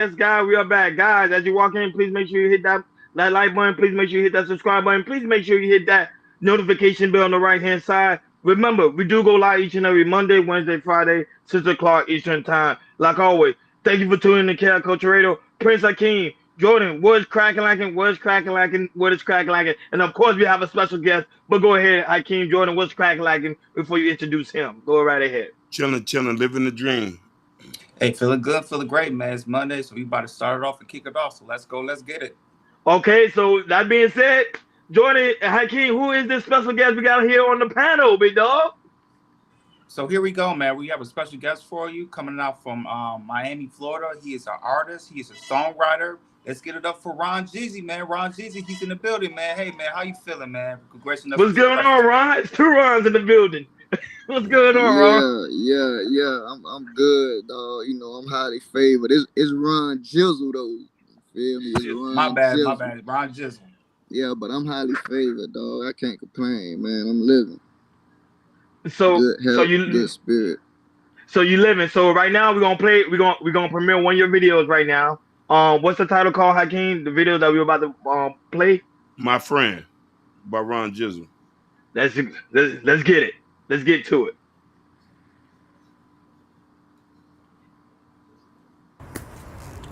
Yes, guys, we are back. Guys, as you walk in, please make sure you hit that like button. Please make sure you hit that subscribe button. Please make sure you hit that notification bell on the right hand side. Remember, we do go live each and every Monday, Wednesday, Friday, 6 o'clock Eastern Time. Like always, thank you for tuning in to Chaos Culture Radio. Prince Hakeem, Jordan, what is cracking lacking? What is cracking lacking? What is cracking lacking? And of course, we have a special guest. But go ahead, Hakeem, Jordan, what's cracking lacking before you introduce him? Go right ahead. Chilling, living the dream. Hey, feeling good, feeling great, man. It's Monday, so we about to start it off and kick it off. So let's go, let's get it. Okay, so that being said, Jordan and Hakeem, who is this special guest we got here on the panel, big dog? So here we go, man. We have a special guest for you coming out from Miami, Florida. He is an artist. He is a songwriter. Let's get it up for Ron Jeezy, man. Ron Jeezy, he's in the building, man. Hey, man, how you feeling, man? Congratulations. What's going on, Ron? It's two Rons in the building. What's going on, Ron? Yeah. I'm good, dog. You know, I'm highly favored. It's Ron Jizzle, though. You feel me? It's Ron my bad. Ron Jizzle. Yeah, but I'm highly favored, dog. I can't complain, man. I'm living. So, good health, so you good spirit. So you living. So right now we're gonna premiere one of your videos right now. What's the title called, Hakeem? The video that we're about to play? My Friend by Ron Jizzle. Let's get it. Let's get to it.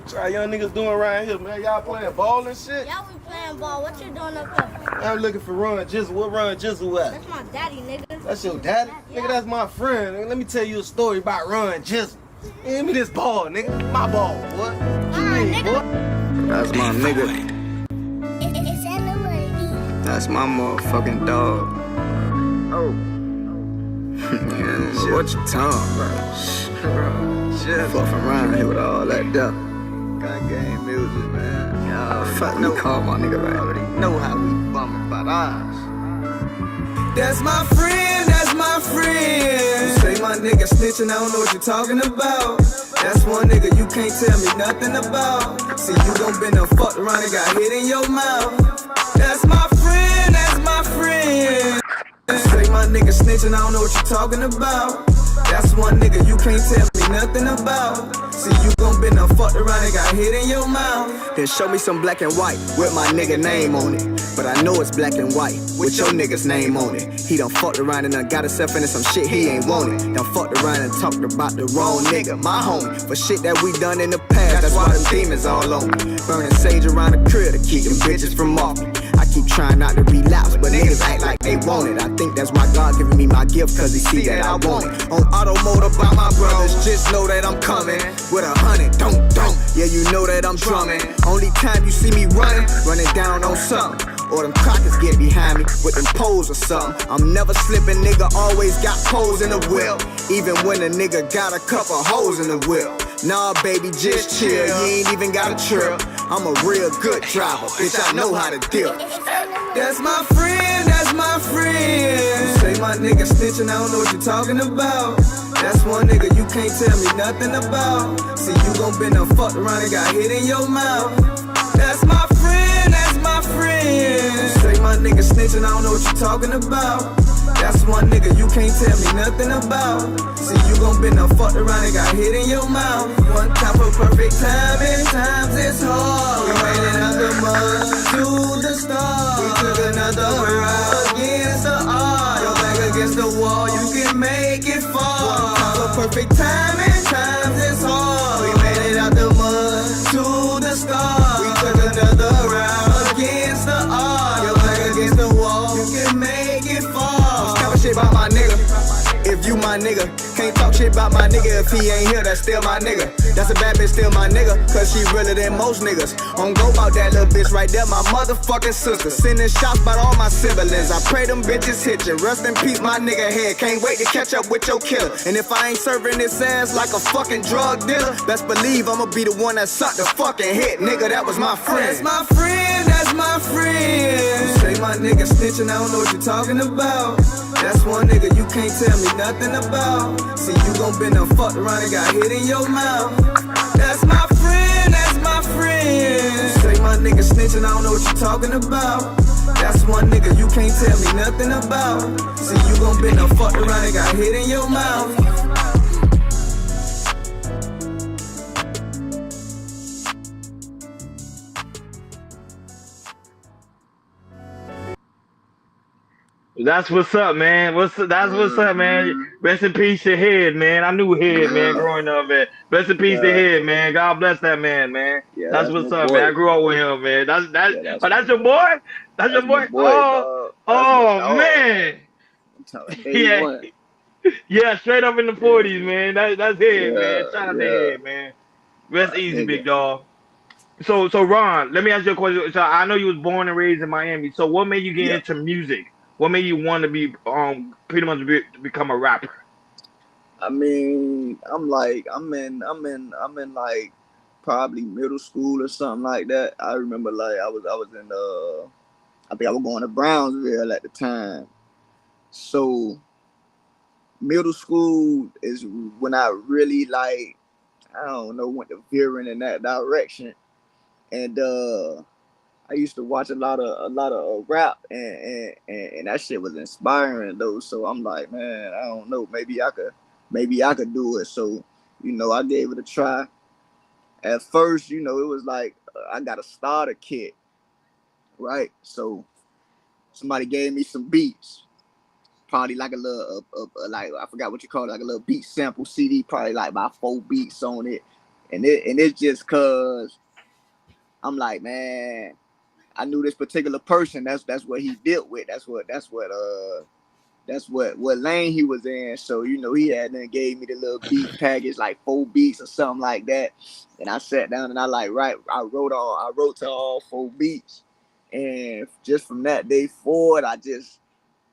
What's y'all young niggas doing around here, man? Y'all playing ball and shit? Y'all be playing ball. What you doing up there? I'm looking for Ron Jizzle. What Ron Jizzle at? That's my daddy, nigga. That's your daddy? Yeah. Nigga, that's my friend. Let me tell you a story about Ron Jizzle. Give me this ball, nigga. My ball, boy. What you mean, nigga. boy? That's my nigga. It's anyway. That's my motherfucking dog. Oh. Yeah, what you talking about? Shit. Fucking around here with all that duff. Gun game music, man. Fuck no. Call my nigga right. Already know how we bumming about ours. That's my friend, that's my friend. You say my nigga snitching, I don't know what you're talking about. That's one nigga you can't tell me nothing about. See, you gon' been done fucked around and got hit in your mouth. That's my friend, that's my friend. You say my nigga snitching, I don't know what you're talking about. That's one nigga you can't tell me nothing about. See, you gon' been done fucked around and got hit in your mouth. Then show me some black and white with my nigga name on it. But I know it's black and white with your nigga's name on it. He done fucked around and done got himself into some shit he ain't wanted. Done fucked around and talked about the wrong nigga, my homie. For shit that we done in the past, that's why them demons all on me. Burning sage around the crib to keep them bitches from off me. I keep trying not to relapse, but niggas act like they want it. I think that's why God giving me my gift, cause he see that I want it. On auto mode about my brothers, just know that I'm coming with 100, don't. Yeah, you know that I'm drumming. Only time you see me running down on something. Or them crackers get behind me with them poles or something. I'm never slipping, nigga, always got poles in the whip. Even when a nigga got a couple holes in the whip. Nah, baby, just chill, you ain't even got a trip. I'm a real good driver, bitch, I know how to deal. That's my friend, that's my friend. You say my nigga snitching, I don't know what you're talking about. That's one nigga you can't tell me nothing about. See, you gon' been done fucked around and got hit in your mouth. That's my friend, that's my friend. You say my nigga snitching, I don't know what you're talking about. That's one nigga you can't tell me nothing about. See, you gon' been done fucked around and got hit in your mouth. One time for perfect timing, times it's hard. We made it out the mud to the stars. We took another route against the odds. Your back against the wall, you can make it fall. One time for perfect timing, times it's hard. We made it out the mud to the stars. We took another route against the odds. Your back against the wall, you can make it fall. Talk shit about my nigga. If you my nigga, can't talk shit about my nigga. If he ain't here, that's still my nigga. That's a bad bitch, still my nigga, cause she realer than most niggas. On go about that little bitch right there, my motherfucking sister. Sending shots about all my siblings. I pray them bitches hit you. Rest in peace, my nigga head. Can't wait to catch up with your killer. And if I ain't serving this ass like a fucking drug dealer, best believe I'ma be the one that sucked the fucking hit. Nigga, that was my friend. That's my friend, that's my friend. You say my nigga snitching, I don't know what you're talking about. That's one nigga you can't tell me nothing about. See, you gon' been done fucked around and got hit in your mouth. That's my friend, that's my friend. You say my nigga snitching, I don't know what you're talking about. That's one nigga you can't tell me nothing about. See, you gon' been done fucked around and got hit in your mouth. That's what's up, man. That's what's up, man. Mm-hmm. Rest in peace to Head, man. I knew Head, man, Yeah, growing up, man. Rest in peace to yeah, Head, man. God bless that man, man. yeah. That's That's my what's up, man. boy. I grew up with him, man. Yeah, Oh, that's your boy? That's your that's my boy? boy, dog. That's my Oh dog. man. I'm telling day Yeah, one. yeah, straight up in the Yeah, 40s, man. That's Head, man. yeah, Shout out to yeah. Head, man. Rest My easy, nigga. big dog. So Ron, let me ask you a question. So I know you was born and raised in Miami. So what made you get Yeah. into music? What made you want to be pretty much to become a rapper? I mean, I'm in like probably middle school or something like that. I remember like I was in I think I was going to Brownsville at the time. So middle school is when I really like I don't know went to veering in that direction. And I used to watch a lot of rap and that shit was inspiring though. So I'm like, man, I don't know, maybe I could do it. So I gave it a try. At first, it was like I got a starter kit, right? So somebody gave me some beats, probably like a little like I forgot what you call it, like a little beat sample CD, probably like about 4 beats on it, and it's just cause I'm like, man, I knew this particular person. That's what he dealt with. That's what lane he was in. So he had then gave me the little beat package, like 4 beats or something like that. And I sat down and I wrote to all 4 beats. And just from that day forward, I just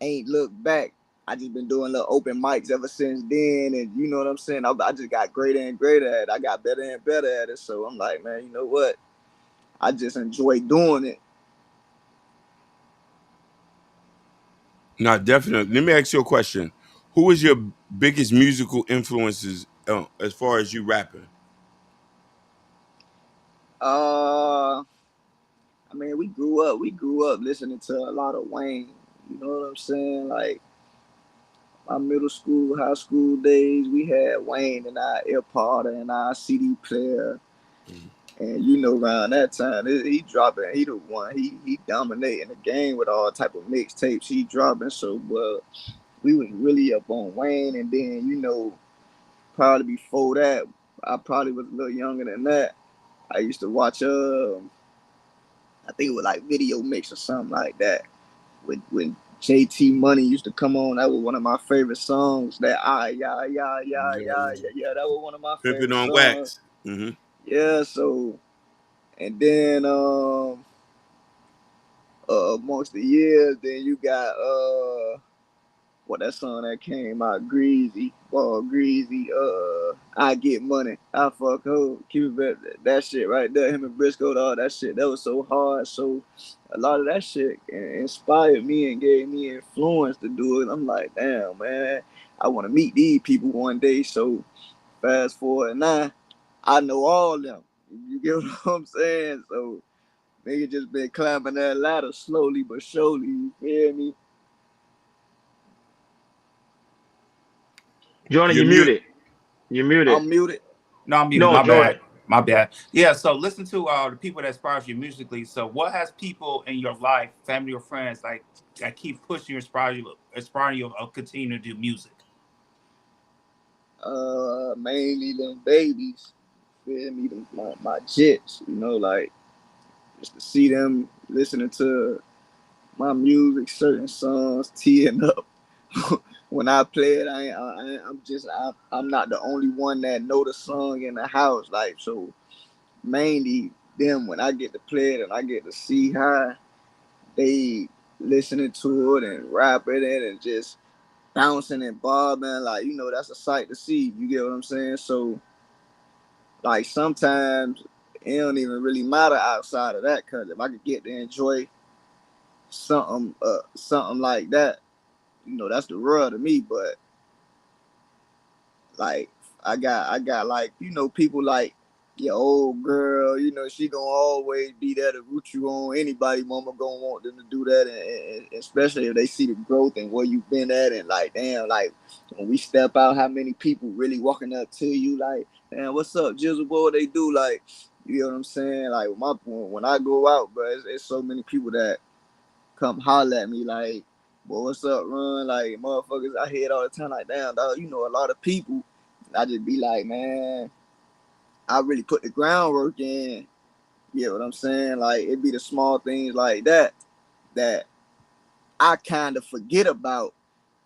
ain't looked back. I just been doing little open mics ever since then, and you know what I'm saying. I just got greater and greater at it. I got better and better at it. So I'm like, man, you know what? I just enjoy doing it. Now, definitely. Let me ask you a question. Who is your biggest musical influences as far as you rapping? Uh, I mean, we grew up listening to a lot of Wayne. You know what I'm saying? Like my middle school, high school days, we had Wayne in our earpod and our CD player. Mhm. And around that time, he dropping. He the one. He dominating the game with all type of mixtapes he dropping. So, well, we was really up on Wayne, and then probably before that, I probably was a little younger than that. I used to watch I think it was like Video Mix or something like that. When JT Money used to come on, that was one of my favorite songs. That yeah yeah yeah yeah Yeah. yeah yeah, that was one of my Pimping favorite on songs. wax. Hmm. Yeah, so and then amongst the years, then you got what that song that came out, Greasy, Ball Greasy, I Get Money, I Fuck Ho, keep it back, that shit right there, him and Briscoe, all that shit, that was so hard. So a lot of that shit inspired me and gave me influence to do it. I'm like, damn, man, I want to meet these people one day. So fast forward now, I know all them. You get what I'm saying? So nigga just been climbing that ladder slowly but surely. You feel me? Jordan, you You're mute. muted. You muted. I'm muted. No, I'm muted. No, My Jordan. bad. My bad. Yeah. So listen to the people that inspire you musically. So what has people in your life, family or friends, like that keep pushing you, inspiring you, continue to do music? Mainly them babies. Feel me? Them, my jits. Like just to see them listening to my music, certain songs, teeing up. When I play it, I'm not the only one that know the song in the house. Like so, mainly them when I get to play it and I get to see how they listening to it and rapping it and just bouncing and bobbing, like that's a sight to see. You get what I'm saying? So like sometimes it don't even really matter outside of that, cause if I could get to enjoy something like that, that's the world to me. But like I got like people like your old girl, she gonna always be there to root you on. Anybody mama gonna want them to do that, and especially if they see the growth and where you've been at, and like damn, like when we step out, how many people really walking up to you like, damn, what's up, Jizzle boy? They do like, you know what I'm saying? Like when I go out, bro, it's so many people that come holler at me like, Boy, what's up, Run? Like, motherfuckers, I hear it all the time, like, damn, dog, you know a lot of people. I just be like, man, I really put the groundwork in. You know what I'm saying? Like, it be the small things like that that I kind of forget about.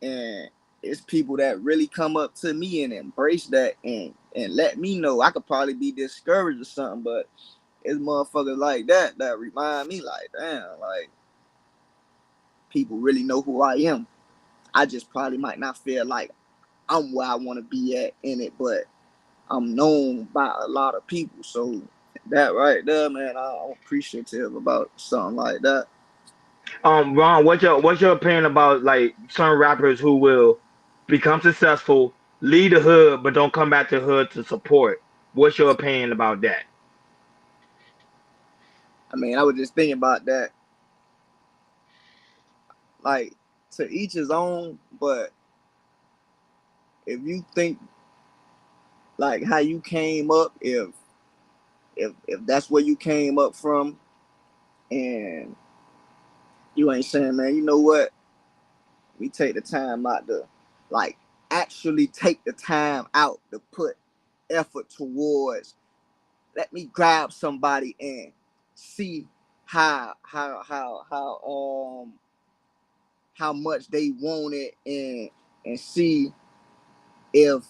And it's people that really come up to me and embrace that and let me know I could probably be discouraged or something, but it's motherfuckers like that that remind me, like, damn, like, people really know who I am. I just probably might not feel like I'm where I want to be at in it, but I'm known by a lot of people. So that right there, man, I'm appreciative about something like that. Ron, what's your opinion about like some rappers who will become successful, lead the hood, but don't come back to the hood to support? What's your opinion about that? I mean, I was just thinking about that, like, to each his own, but if you think like how you came up, if that's where you came up from, and you ain't saying, man, you know what, we take the time out to, like, actually take the time out to put effort towards, let me grab somebody and see how much they want it, and see if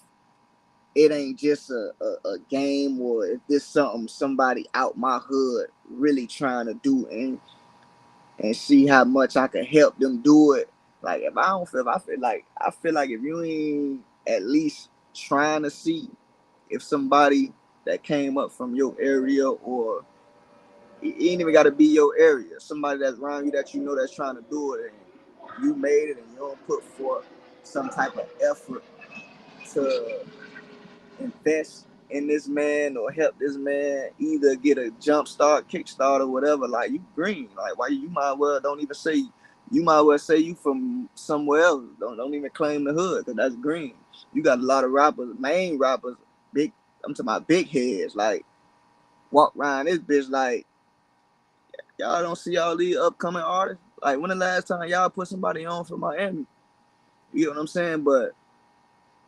it ain't just a game, or if this something somebody out my hood really trying to do, and see how much I can help them do it. Like, if I feel like if you ain't at least trying to see if somebody that came up from your area, or it ain't even got to be your area, somebody that's around you that you know that's trying to do it, and you made it, and you don't put forth some type of effort to invest in this man or help this man either get a jump start, kick start, or whatever, like, you green. Like, why you might well don't even say, you might well say you from somewhere else. Don't even claim the hood, because that's green. You got a lot of rappers, main rappers, big, I'm talking about big heads, like, walk around this bitch like, y'all don't see all these upcoming artists. Like, when the last time y'all put somebody on for Miami? You know what I'm saying? But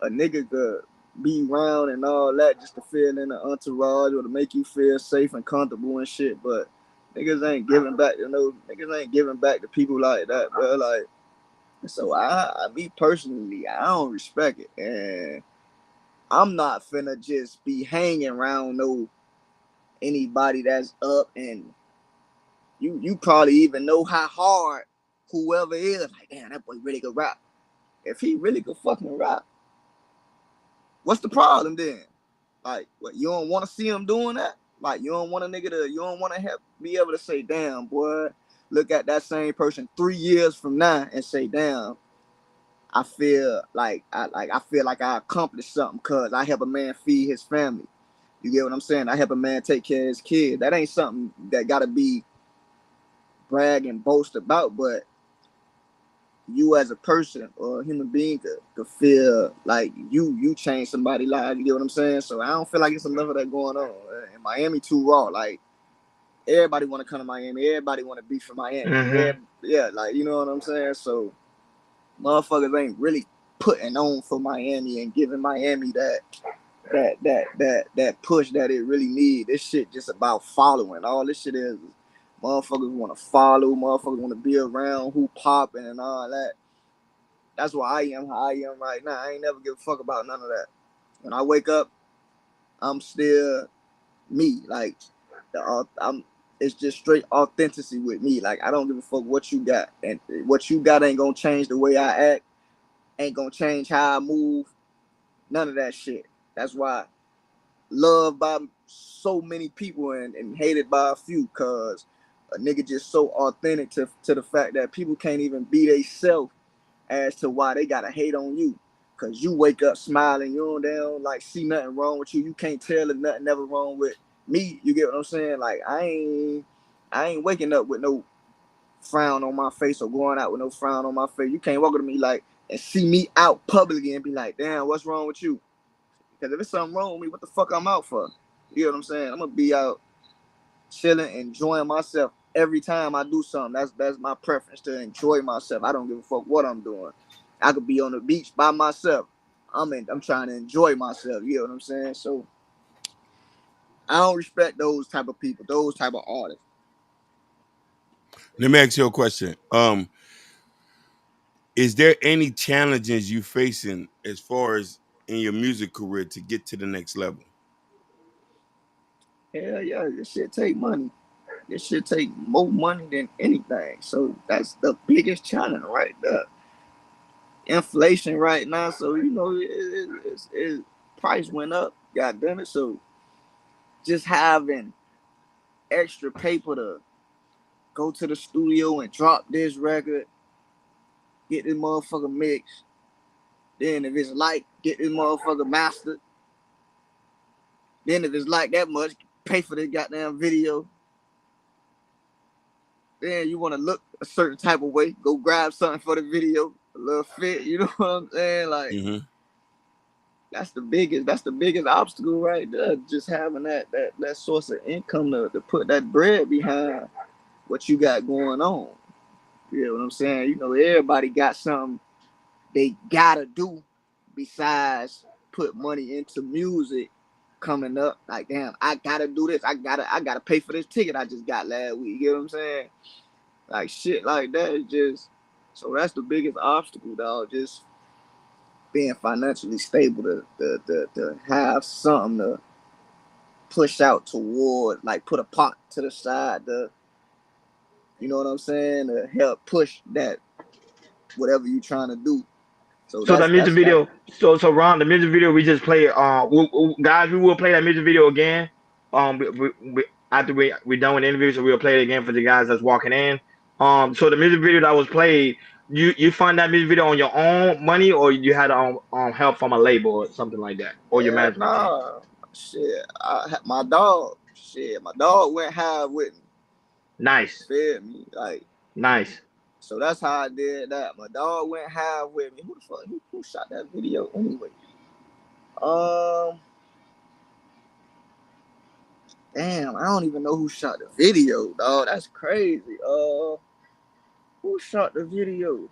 a nigga could be round and all that just to feel in the entourage or to make you feel safe and comfortable and shit. But niggas ain't giving back to niggas ain't giving back to people like that, bro. Like, so me personally, I don't respect it, and I'm not finna just be hanging around no anybody that's up, and you probably even know how hard whoever is. Like, damn, that boy really could rap. If he really could fucking rap, what's the problem then? Like, what, you don't want to see him doing that? Like, you don't want a nigga to, you don't want to have be able to say, damn, boy, look at that same person 3 years from now and say, damn, I feel like I accomplished something because I help a man feed his family. You get what I'm saying? I help a man take care of his kid. That ain't something that gotta be brag and boast about, but you as a person or a human being could feel like you change somebody's life. You get what I'm saying? So I don't feel like it's enough of that going on. And Miami too raw. Like, everybody want to come to Miami. Everybody want to be from Miami. Mm-hmm. Yeah, like, you know what I'm saying? So motherfuckers ain't really putting on for Miami and giving Miami that push that it really need. This shit just about following. All this shit is motherfuckers want to follow. Motherfuckers want to be around who popping and all that. That's why I am how I am right now. I ain't never give a fuck about none of that. When I wake up, I'm still me. Like, I'm. It's just straight authenticity with me. Like, I don't give a fuck what you got, and what you got ain't gonna change the way I act. Ain't gonna change how I move. None of that shit. That's why loved by so many people and hated by a few, cause a nigga just so authentic to the fact that people can't even be they self as to why they gotta hate on you. Cause you wake up smiling, you don't like see nothing wrong with you. You can't tell if nothing ever wrong with me. You get what I'm saying? Like, I ain't waking up with no frown on my face or going out with no frown on my face. You can't walk up to me like and see me out publicly and be like, damn, what's wrong with you? Because if it's something wrong with me, what the fuck I'm out for? You know what I'm saying? I'm gonna be out chilling, enjoying myself every time I do something, that's my preference, to enjoy myself. I don't give a fuck what I'm doing. I could be on the beach by myself. I'm trying to enjoy myself. You know what I'm saying? So I don't respect those type of people, those type of artists. Let me ask you a question. Is there any challenges you facing as far as in your music career to get to the next level? Hell yeah, this shit take money. This shit take more money than anything. So that's the biggest challenge right there. Inflation right now, so you know price went up. God damn it. So just having extra paper to go to the studio and drop this record, get this motherfucker mixed. Then if it's like, get this motherfucker mastered. Then if it's like that much, pay for this goddamn video. Then you want to look a certain type of way, go grab something for the video, a little fit. You know what I'm saying? Like that's the biggest obstacle right there. Just having that source of income to put that bread behind what you got going on. You know what I'm saying? You know, everybody got something they gotta do besides put money into music coming up. Like, damn, I gotta do this. I gotta pay for this ticket I just got last week. You know what I'm saying? Like shit like that is just, so that's the biggest obstacle, dog. Just being financially stable to have something to push out toward, like put a pot to the side to, you know what I'm saying, to help push that whatever you trying to do. So So that music that. video, so Ron, the music video we just played. Guys, we will play that music video again. After we done with the interview, so we'll play it again for the guys that's walking in. So the music video that was played, you find that music video on your own money, or you had help from a label or something like that, or your Yeah, management team. nah, shit. My dog went high with me. Nice, Fed me, like. nice. So that's how I did that. My dog went high with me. Who the fuck? Who shot that video anyway? Damn, I don't even know who shot the video, dog. That's crazy. Who shot the video?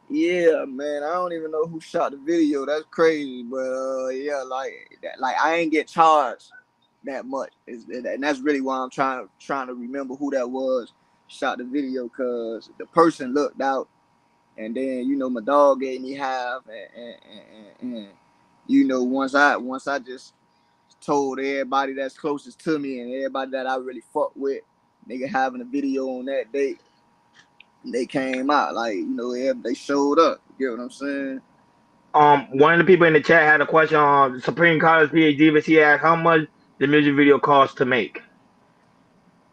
Yeah, man, I don't even know who shot the video. That's crazy, but yeah, like that, like I ain't get charged that much, and that's really why I'm trying to remember who that was shot the video, cause the person looked out, and then you know my dog gave me half, and you know once I just told everybody that's closest to me and everybody that I really fuck with, nigga having a video on that date. They came out, like, you know, they showed up. You get what I'm saying? One of the people in the chat had a question on Supreme College PhD, but he asked how much the music video cost to make.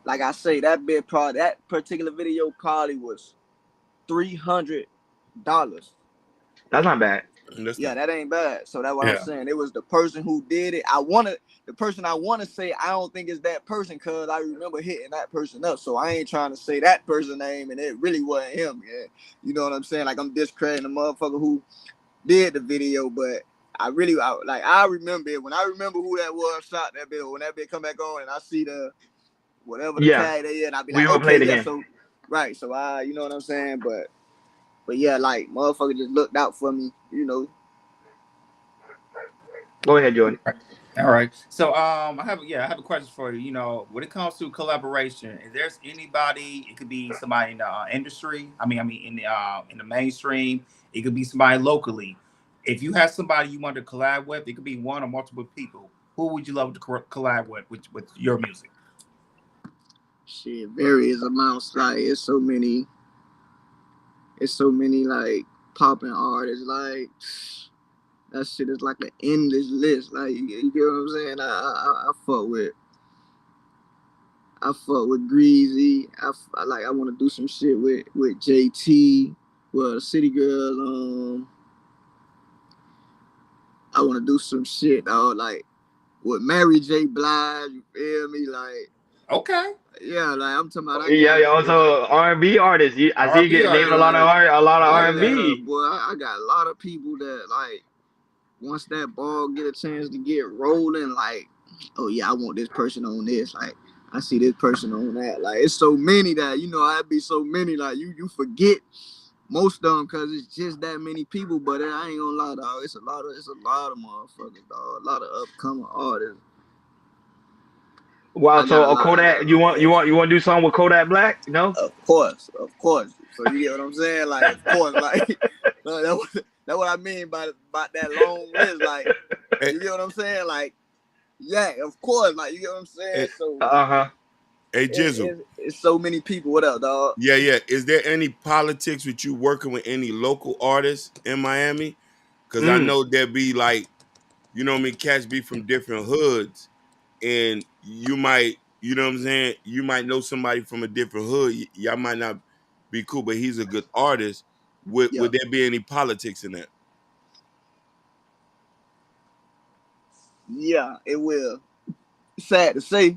Like I say, that particular video probably was $300. That's not bad. Yeah, that ain't bad. So that's what I'm Yeah. saying. It was the person who did it. The person I want to say, I don't think it's that person, because I remember hitting that person up. So I ain't trying to say that person's name, and it really wasn't him. Yeah, you know what I'm saying? Like I'm discrediting the motherfucker who did the video, but I remember it. When I remember who that was shot that video, when that bit come back on and I see the whatever the Yeah, tag they in, I'll be we like, will play okay, it yeah, again. so right, so I, you know what I'm saying, but yeah, like motherfucker just looked out for me, you know. Go ahead, Jordan. All right. So I have a question for you. You know, when it comes to collaboration, if there's anybody, it could be somebody in the industry. I mean in the mainstream. It could be somebody locally. If you have somebody you want to collab with, it could be one or multiple people. Who would you love to collab with your music? Shit, various amounts. Like it's so many like popping artists. Like that shit is like an endless list. Like you get what I'm saying? I fuck with Greasy. I want to do some shit with JT. Well, City Girl. I want to do some shit, dog. Like with Mary J. Blige. You feel me? Like Okay. yeah, like I'm talking about. Yeah, also R&B artists. I see you R&B get naming a artist. lot of Yeah, R&B. boy, I got a lot of people that like once that ball get a chance to get rolling, like oh yeah, I want this person on this. Like I see this person on that. Like it's so many that I'd be so many. Like you forget most of them because it's just that many people. But I ain't gonna lie, dog. It's a lot of motherfuckers, dog. A lot of upcoming artists. Wow, I got so a lot. I got Kodak, a you lot of want you list. want you want to do something with Kodak Black? No. Of course. So you get what I'm saying? Like, of course, like that's what I mean by that long list. Like, Hey, you get what I'm saying? Like, yeah, of course. Like, you get what I'm saying? hey, So Uh-huh. hey Jizzle. it's so many people. What up, dog? Yeah, yeah. Is there any politics with you working with any local artists in Miami? Because I Mm. know there be like, you know what I mean, cats be from different hoods, and you might, you know what I'm saying, you might know somebody from a different hood. Y'all might not be cool, but he's a good artist. Would Yep. there be any politics in that? Yeah, it will. Sad to say.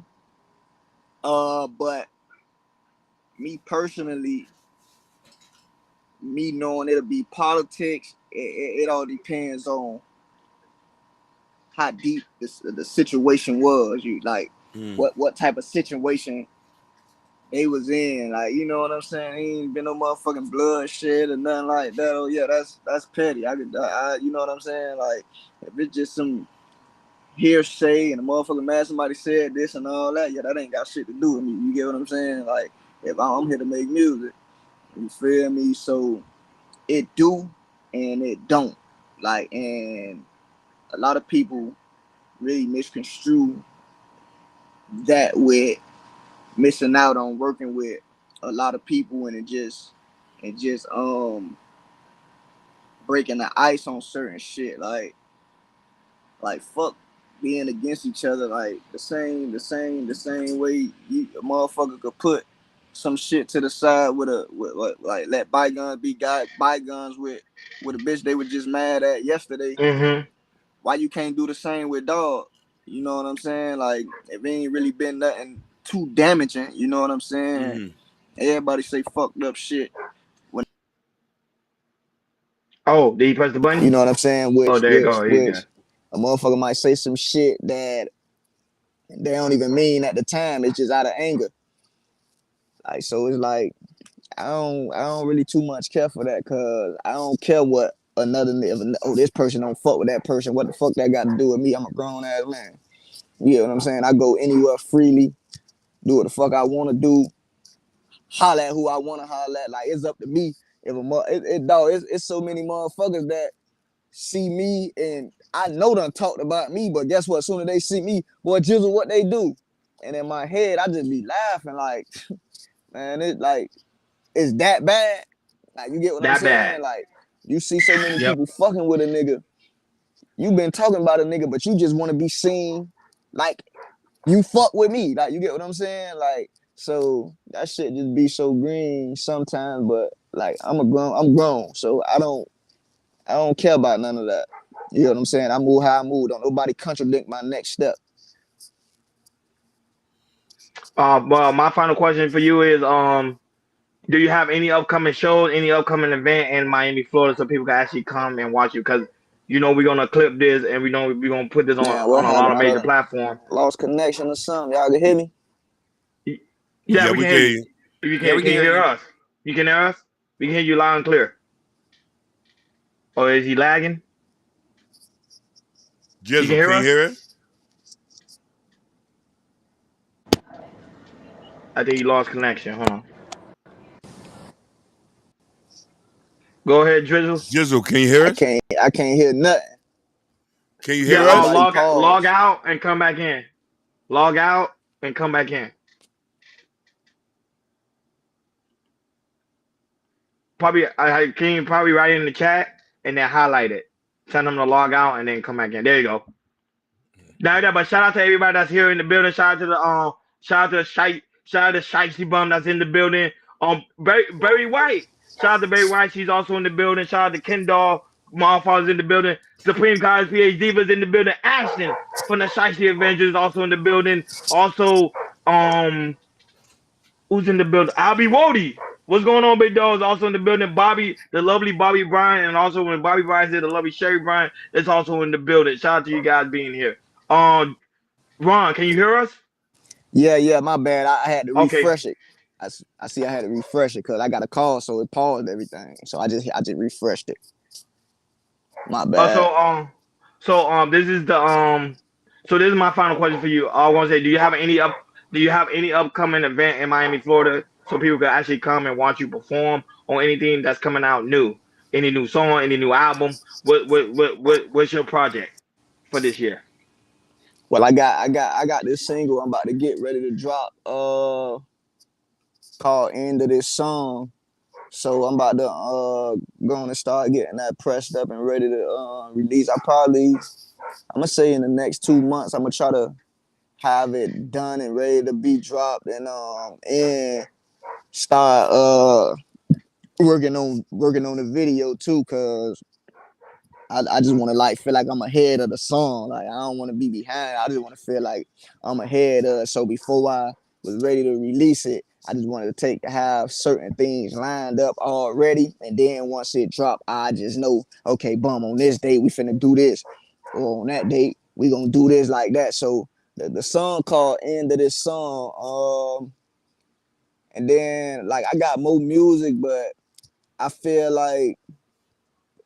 But me personally, me knowing it'll be politics, it all depends on how deep the situation was. You like Mm. what type of situation they was in. Like you know what I'm saying? Ain't been no motherfucking bloodshed or nothing like that. Oh yeah, that's petty. You know what I'm saying? Like if it's just some hearsay and a motherfucking mad somebody said this and all that, yeah, that ain't got shit to do with me. You get what I'm saying? Like if I'm here to make music, you feel me? So it do and it don't. Like and a lot of people really misconstrue that with missing out on working with a lot of people and it just breaking the ice on certain shit like fuck being against each other like the same way a motherfucker could put some shit to the side with like let bygones be bygones with a bitch they were just mad at yesterday. Mm-hmm. Why you can't do the same with dog? You know what I'm saying? Like if it ain't really been nothing too damaging, you know what I'm saying? Mm. Everybody say fucked up shit when Oh, did you press the you button? know what I'm saying, Oh, which there you which go. Here you go. which a motherfucker might say some shit that they don't even mean at the time. It's just out of anger. Like so it's like I don't really too much care for that cause I don't care what another this person don't fuck with that person. What the fuck that got to do with me? I'm a grown ass man. You know what I'm saying? I go anywhere freely, do what the fuck I wanna do, holler at who I wanna holler at. Like it's up to me. If it's so many motherfuckers that see me and I know done talked about me, but guess what? As soon as they see me, boy, Jizzle, what they do? And in my head, I just be laughing like, man, it's that bad. Like you get what I'm That bad. saying? Like you see so many Yep. people fucking with a nigga. You been talking about a nigga, but you just want to be seen like you fuck with me. Like you get what I'm saying? Like so that shit just be so green sometimes. But like I'm grown, so I don't care about none of that. You know what I'm saying? I move how I move. Don't nobody contradict my next step. Well, my final question for you is, do you have any upcoming shows, any upcoming event in Miami, Florida, so people can actually come and watch you? Because we're gonna clip this and we're gonna put this Man, on what a lot happened? of I major done platforms. lost connection or something. Y'all can hear me? Yeah, Yeah, we we can hear can hear you. you. You Yeah, we can can you hear hear you. us? You can hear us? We can hear you loud and clear. Or is he lagging? You can Jizzle, hear can you us? hear it? I think he lost connection. Hold on. Go ahead, Drizzle. Jizzle, can you hear us? I can't hear nothing. Can you Yeah, hear us? Everybody log pause. out and come back in. Log out and come back in. Probably I can you probably write it in the chat and then highlight it. Tell them to log out and then come back in. There you go. Now, but shout out to everybody that's here in the building. Shout out to the shout out to Shicey Bum that's in the building. Barry White. Shout out to Barry White. She's also in the building. Shout out to Ken Doll. Motherfuckers in the building. Supreme College PhD was in the building. Ashton from the Shicey Avengers also in the building. Also, who's in the building? Albie Wody. What's going on, big dog? Is also in the building. Bobby, the lovely Bobby Bryant, and also when Bobby Bryant said the lovely Sherry Bryant is also in the building. Shout out to you guys being here. Um, Ron, can you hear us? Yeah, my bad. I had to Okay. refresh it. I see I had to refresh it because I got a call, so it paused everything. So I just refreshed it. My Uh, bad. so um, this is the so this is my final question for you. I want to say, do you have any upcoming event in Miami, Florida, so people can actually come and watch you perform on anything that's coming out new, any new song, any new album? What's your project for this year? Well, I got this single I'm about to get ready to drop. Called "End of This Song." So I'm about to going to start getting that pressed up and ready to release. I'm gonna say in the next 2 months I'm gonna try to have it done and ready to be dropped and start working on the video too, cause I just want to like feel like I'm ahead of the song. Like I don't want to be behind. I just want to feel like I'm ahead of. So before I was ready to release it, I just wanted to have certain things lined up already, and then once it dropped, I just know, okay, boom, on this date we finna do this, or on that date we gonna do this like that. So the song called "End of This Song," and then like I got more music, but I feel like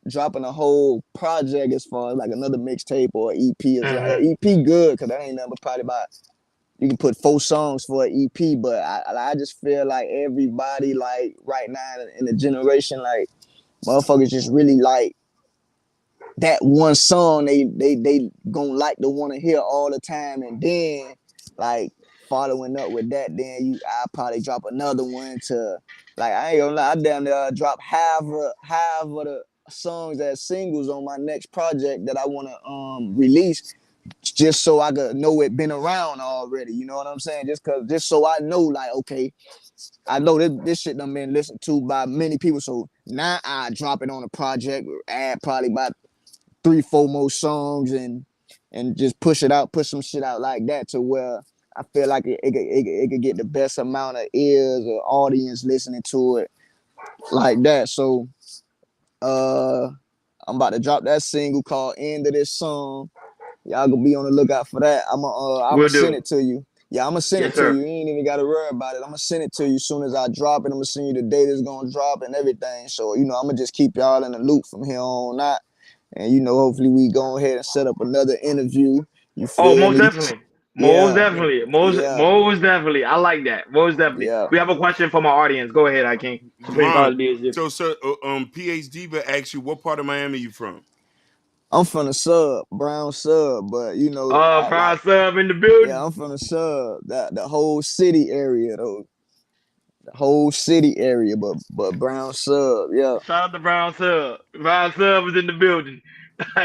dropping a whole project as far as like another mixtape or EP is Hmm. EP good because that ain't nothing but probably about you can put 4 songs for an EP, but I just feel like everybody like right now in the generation like motherfuckers just really like that one song they gonna like to want to hear all the time, and then like following up with that, then I probably drop another one to like I ain't gonna lie, I damn near drop half of the songs as singles on my next project that I want to release just so I could know it been around already. You know what I'm saying? Just so I know like okay, I know this shit done been listened to by many people, so now I drop it on a project, add probably about 3, 4 more songs and just push some shit out like that to where I feel like it could get the best amount of ears or audience listening to it like that. So uh I'm about to drop that single called "End of This Song." Y'all gonna be on the lookout for that. I'ma Will send do. it to you. Yeah, I'm gonna send Yes, it to sir. you. You ain't even gotta worry about it. I'm gonna send it to you as soon as I drop it. I'm gonna send you the date it's gonna drop and everything. So, I'm gonna just keep y'all in the loop from here on out. And hopefully we go ahead and set up another interview. You Oh, feel most me? definitely. Most Yeah, definitely. yeah, Most definitely. I like that. Most definitely. yeah. We have a question from our audience. Go ahead, I can. Supreme Ron, College Leadership. so sir, PhD will ask you what part of Miami you from? I'm from the sub, brown sub, but I Prime like, sub in the yeah, building. I'm from the sub, the whole city area though, the whole city area, but brown sub, yeah, Shout out to Brown Sub. Brown Sub was in the building.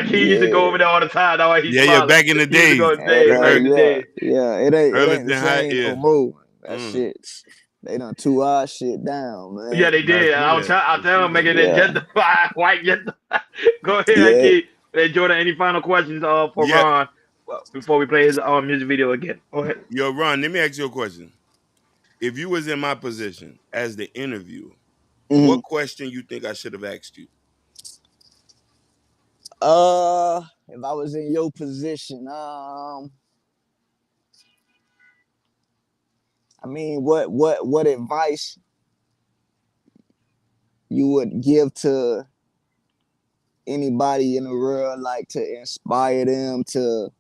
He used to go over yeah. there all the time. That's why he's Yeah, smiling. back in the He used to go days, day back in the day. Yeah. It ain't the Arlington High. same no Yeah. more. That Mm, shit, they done 2 hour shit down, Yeah, man. they I did. see that. I'll I tell see him making that. it Yeah, gentrified, white gentrified. Go ahead, yeah. Akeem. Hey, Jordan, any final questions for Yeah, Ron before we play his music video again? Go ahead. yo, Ron. Let me ask you a question. If you was in my position as the interviewer, Mm-hmm. what question you think I should have asked you? If I was in your position, I mean, what advice you would give to anybody in the world, like to inspire them to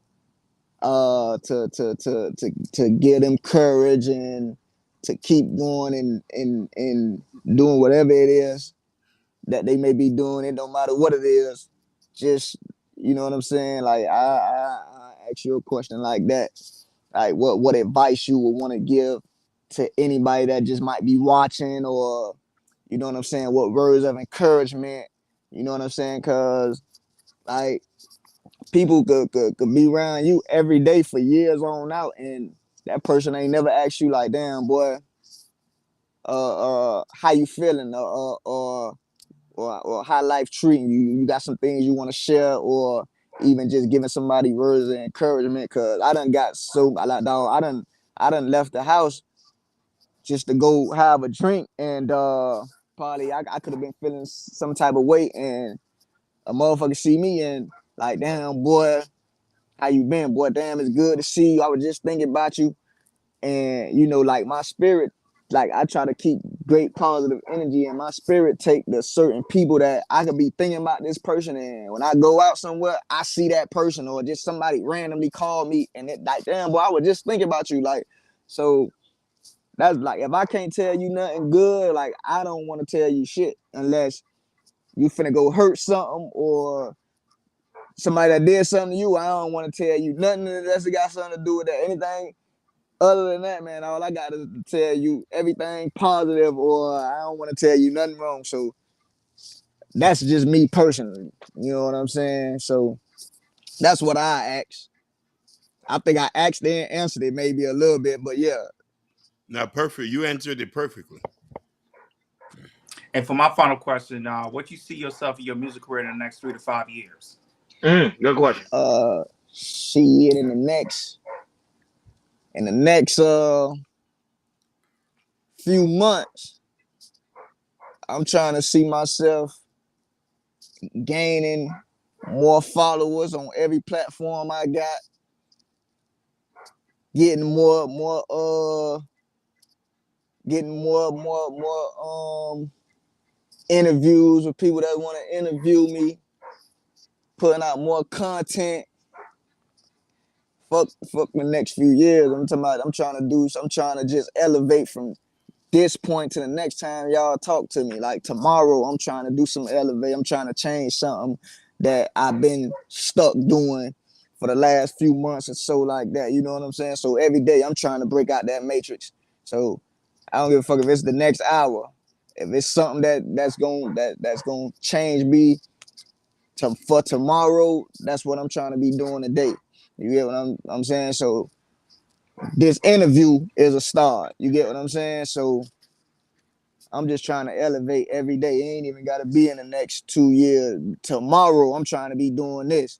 give them courage and to keep going and doing whatever it is that they may be doing. It don't matter what it is. Just you know what I'm saying. Like I ask you a question like that. Like what advice you would want to give to anybody that just might be watching, or you know what I'm saying. What words of encouragement. You know what I'm saying? Cause like people could be around you every day for years on out, and that person ain't never asked you like, damn boy, how you feeling, or how life treating you. You got some things you want to share, or even just giving somebody words of encouragement. Cause I done got so I like dog. I done left the house just to go have a drink, and probably I could have been feeling some type of weight, and a motherfucker see me and like, damn boy, How you been, boy? Damn, it's good to see you. I was just thinking about you. And, you know, like my spirit, like I try to keep great positive energy, and my spirit take the certain people that I could be thinking about this person. And when I go out somewhere, I see that person, or just somebody randomly call me and it like, damn, boy, I was just thinking about you. Like, so that's like, if I can't tell you nothing good, like I don't want to tell you shit unless you finna go hurt something or somebody that did something to you. I don't want to tell you nothing that's got something to do with that. Anything other than that, man, all I got is to tell you everything positive, or I don't want to tell you nothing wrong. So that's just me personally. You know what I'm saying? So that's what I asked. I think I asked and answered it maybe a little bit, but yeah. Now, perfect. You answered it perfectly. And for my final question, what you see yourself in your music career in the next 3 to 5 years? Good question. See it in the next few months. I'm trying to see myself gaining more followers on every platform I got, getting more interviews with people that want to interview me, putting out more content. Fuck the next few years. I'm trying to just elevate from this point to the next time y'all talk to me. Like tomorrow, I'm trying to do some elevate. I'm trying to change something that I've been stuck doing for the last few months or so, like that. You know what I'm saying? So every day I'm trying to break out that matrix. So I don't give a fuck if it's the next hour. If it's something that's gonna change me for tomorrow, that's what I'm trying to be doing today. You get what I'm saying? So this interview is a start. You get what I'm saying? So I'm just trying to elevate every day. It ain't even got to be in the next 2 years. Tomorrow, I'm trying to be doing this.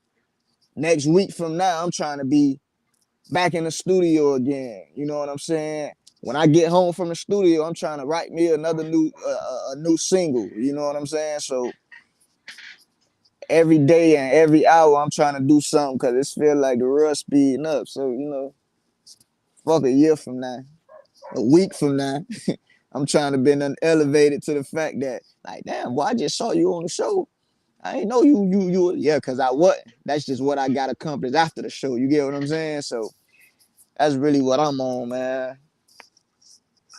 Next week from now, I'm trying to be back in the studio again. You know what I'm saying? When I get home from the studio, I'm trying to write me another new single. You know what I'm saying? So every day and every hour, I'm trying to do something because it feels like the world speeding up. So, you know, fuck a year from now, a week from now, I'm trying to be elevated to the fact that, like, damn, boy, I just saw you on the show. I ain't know you. Yeah, because I wasn't. That's just what I got accomplished after the show. You get what I'm saying? So that's really what I'm on, man.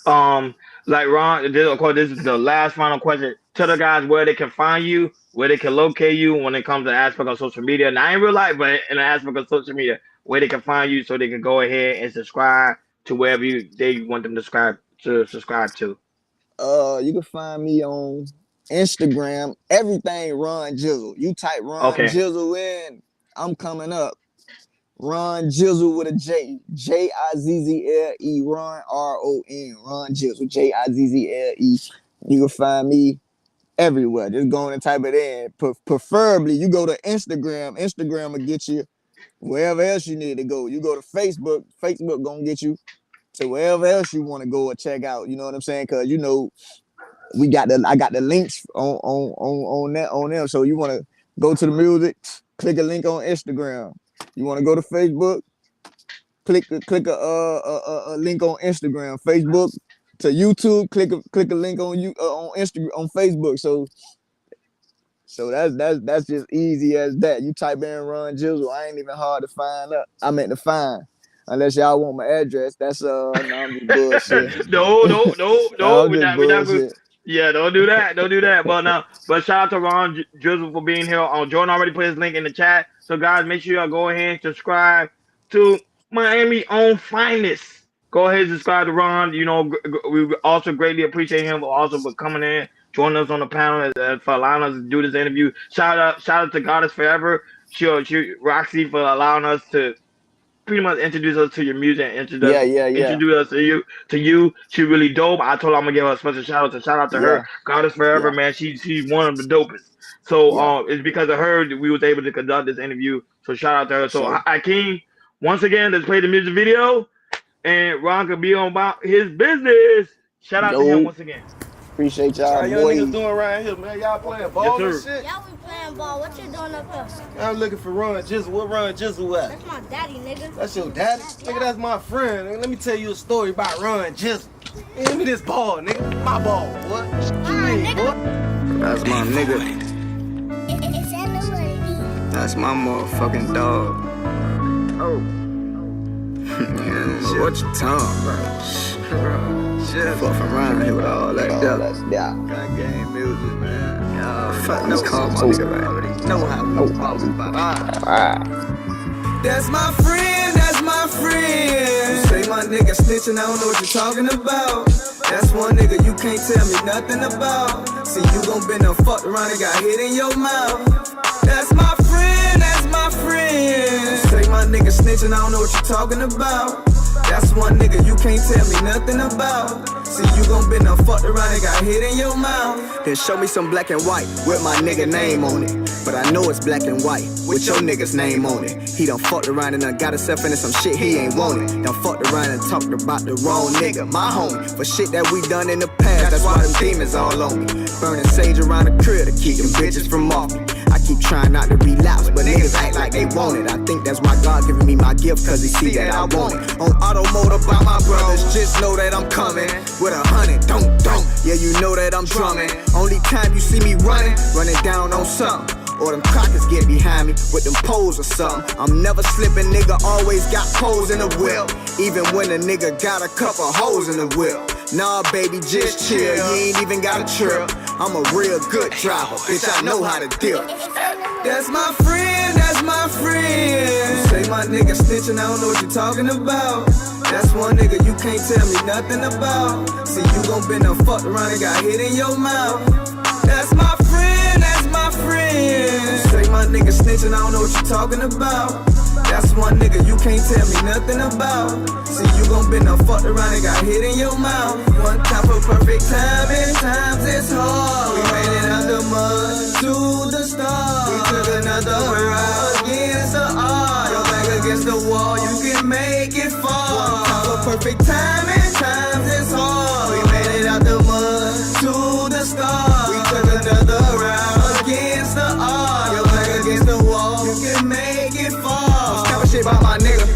Like Ron, of course, this is the last final question. Tell the guys where they can find you, where they can locate you when it comes to aspect of social media. Not in real life, but in the aspect of social media, where they can find you so they can go ahead and subscribe to wherever they want them to subscribe to. You can find me on Instagram. Everything Ron Jizzle. You type Ron Okay. Jizzle in, I'm coming up. Ron Jizzle with a J. Jizzle. Ron RON. Ron Jizzle. Jizzle. You can find me everywhere. Just go in and type it in. Preferably, you go to Instagram. Instagram will get you wherever else you need to go. You go to Facebook. Facebook gonna get you to wherever else you want to go or check out. You know what I'm saying? Because you know I got the links on them. So you want to go to the music, click a link on Instagram. You want to go to Facebook, click a link on Instagram. Facebook to YouTube, click a link on Instagram on Facebook. So that's just easy as that. You type in Ron Jizzle, I ain't even hard to find up. I meant to find. Unless y'all want my address, that's no, I'm just bullshit. No, No, I'm we're just not good. bullshit. Yeah, don't do that. Don't do that. But shout out to Ron Drizzle for being here. Jordan already put his link in the chat. So guys, make sure y'all go ahead and subscribe to Miami own finest. Go ahead and subscribe to Ron. You know, we also greatly appreciate him also for coming in, joining us on the panel, for allowing us to do this interview. Shout out to Goddess Forever. She Roxy for allowing us to pretty much introduce us to your music and Yeah. introduce us to you. She really dope. I told her I'm gonna give her a special shout out to her. Yeah. Goddess Forever, Yeah. man. She's one of the dopest. So Yeah. it's because of her that we was able to conduct this interview. So shout out to her. So So Hakeem, once again, let's play the music video and Ron could be on about his business. Shout out to him yo. once again. Appreciate y'all, How young niggas boy. doing around here, man? Y'all playing Yes, ball and sir. shit? Y'all we playing ball. What you doing up here? I'm looking for Ron Jizzle. Where Ron Jizzle at? That's my daddy, nigga. That's your daddy? Nigga, that's my friend. Nigga, let me tell you a story about Ron Jizzle. Give me this ball, nigga. My ball, what you mean, boy? That's my nigga. It's in the lady. That's my motherfucking dog. Oh. Yeah, what you talking about? Shit, fuck around here with all that stuff. Yeah. Got game music, man. Y'all fuck no call my nigga right. Already know how to talk about it. That's my friend, that's my friend. You say my nigga snitching, I don't know what you're talking about. That's one nigga you can't tell me nothing about. See, you gon' been done fucked around and got hit in your mouth. That's my friend, that's my friend. You say my nigga snitching, I don't know what you're talking about. That's one nigga you can't tell me nothing about. See, you gon' been done fucked around and got hit in your mouth. Then show me some black and white with my nigga name on it. But I know it's black and white with your nigga's name on it. He done fucked around and done got himself into some shit he ain't wanted. Done fucked around and talked about the wrong nigga, my homie. For shit that we done in the past, that's why them demons all on me. Burning sage around the crib to keep them bitches from off me. I keep trying not to relapse, but niggas act like they want it. I think that's why God giving me my gift, cause he see that I want it. On auto mode about my brothers, just know that I'm coming. With 100, don't. Yeah, you know that I'm drumming. Only time you see me running down on something. Or them crackers get behind me with them poles or something. I'm never slipping, nigga, always got poles in the wheel. Even when a nigga got a couple holes in the wheel. Nah, baby, just chill, you ain't even got a trip. I'm a real good driver, bitch, I know how to deal. That's my friend, that's my friend. You say my nigga snitching, I don't know what you're talking about. That's one nigga you can't tell me nothing about. See, you gon' been done fucked around and got hit in your mouth. That's my friend, that's my friend. Say my nigga snitching, I don't know what you talking about. That's one nigga you can't tell me nothing about. See, you gon' been done fucked around and got hit in your mouth. One time for perfect timing, times it's hard. We made it out the mud to the stars. We took another route against the odds. Your back against the wall, you can make it fall. One time for perfect timing, times it's hard. We made it out the mud to the stars. We took another round against the odds. Your back against the wall, you can make it fall. Talk shit about my nigga.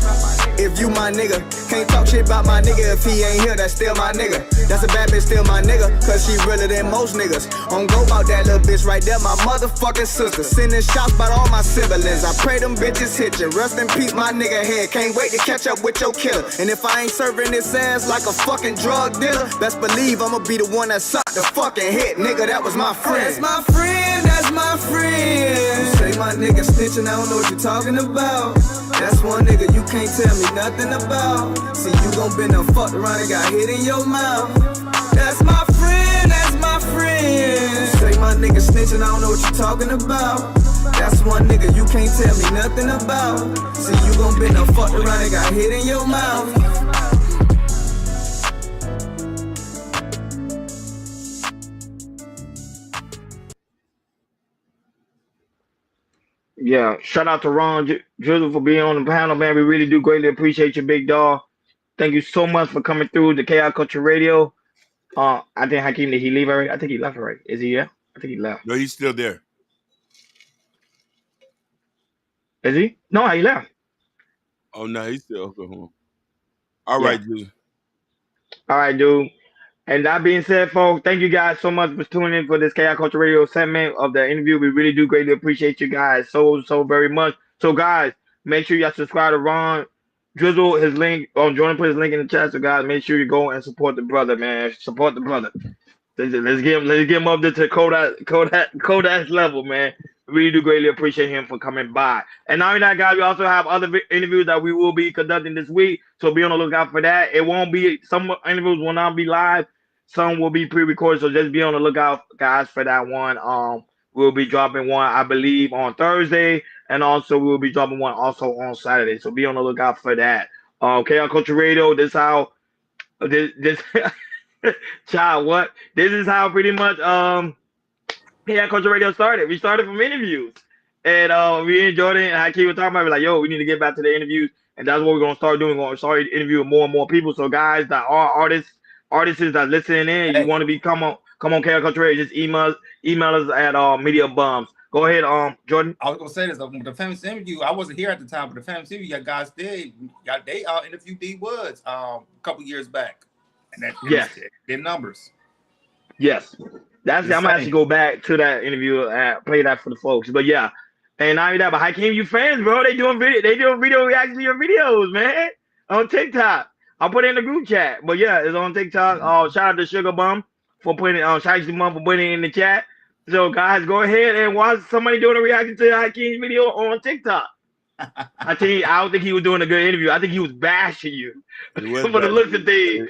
If you my nigga, can't talk shit about my nigga if he ain't here, that's still my nigga. That's a bad bitch, still my nigga, cause she realer than most niggas. On go about that little bitch right there, my motherfucking sister. Sending shots about all my siblings, I pray them bitches hit you. Rest in peace, my nigga head, can't wait to catch up with your killer. And if I ain't serving this ass like a fucking drug dealer, best believe I'ma be the one that sucked the fucking hit, nigga, that was my friend. That's my friend, that's my friend. You say my nigga snitching, I don't know what you're talking about. That's one nigga you can't tell me nothing about. See, you gon' been done fucked around and got hit in your mouth. That's my friend, that's my friend. Say my nigga snitching, I don't know what you're talking about. That's one nigga you can't tell me nothing about. See, you gon' been done fucked around and got hit in your mouth. Yeah, shout out to Ron Drizzle for being on the panel, man. We really do greatly appreciate you, big dog. Thank you so much for coming through the KI Culture Radio. I think Hakeem, did he leave already? I think he left already. Is he here? I think he left. No, he's still there. Is he? No, he left. Oh no, he's still okay. Hold on. All right, dude. All right, dude. And that being said, folks, thank you guys so much for tuning in for this KI Culture Radio segment of the interview. We really do greatly appreciate you guys so very much. So, guys, make sure y'all subscribe to Ron Drizzle. His link, Jordan put his link in the chat. So, guys, make sure you go and support the brother, man. Support the brother. Let's get him up there to Kodak's level, man. Really do greatly appreciate him for coming by. And not only that, guys, we also have other interviews that we will be conducting this week. So be on the lookout for that. It won't be, some interviews will not be live. Some will be pre-recorded. So just be on the lookout, guys, for that one. We'll be dropping one, I believe, on Thursday. And also we'll be dropping one also on Saturday. So be on the lookout for that. KR Culture Radio, this how this child, what? This is how pretty much KR Culture Radio started. We started from interviews. And we enjoyed it. And Hakeem was talking about it, like, yo, we need to get back to the interviews. And that's what we're gonna start doing. We're gonna start interviewing more and more people. So guys that are artists that listening in, you want to become come on, KL Culture Radio. Just email us at Media Bums. Go ahead, Jordan. I was gonna say this the famous interview. I wasn't here at the time, but the famous interview, you guys did. They interviewed D Woods a couple years back, and their numbers. Yes, I'm gonna actually go back to that interview and play that for the folks. But yeah, and not only that, but Hakeem, you fans, bro, they doing video reaction to your videos, man, on TikTok. I'll put it in the group chat. But yeah, it's on TikTok. Shout out to Sugar Bum for putting it on. Shout out to Mum for putting it in the chat. So guys, go ahead and watch somebody doing a reaction to Hakeem's video on TikTok. I don't think he was doing a good interview. I think he was bashing you for the looks of things.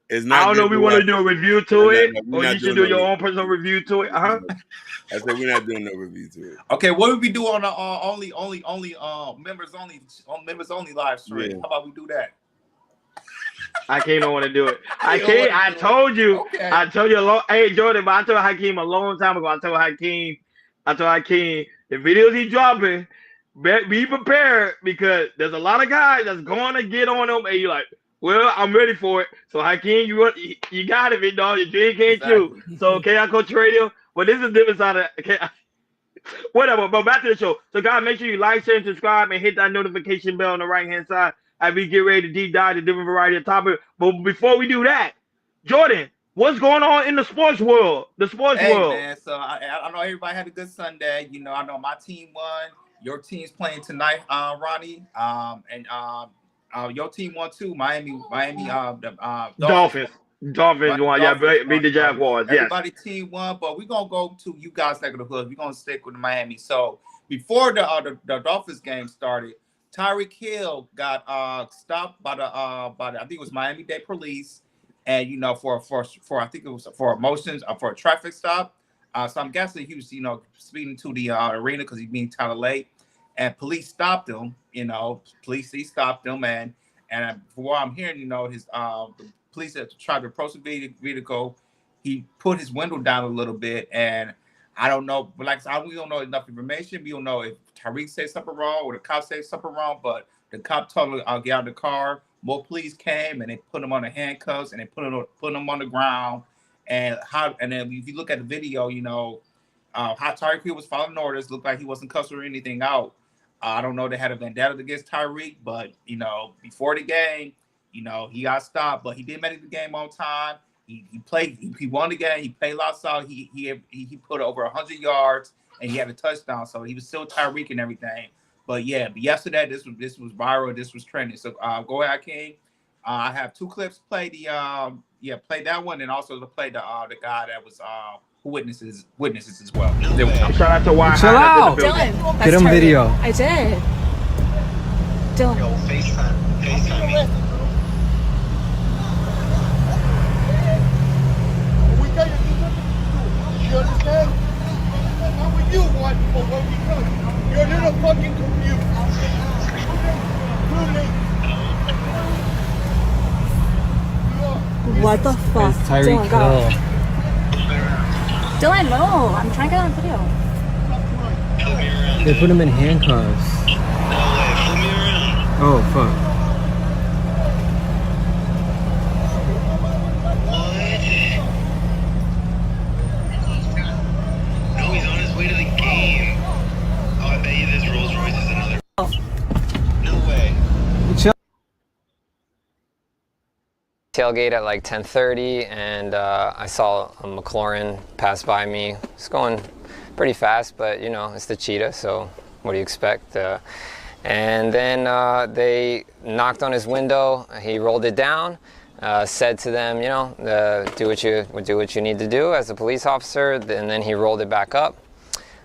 It's not I don't know if we want to do a review to it, or you should do your own personal review to it. I said we're not doing no review to it. Okay, what would we do on the members only live stream? Yeah. How about we do that? I don't want to do it. I told you. Okay. I told you. Hey Jordan, but I told Hakeem a long time ago. I told Hakeem, the videos he's dropping, be prepared because there's a lot of guys that's going to get on them, and you're like, well, I'm ready for it. So Hakeem, you got it, big dog. Your dream came true. So KI Culture Radio. Well, this is a different side of whatever. But back to the show. So guys, make sure you like, share, and subscribe, and hit that notification bell on the right hand side as we get ready to deep dive a different variety of topics. But before we do that, Jordan, what's going on in the sports world? World. Man, so I know everybody had a good Sunday. You know, I know my team won. Your team's playing tonight, Ronnie. Your team won too. Miami, Dolphins. Dolphins won. Yeah, beat the Jaguars. Yes. Everybody team won, but we're gonna go to you guys neck of the hood. We're gonna stick with Miami. So before the Dolphins game started, Tyreek Hill got stopped by the I think it was Miami-Dade police, and you know for I think it was for motions for a traffic stop. So I'm guessing he was speeding to the arena because he's being kind of late, and police stopped him. He stopped him, and for what I'm hearing, his the police that tried to approach the vehicle, he put his window down a little bit, and I don't know, but we don't know enough information. We don't know if Tyrese said something wrong or the cop said something wrong, but the cop told him, "I'll get out of the car." More police came and they put him on the handcuffs and they put him on the ground. And then if you look at the video, how Tyreek Hill was following orders, looked like he wasn't cussing or anything out. I don't know they had a vendetta against Tyreek, but before the game, he got stopped, but he did make the game on time. He played. He won the game. He played lots out. He put over 100 yards and he had a touchdown. So he was still Tyreek and everything. But yeah, yesterday this was viral. This was trending. So go ahead, King. I have two clips. Play that one, and also to play the guy that was witnesses as well. Shout out to Why. Chill out, Dylan. Get him video. I did. Dylan. Yo, FaceTime me. You understand? How would you want for what we done? You're a little fucking confused. What the fuck? It's Tyreek Dylan, go. Hill. Dylan, no. I'm trying to get on video. They put him in handcuffs. Flip me around. Oh, fuck. No, he's on his way to the game. Oh, I bet you this Rolls Royce is another. No way. Tailgate at like 10:30, and I saw a McLaren pass by me. It's going pretty fast, but it's the cheetah, so what do you expect? And then they knocked on his window. He rolled it down, said to them, do what you need to do as a police officer. And then he rolled it back up,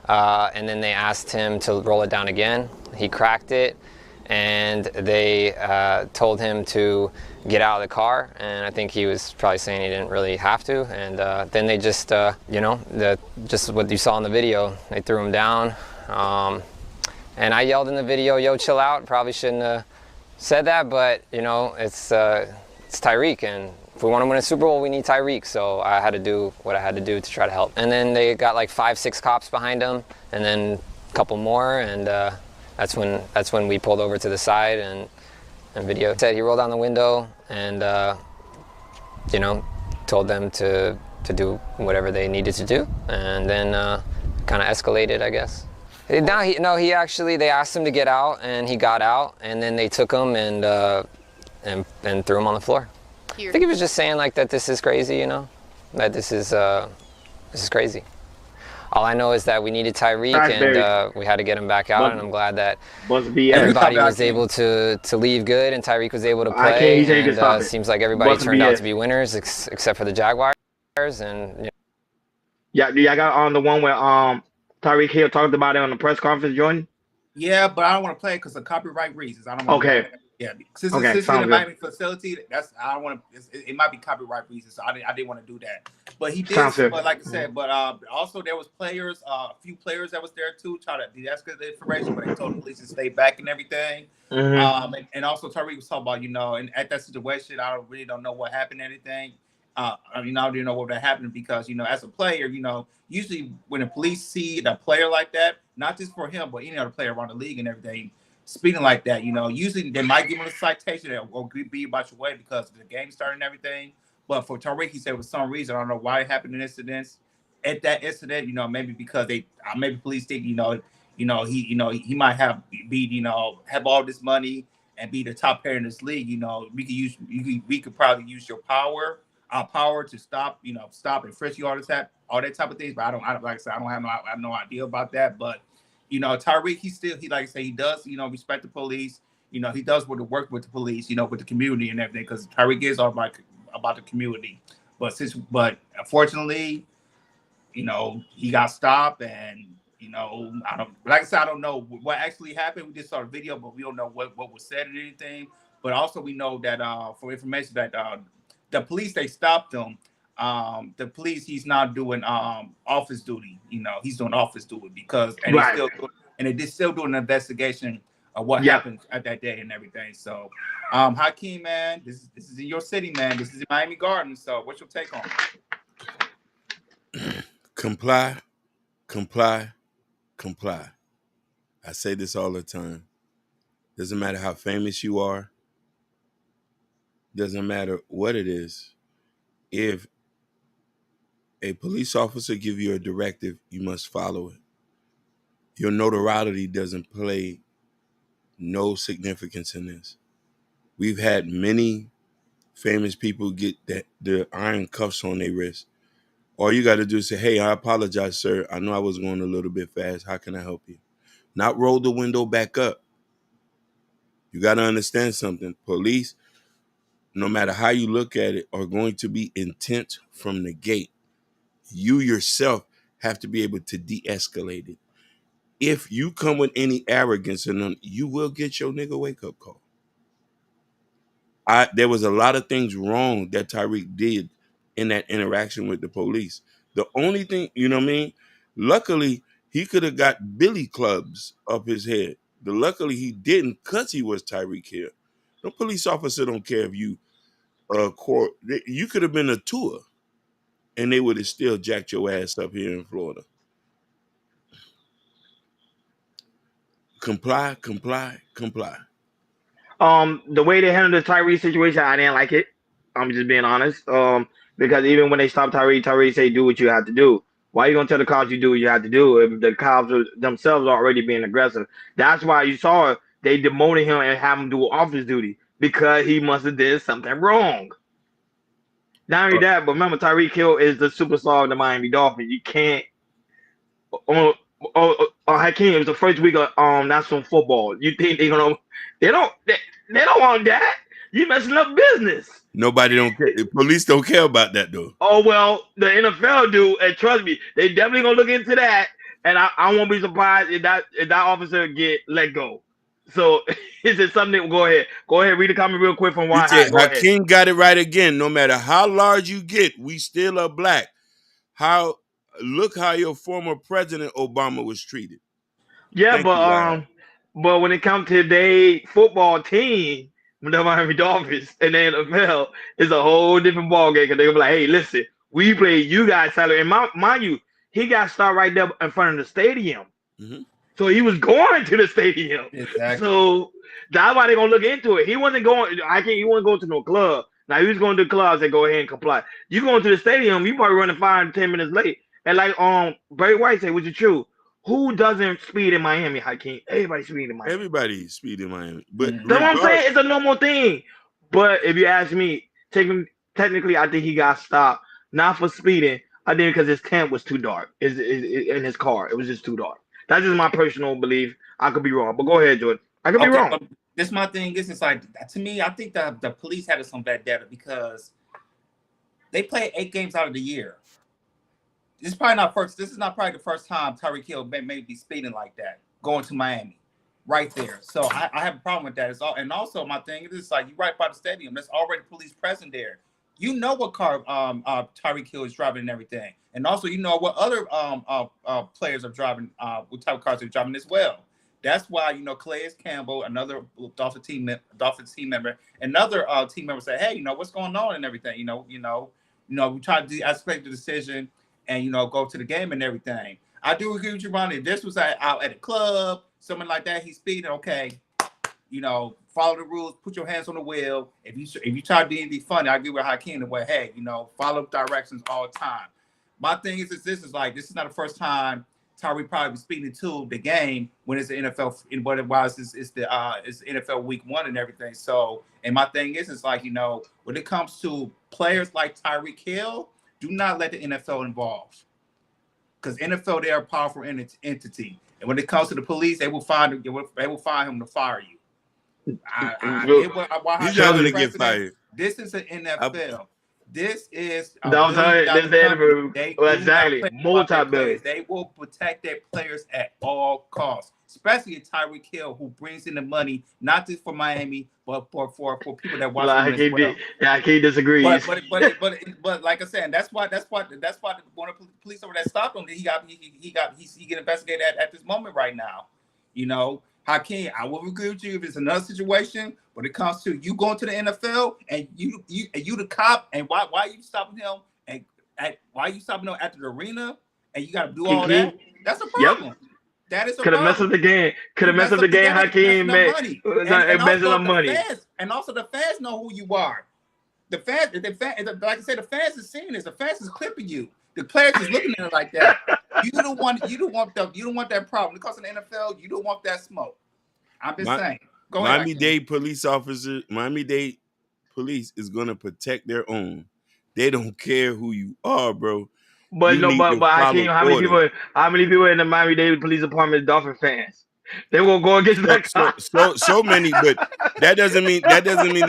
and then they asked him to roll it down again. He cracked it, and they told him to get out of the car, and I think he was probably saying he didn't really have to, and then they just just what you saw in the video, they threw him down, and I yelled in the video, "Yo, chill out." Probably shouldn't have said that, but it's Tyreek, and if we want to win a Super Bowl, we need Tyreek, so I had to do what I had to do to try to help. And then they got like 5-6 cops behind him, and then a couple more, and that's when we pulled over to the side and video said he rolled down the window and told them to to do whatever they needed to do, and then kind of escalated, I guess. Now he actually, they asked him to get out, and he got out, and then they took him and threw him on the floor. I think he was just saying like that this is crazy, you know, that this is crazy. All I know is that we needed Tyreek, and we had to get him back out, and I'm glad that everybody was able to leave good, and Tyreek was able to play. And it seems like everybody turned out to be winners, except for the Jaguars. And you know. Yeah, I got on the one where Tyreek Hill talked about it on the press conference, Jordan. Yeah, but I don't want to play it because of copyright reasons. I don't want to play it. Yeah, since it's in the Miami facility, I don't want to. It might be copyright reasons, so I didn't want to do that. But he did. But like I said, also there was players, a few players that was there too, try to de-escalate the information, but they told the police to stay back and everything. Mm-hmm. And also Tariq was talking about, you know, and at that situation, I really don't know what happened, anything. I don't know what that happened because, you know, as a player, you know, usually when the police see a player like that, not just for him, but any other player around the league and everything, speeding like that, you know, usually they might give him a citation or be about your way because the game started and everything. But for Tariq, he said for some reason, I don't know why it happened in incidents. At that incident, you know, maybe because maybe police think, he might have have all this money and be the top player in this league. You know, we could probably use your our power to stop and frisk you, all that type of things. But I don't like I said, I have no idea about that. But you know, Tyreek, he like I say, he does, you know, respect the police. You know, he does want to work with the police, you know, with the community and everything, because Tyreek is all about the community. But unfortunately, you know, he got stopped, and you know, I don't know what actually happened. We just saw the video, but we don't know what was said or anything. But also, we know that for information that the police, they stopped him. The police, he's not doing office duty. You know, he's doing office duty because they're still doing an investigation of what happened at that day and everything. So, Hakeem, man, this is in your city, man. This is in Miami Gardens. So, what's your take on it? Comply, comply, comply. I say this all the time. Doesn't matter how famous you are. Doesn't matter what it is. If a police officer give you a directive, you must follow it. Your notoriety doesn't play no significance in this. We've had many famous people get the iron cuffs on their wrist. All you got to do is say, hey, I apologize, sir. I know I was going a little bit fast. How can I help you? Not roll the window back up. You got to understand something. Police, no matter how you look at it, are going to be intent from the gate. You yourself have to be able to de-escalate it. If you come with any arrogance in them, you will get your nigga wake-up call. There was a lot of things wrong that Tyreek did in that interaction with the police. The only thing, you know what I mean? Luckily, he could have got billy clubs up his head. Luckily, he didn't because he was Tyreek Hill. No police officer don't care if you court. You could have been a tour, and they would have still jacked your ass up here in Florida. Comply, comply, comply. The way they handled the Tyrese situation, I didn't like it. I'm just being honest. Because even when they stopped Tyrese say, do what you have to do. Why are you gonna tell the cops you do what you have to do if the cops themselves are already being aggressive? That's why you saw they demoted him and have him do office duty because he must have did something wrong. Not only that, but remember Tyreek Hill is the superstar of the Miami Dolphins. You can't. Hakeem, it was the first week of national football. You think they don't want that? You messing up business. Nobody don't care. The police don't care about that though. Oh well, the NFL do, and trust me, they definitely gonna look into that. And I won't be surprised if that officer get let go. So is it something? Go ahead, read the comment real quick from Why. Hakeem got it right again. No matter how large you get, we still are black. Look how your former president Obama was treated. Yeah, but when it comes to their football team, the Miami Dolphins and the NFL, it's a whole different ballgame because they're gonna be like, hey, listen, we play you guys salary. And mind you, he got started right there in front of the stadium. Mm-hmm. So he was going to the stadium. Exactly. So that's why they're gonna look into it. He wasn't going to no club. Now you was going to the clubs and go ahead and comply. You going to the stadium, you probably running 5 to 10 minutes late. And like Barry White said, which is true. Who doesn't speed in Miami, Hakeem? Everybody speed in Miami. Everybody speed in Miami. But That's what I'm saying. It's a normal thing. But if you ask me, technically, I think he got stopped not for speeding. I think because his tent was too dark. In his car, it was just too dark. That's just my personal belief. I could be wrong, but go ahead, Jordan. I could be wrong. But this my thing is, it's like, to me, I think that the police had some bad data because they play 8 games out of the year. This is not probably the first time Tyreek Hill may be speeding like that, going to Miami. Right there. So I have a problem with that. And also my thing is like, you right by the stadium. There's already police present there. You know what car Tyreek Hill is driving and everything. And also you know what other players are driving, what type of cars they're driving as well. That's why, you know, Calais Campbell, another Dolphins team member, another team member said, hey, you know, what's going on and everything. You know, we try to escalate the decision and, you know, go to the game and everything. I do agree with you, Ronnie. If this was out at a club, something like that, he's speeding, okay, you know, follow the rules, put your hands on the wheel. If you try to be funny, I agree with Hakeem the way, hey, you know, follow directions all the time. My thing is this is not the first time Tyreek probably was speeding to the game when it's the NFL, in what it was it's NFL week 1 and everything. So, and my thing is like, you know, when it comes to players like Tyreek Hill, do not let the NFL involve. Because NFL, they are a powerful entity. And when it comes to the police, they will find him to fire you. He's not going to get fired. This is the NFL. This is exactly multi-billion. They will protect their players at all costs, especially Tyreek Hill, who brings in the money not just for Miami, but for people that watch. I can't disagree. But like I said, that's why one of the police over that stopped him. He get investigated at this moment right now. You know, Hakeem, I will agree with you if it's another situation. When it comes to you going to the NFL and you the cop, and why are you stopping him and why are you stopping him at the arena and you got to do all that? That's a problem. Yep. That is a could have messed up the game. Could have messed up the game. Hakeem made messing up money. And also the fans know who you are. The fans, like I said, the fans is seeing this. The fans is clipping you. The players is looking at it like that. You don't want that problem. Because in the NFL, you don't want that smoke. I'm just saying. Go ahead. Miami-Dade police is gonna protect their own. They don't care who you are, bro. But Hakeem, how many people in the Miami-Dade Police Department are Dolphin fans? They won't go against that cop. So many, but that doesn't mean they're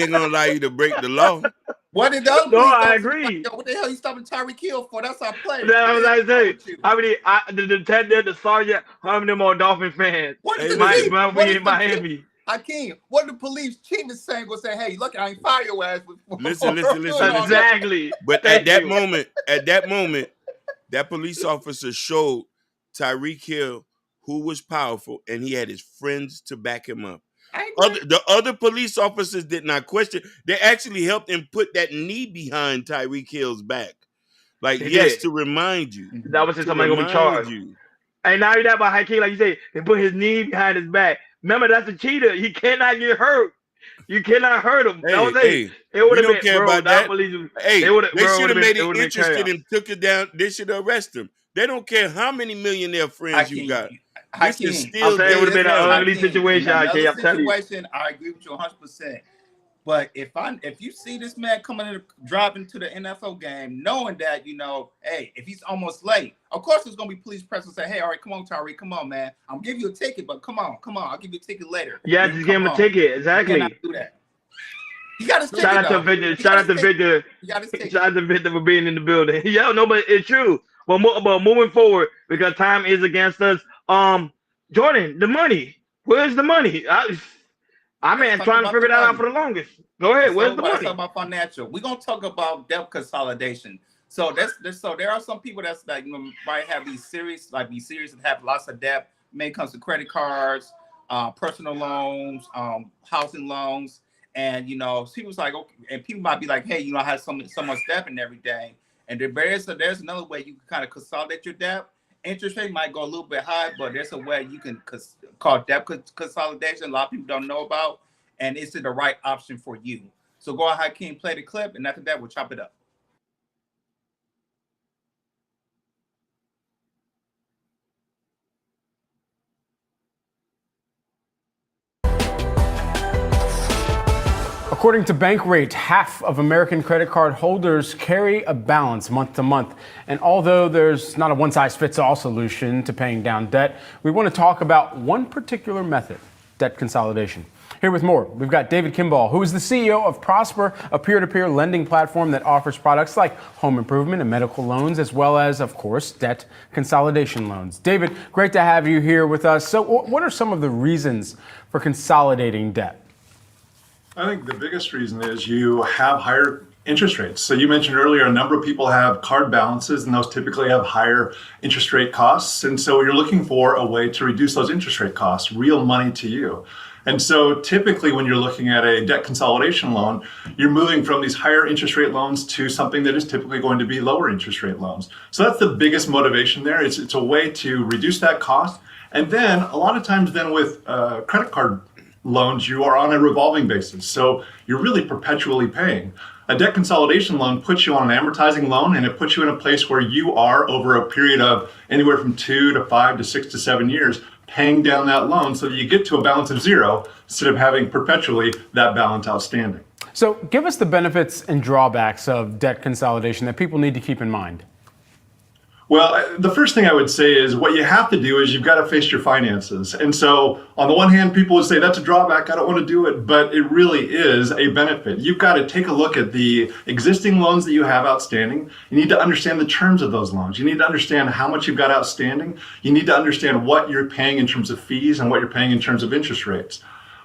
gonna allow you to break the law. What did those? No, I agree. What the hell you stopping Tyreek Hill for? That's our play. That's what I say. How many? The detective, the sergeant, how many more Dolphin fans? Miami. Hakeem, what the police chief is saying? Will say, "Hey, look, I ain't fire your ass." Listen. Exactly. But at that moment, that police officer showed Tyreek Hill who was powerful, and he had his friends to back him up. The other police officers did not question. They actually helped him put that knee behind Tyreek Hill's back. Like, to remind you. That was just somebody going to be charged. And now you're that by Hakeem, like you say, they put his knee behind his back. Remember, that's a cheater. He cannot get hurt. You cannot hurt him. It would have been, care about that. They should have made it interested and took it down. They should arrest him. They don't care how many millionaire friends you got. Hakeem, I'm saying it would have been an ugly situation. I agree with you 100%. But if you see this man driving to the NFL game, knowing that, you know, hey, if he's almost late, of course there's gonna be police presence say, hey, all right, come on, Tyreek, come on, man. I'm giving you a ticket, but come on, I'll give you a ticket later. Yeah, just give him a ticket, exactly. You cannot do that. He got his ticket. Shout out to Victor. Shout out to Victor for being in the building. Yeah, no, but it's true. But moving forward, because time is against us. Jordan, the money. Where's the money? I mean, trying to figure that out for the longest. Go ahead. Where's the money? Let's talk about financial. We're gonna talk about debt consolidation. So there are some people that's like, you know, might have these serious and have lots of debt. May comes to credit cards, personal loans, housing loans, and you know, people's like, okay, and people might be like, hey, you know, I have so much debt and everything. And there's another way you can kind of consolidate your debt. Interest rate might go a little bit high, but there's a way you can call debt consolidation. A lot of people don't know about, and is it the right option for you? So go ahead, King, play the clip, and after that, we'll chop it up. According to Bankrate, half of American credit card holders carry a balance month to month. And although there's not a one-size-fits-all solution to paying down debt, we want to talk about one particular method, debt consolidation. Here with more, we've got David Kimball, who is the CEO of Prosper, a peer-to-peer lending platform that offers products like home improvement and medical loans, as well as, of course, debt consolidation loans. David, great to have you here with us. So what are some of the reasons for consolidating debt? I think the biggest reason is you have higher interest rates. So you mentioned earlier, a number of people have card balances, and those typically have higher interest rate costs. And so you're looking for a way to reduce those interest rate costs, real money to you. And so typically when you're looking at a debt consolidation loan, you're moving from these higher interest rate loans to something that is typically going to be lower interest rate loans. So that's the biggest motivation there. It's a way to reduce that cost. And then a lot of times then with credit card loans, you are on a revolving basis. So you're really perpetually paying. A debt consolidation loan puts you on an amortizing loan, and it puts you in a place where you are, over a period of anywhere from 2 to 5 to 6 to 7 years, paying down that loan so that you get to a balance of zero instead of having perpetually that balance outstanding. So give us the benefits and drawbacks of debt consolidation that people need to keep in mind. Well, the first thing I would say is what you have to do is you've got to face your finances. And so on the one hand, people would say that's a drawback, I don't want to do it, but it really is a benefit. You've got to take a look at the existing loans that you have outstanding. You need to understand the terms of those loans. You need to understand how much you've got outstanding. You need to understand what you're paying in terms of fees and what you're paying in terms of interest rates.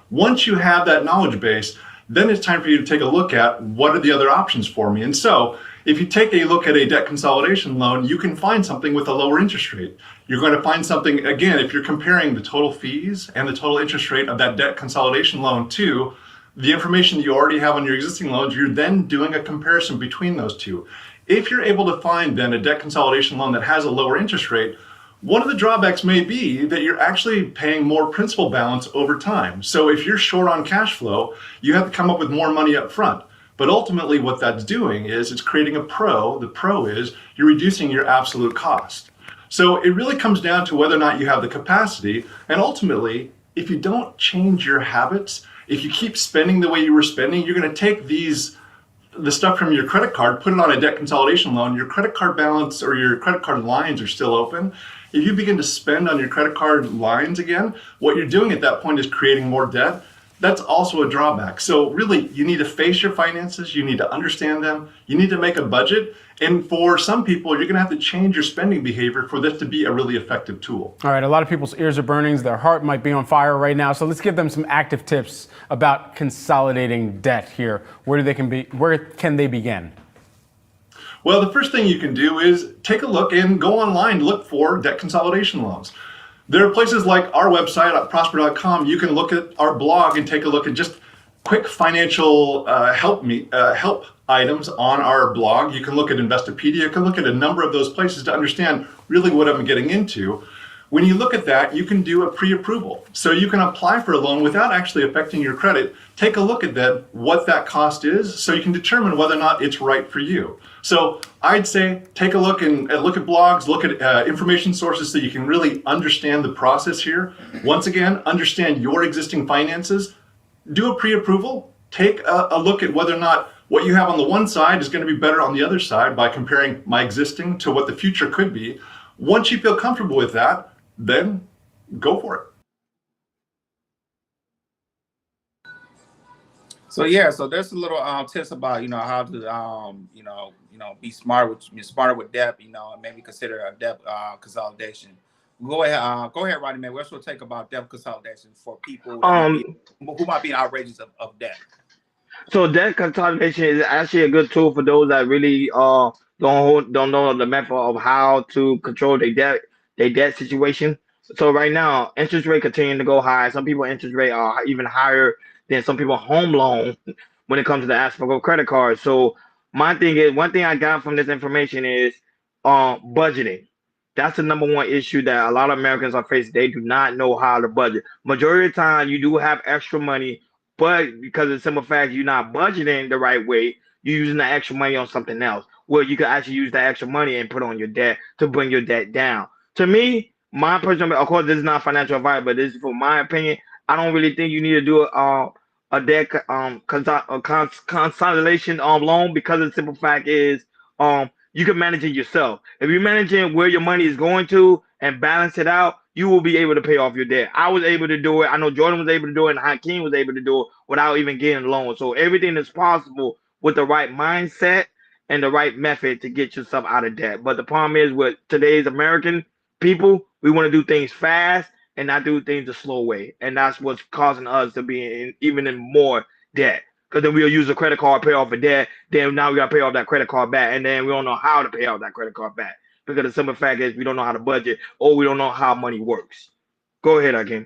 Once you have that knowledge base, then it's time for you to take a look at what are the other options for me. And so if you take a look at a debt consolidation loan, you can find something with a lower interest rate. You're going to find something, again, if you're comparing the total fees and the total interest rate of that debt consolidation loan to the information that you already have on your existing loans, you're then doing a comparison between those two. If you're able to find then a debt consolidation loan that has a lower interest rate, one of the drawbacks may be that you're actually paying more principal balance over time. So if you're short on cash flow, you have to come up with more money up front. But ultimately what that's doing is it's creating a pro. The pro is you're reducing your absolute cost. So it really comes down to whether or not you have the capacity. And ultimately, if you don't change your habits, if you keep spending the way you were spending, you're going to take the stuff from your credit card, put it on a debt consolidation loan, your credit card balance or your credit card lines are still open. If you begin to spend on your credit card lines again, what you're doing at that point is creating more debt. That's also a drawback. So really, you need to face your finances. You need to understand them. You need to make a budget. And for some people, you're going to have to change your spending behavior for this to be a really effective tool. All right, a lot of people's ears are burning. Their heart might be on fire right now. So let's give them some active tips about consolidating debt here. Where can they begin? Well, the first thing you can do is take a look and go online to look for debt consolidation loans. There are places like our website at prosper.com. You can look at our blog and take a look at just quick financial help items on our blog. You can look at Investopedia. You can look at a number of those places to understand really what I'm getting into. When you look at that, you can do a pre-approval. So you can apply for a loan without actually affecting your credit. Take a look at that, what that cost is, so you can determine whether or not it's right for you. So I'd say take a look and look at blogs, look at information sources so you can really understand the process here. Once again, understand your existing finances. Do a pre-approval. Take a look at whether or not what you have on the one side is going to be better on the other side by comparing my existing to what the future could be. Once you feel comfortable with that, then go for it. So yeah, so there's a little tips about how to be smarter with debt, and maybe consider a debt consolidation. Go ahead, Rodney, man. What's your take about debt consolidation for people who might be outrageous of debt? So debt consolidation is actually a good tool for those that really don't know the method of how to control their debt situation. So right now, interest rate continuing to go high. Some people interest rate are even higher than some people home loan when it comes to the aspect of credit cards. So my thing is, one thing I got from this information is budgeting. That's the number one issue that a lot of Americans are facing. They do not know how to budget. Majority of the time, you do have extra money But because of the simple fact you're not budgeting the right way, you're using the extra money on something else. Well, you could actually use the extra money and put on your debt to bring your debt down. To me, my personal, of course, this is not financial advice, but this is for my opinion. I don't really think you need to do a debt consolidation loan because the simple fact is you can manage it yourself. If you're managing where your money is going to and balance it out, you will be able to pay off your debt. I was able to do it. I know Jordan was able to do it, and Hakeem was able to do it without even getting a loan. So everything is possible with the right mindset and the right method to get yourself out of debt. But the problem is with today's American people, we want to do things fast and not do things the slow way, and that's what's causing us to be even in more debt. Because then we'll use a credit card, pay off a debt, then now we gotta pay off that credit card back, and then we don't know how to pay off that credit card back because the simple fact is we don't know how to budget or we don't know how money works. Go ahead, Hakeem.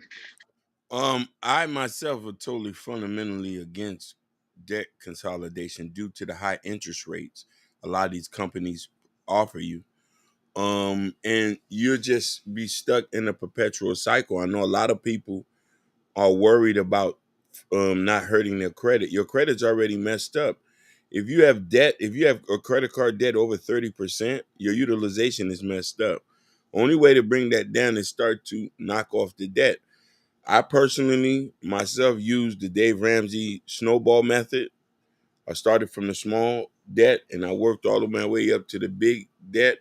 I myself are totally fundamentally against debt consolidation due to the high interest rates a lot of these companies offer you. And you'll just be stuck in a perpetual cycle. I know a lot of people are worried about not hurting their credit. Your credit's already messed up. If you have debt, if you have a credit card debt over 30%, your utilization is messed up. Only way to bring that down is start to knock off the debt. I personally, myself, use the Dave Ramsey snowball method. I started from the small debt and I worked all the way up to the big debt.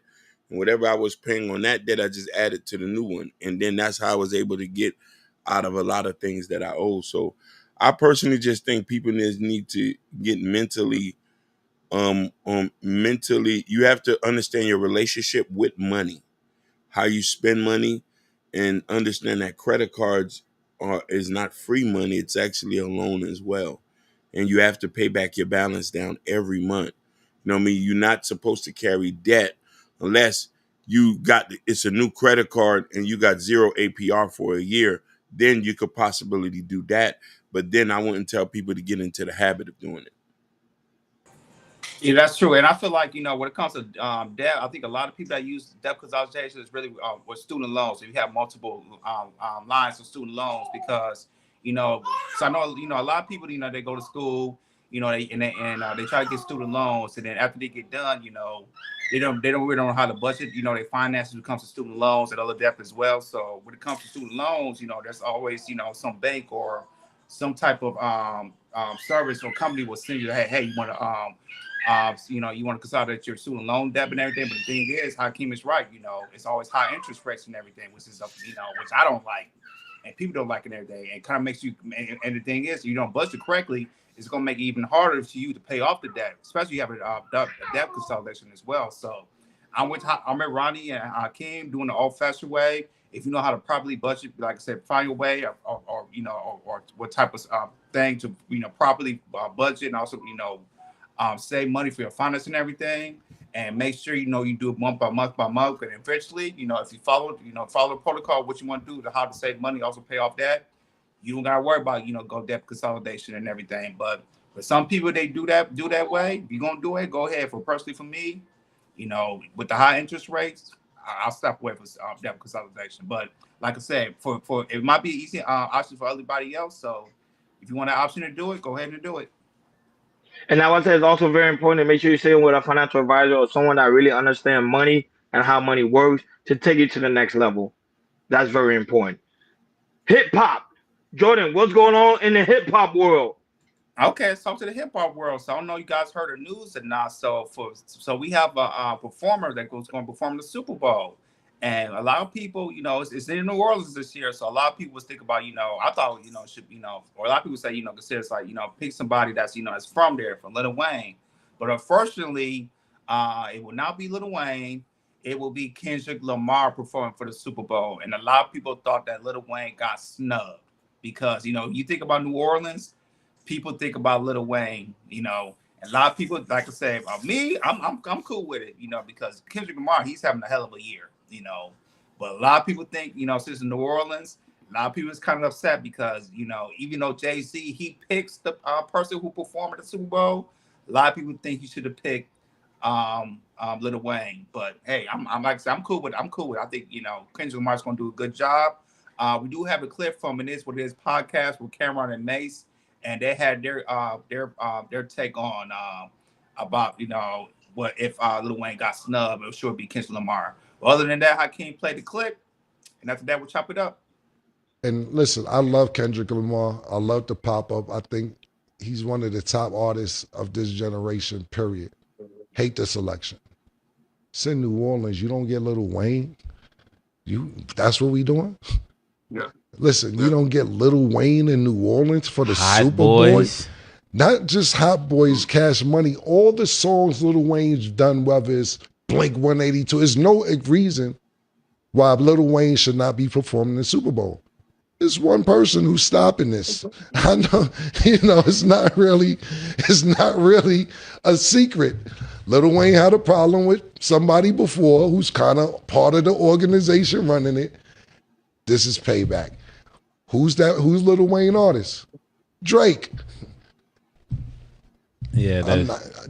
And whatever I was paying on that debt, I just added to the new one. And then that's how I was able to get out of a lot of things that I owe. So I personally just think people need to get mentally, you have to understand your relationship with money, how you spend money, and understand that credit cards is not free money. It's actually a loan as well. And you have to pay back your balance down every month. You know what I mean? You're not supposed to carry debt unless it's a new credit card and you got zero APR for a year. Then you could possibly do that. But then I wouldn't tell people to get into the habit of doing it. Yeah, that's true. And I feel like, when it comes to debt, I think a lot of people that use debt consolidation is really with student loans. So you have multiple lines of student loans because, so I know, a lot of people, they go to school, they try to get student loans. And then after they get done, they don't really know how to budget, their finances when it comes to student loans and other debt as well. So when it comes to student loans, there's always, some bank or some type of service or company will send you, hey, you want to, you want to consolidate your student loan debt and everything. But the thing is, Hakeem is right. It's always high interest rates and everything, which is, which I don't like, and people don't like it every day. And kind of makes you. And the thing is, you don't budget correctly, it's going to make it even harder for you to pay off the debt, especially if you have a debt consolidation as well. So I'm with Ronnie and Hakeem doing the old-fashioned way. If you know how to properly budget, like I said, find your way, or what type of thing to properly budget, and also save money for your finance and everything, and make sure you do it month by month by month. And eventually, if you follow the protocol, what you want to do to how to save money, also pay off debt, you don't gotta worry about go debt consolidation and everything. But for some people, they do that way. If you're gonna do it, go ahead. Personally, for me, with the high interest rates, I'll step away from debt consolidation. But like I said, for it might be an easy option for everybody else. So if you want an option to do it, go ahead and do it. And I would say it's also very important to make sure you're sitting with a financial advisor or someone that really understands money and how money works to take you to the next level. That's very important. Hip hop. Jordan, what's going on in the hip hop world? Okay, let's talk to the hip hop world. So I don't know you guys heard the news or not. So we have a performer that going to perform the Super Bowl, and a lot of people, it's in New Orleans this year. So a lot of people was thinking about, I thought, should, or a lot of people say, consider it's like, pick somebody that's, that's from there, from Lil Wayne. But unfortunately, it will not be Lil Wayne. It will be Kendrick Lamar performing for the Super Bowl, and a lot of people thought that Lil Wayne got snubbed because, you think about New Orleans. People think about Lil Wayne, and a lot of people, like I say, about me, I'm cool with it, because Kendrick Lamar, he's having a hell of a year, But a lot of people think, since in New Orleans, a lot of people is kind of upset because, even though Jay-Z, he picks the person who performed at the Super Bowl, a lot of people think he should have picked Lil Wayne. But hey, I'm like I said, I'm cool with it. I think, Kendrick Lamar's going to do a good job. We do have a clip from It Is What It Is podcast with Cameron and Mace. and they had their take on about what if Lil Wayne got snubbed, it should be Kendrick Lamar. But other than that, Hakeem played the clip, and after that, we'll chop it up. And listen, I love Kendrick Lamar. I love the pop up. I think he's one of the top artists of this generation, period. Hate the selection. It's in New Orleans. You don't get Lil Wayne. That's what we doing? Yeah. Listen, you don't get Lil Wayne in New Orleans for the Hot Super Boys. Bowl. Not just Hot Boys, Cash Money. All the songs Lil Wayne's done, whether it's Blink 182, there's no reason why Lil Wayne should not be performing the Super Bowl. There's one person who's stopping this. I know, it's not really a secret. Lil Wayne had a problem with somebody before who's kind of part of the organization running it. This is payback. Who's that? Who's Lil Wayne artist? Drake. Yeah,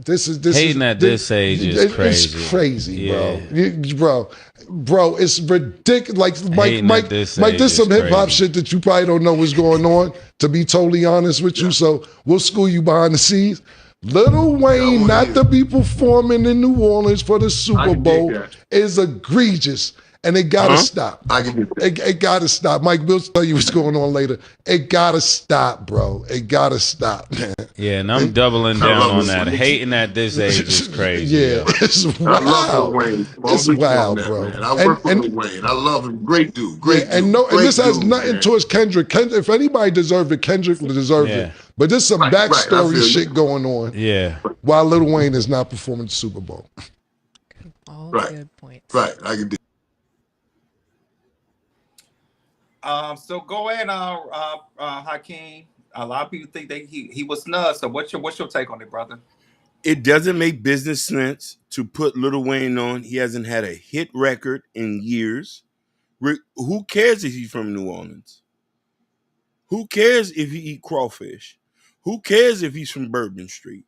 this is at this age is crazy. It's crazy, bro. It's ridiculous. Like Mike, this some hip hop shit that you probably don't know what's going on. To be totally honest with you, so we'll school you behind the scenes. Lil Wayne not to be performing in New Orleans for the Super Bowl is egregious. And it gotta stop. It gotta stop. Mike, we'll tell you what's going on later. It gotta stop, bro. It gotta stop, man. Yeah, and I'm doubling down on that. Hating at this age is crazy. Yeah, it's wild. I love Lil Wayne. It's wild, bro. Man. I work with Lil Wayne. I love him. Great dude. And this has nothing towards Kendrick. If anybody deserved it, Kendrick deserved it. But there's some backstory shit going on. Yeah. While Lil Wayne is not performing the Super Bowl. All good points. Right. I can do. So go ahead, Hakeem. A lot of people think that he was snubbed. So what's your take on it, brother? It doesn't make business sense to put Lil Wayne on. He hasn't had a hit record in years. Who cares if he's from New Orleans? Who cares if he eat crawfish? Who cares if he's from Bourbon Street?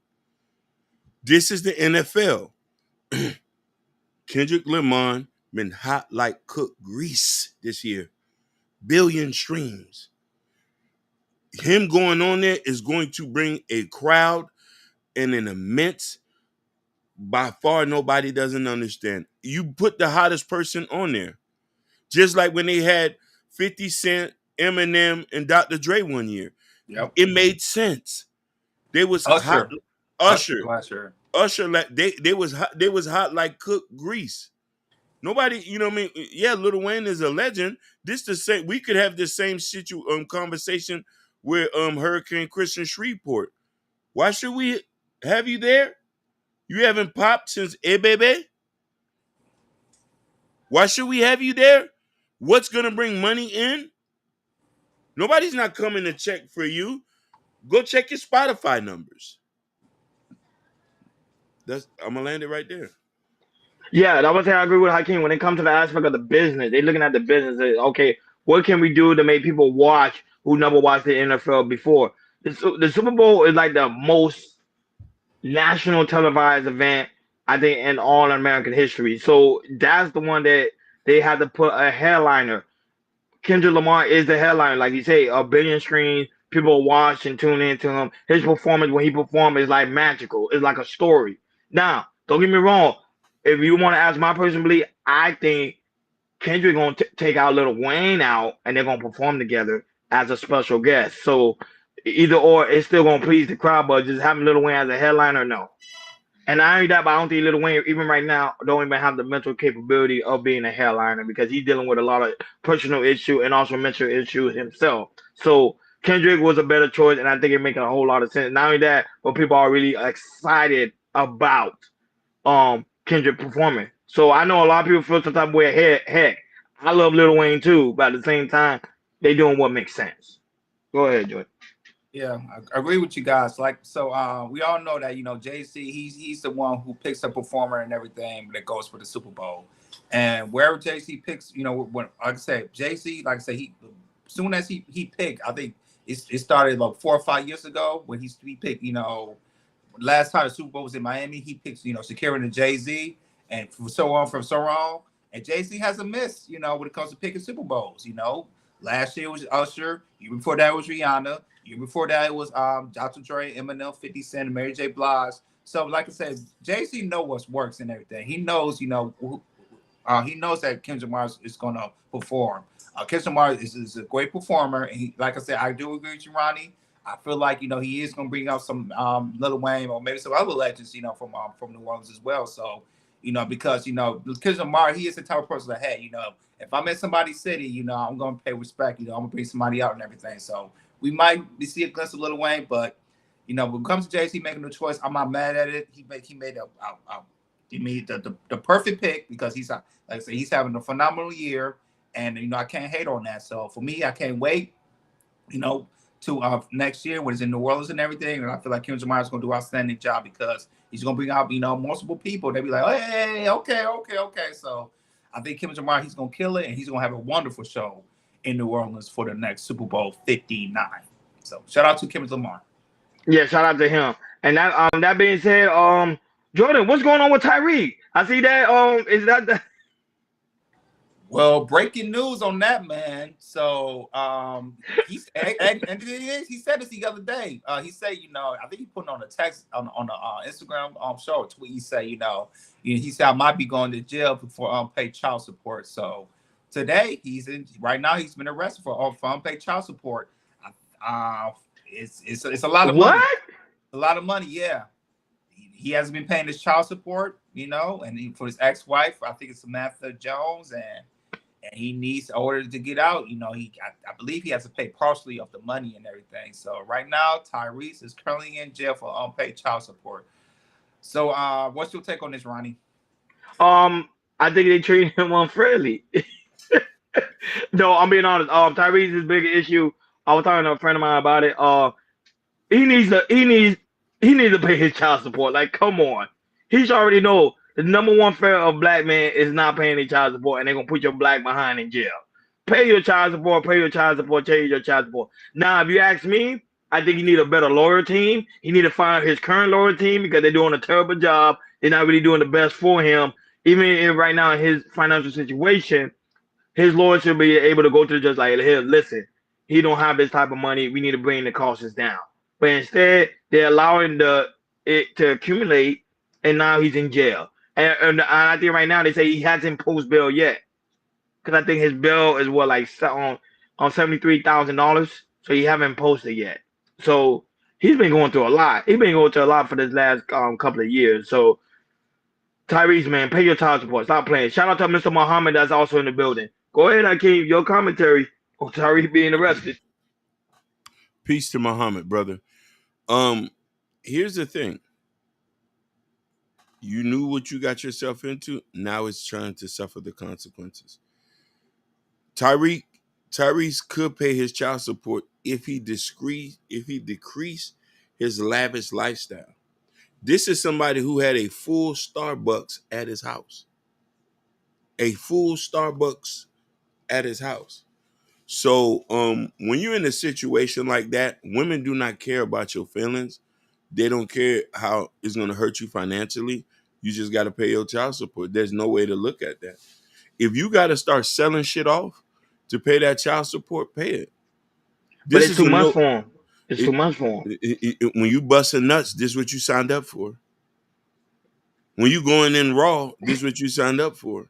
This is the NFL. Kendrick Lamar been hot like cooked grease this year. Billion streams. Him going on there is going to bring a crowd and an immense, by far nobody doesn't understand. You put the hottest person on there. Just like when they had 50 Cent, Eminem, and Dr. Dre one year. Yep. It made sense. They was Usher. Usher. They was hot like cooked grease. Nobody, you know what I mean? Yeah, Lil Wayne is a legend. This the same. We could have the same conversation with Hurricane Christian Shreveport. Why should we have you there? You haven't popped since Bebe. Why should we have you there? What's gonna bring money in? Nobody's not coming to check for you. Go check your Spotify numbers. I'm gonna land it right there. Yeah, that was I agree with Hakeem. When it comes to the aspect of the business, they're looking at the business. Okay, what can we do to make people watch who never watched the NFL before? The Super Bowl is like the most national televised event, I think, in all American history. So that's the one that they had to put a headliner. Kendrick Lamar is the headliner. Like you say, 1 billion screens, people watch and tune into him. His performance, when he performs, is like magical. It's like a story. Now, don't get me wrong. If you want to ask my personal belief, I think Kendrick gonna take out Lil Wayne out, and they're gonna perform together as a special guest. So either or, it's still gonna please the crowd, but just having Lil Wayne as a headliner, no. And not only that, but I don't think Lil Wayne, even right now, don't even have the mental capability of being a headliner because he's dealing with a lot of personal issue and also mental issues himself. So Kendrick was a better choice, and I think it makes a whole lot of sense. Not only that, but people are really excited about Kendrick performing. So I know a lot of people feel some type of way. Heck, I love Lil Wayne too, but at the same time, they doing what makes sense. Go ahead, Joy. Yeah, I agree with you guys. Like, so we all know that, Jay-Z, he's the one who picks a performer and everything that goes for the Super Bowl. And wherever Jay-Z picks, when, like I said, Jay-Z, like I said, as soon as he picked, I think it started like 4 or 5 years ago when he picked, last time the Super Bowl was in Miami, he picked, Shakira and Jay-Z, and from so on. And Jay-Z hasn't missed, when it comes to picking Super Bowls. Last year was Usher. Year before that was Rihanna. Year before that, it was Dr. Dre, Eminem, 50 Cent, and Mary J. Blige. So, like I said, Jay-Z knows what works and everything. He knows, he knows that Kendrick Lamar is going to perform. Kendrick Lamar is a great performer, and he, like I said, I do agree with you, Ronnie. I feel like he is going to bring out some Lil Wayne or maybe some other legends, from New Orleans as well. So, because Kendrick Lamar, he is the type of person that, hey, if I'm in somebody's city, I'm going to pay respect. I'm going to bring somebody out and everything. So we might see a glimpse of Lil Wayne, but when it comes to Jay-Z making the choice, I'm not mad at it. He made the perfect pick because he's, like I said, he's having a phenomenal year, and I can't hate on that. So for me, I can't wait, to next year when it's in New Orleans and everything. And I feel like Kendrick Lamar is going to do an outstanding job because he's going to bring out multiple people. They'll be like, hey, okay. So I think Kendrick Lamar, he's going to kill it, and he's going to have a wonderful show in New Orleans for the next Super Bowl 59. So shout out to Kendrick Lamar. Yeah, shout out to him. And that being said, Jordan, what's going on with Tyreek? I see that is that the Well, breaking news on that, man. So he said this the other day. He said, I think he put on a text on the Instagram show, a tweet. He said, he said I might be going to jail for unpaid child support. So today right now he's been arrested for unpaid child support. It's a lot of money. A lot of money, yeah. He hasn't been paying his child support, and for his ex-wife, I think it's Samantha Jones, and he needs order to get out. I believe he has to pay partially of the money and everything. So right now, Tyrese is currently in jail for unpaid child support. So what's your take on this, Ronnie? I think they treated him unfairly. No, I'm being honest. Tyrese's big issue. I was talking to a friend of mine about it. He needs to pay his child support. Like, come on. He should already know the number one fear of black men is not paying their child support, and they're gonna put your black behind in jail. Pay your child support, change your child support. Now, if you ask me, I think you need a better lawyer team. He need to fire his current lawyer team because they're doing a terrible job. They're not really doing the best for him. Even if right now in his financial situation, his lawyer should be able to go to the judge like, here, listen, he don't have this type of money. We need to bring the costs down. But instead, they're allowing it to accumulate, and now he's in jail. And I think right now they say he hasn't post bail yet, because I think his bill is like on $73,000, so he haven't posted yet. So he's been going through a lot. He's been going through a lot for this last couple of years. So Tyrese, man, pay your child support. Stop playing. Shout out to Mr. Muhammad that's also in the building. Go ahead, Akeem, your commentary on Tyrese being arrested. Peace to Muhammad, brother. Here's the thing. You knew what you got yourself into. Now it's trying to suffer the consequences. Tyrese could pay his child support if he decreased his lavish lifestyle. This is somebody who had a full Starbucks at his house. A full Starbucks at his house. So when you're in a situation like that, women do not care about your feelings. They don't care how it's going to hurt you financially. You just got to pay your child support. There's no way to look at that. If you got to start selling shit off to pay that child support, pay it. But it's too much for him. It's too much for him. When you busting nuts, this is what you signed up for. When you going in raw, this is what you signed up for.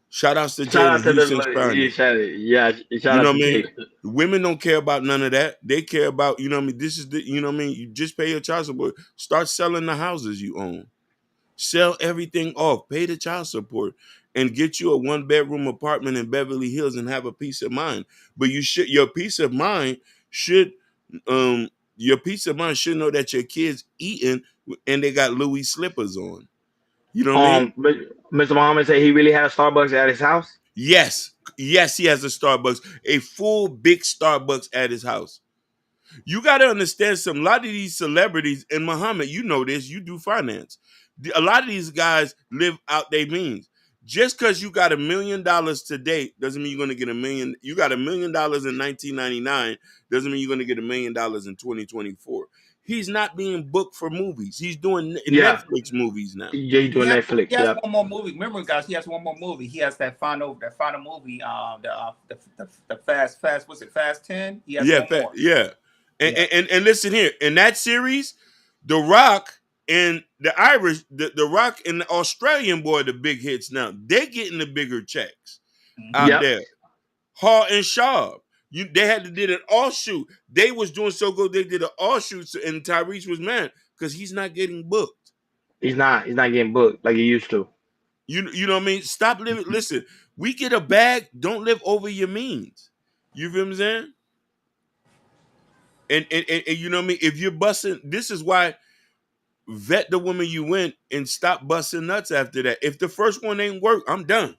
Shout outs to Jalen Houston's partner. Shout out to me. Women don't care about none of that. They care about, this is you just pay your child support. Start selling the houses you own. Sell everything off. Pay the child support and get you a 1-bedroom apartment in Beverly Hills and have a peace of mind. But your peace of mind should know that your kids eating and they got Louis slippers on. You know what I mean? Mr. Muhammad said he really had a Starbucks at his house? Yes, he has a Starbucks, a full big Starbucks at his house. You got to understand a lot of these celebrities, and Muhammad, you know this, you do finance. A lot of these guys live out their means. Just because you got $1 million today doesn't mean you're going to get $1 million. You got $1 million in 1999 doesn't mean you're going to get $1 million in 2024. he's not being booked for movies. He's doing Yeah. Netflix movies now. Yeah, he's doing Netflix. He has Yeah. one more movie. Remember, guys, he has one more movie. He has that final movie. The Fast. What's it? Fast 10. He has one more. Yeah. And listen here, in that series, The Rock and the Irish, the Rock and the Australian boy, the big hits now. They're getting the bigger checks out there. Hall and Shaw. They had to did an offshoot. They was doing so good, they did an offshoot, and Tyrese was mad because he's not getting booked. He's not getting booked like he used to. You know what I mean? Stop living. Listen, we get a bag. Don't live over your means. You feel what I'm saying? And you know what I mean? If you're busting, this is why vet the woman you went and stop busting nuts after that. If the first one ain't work, I'm done.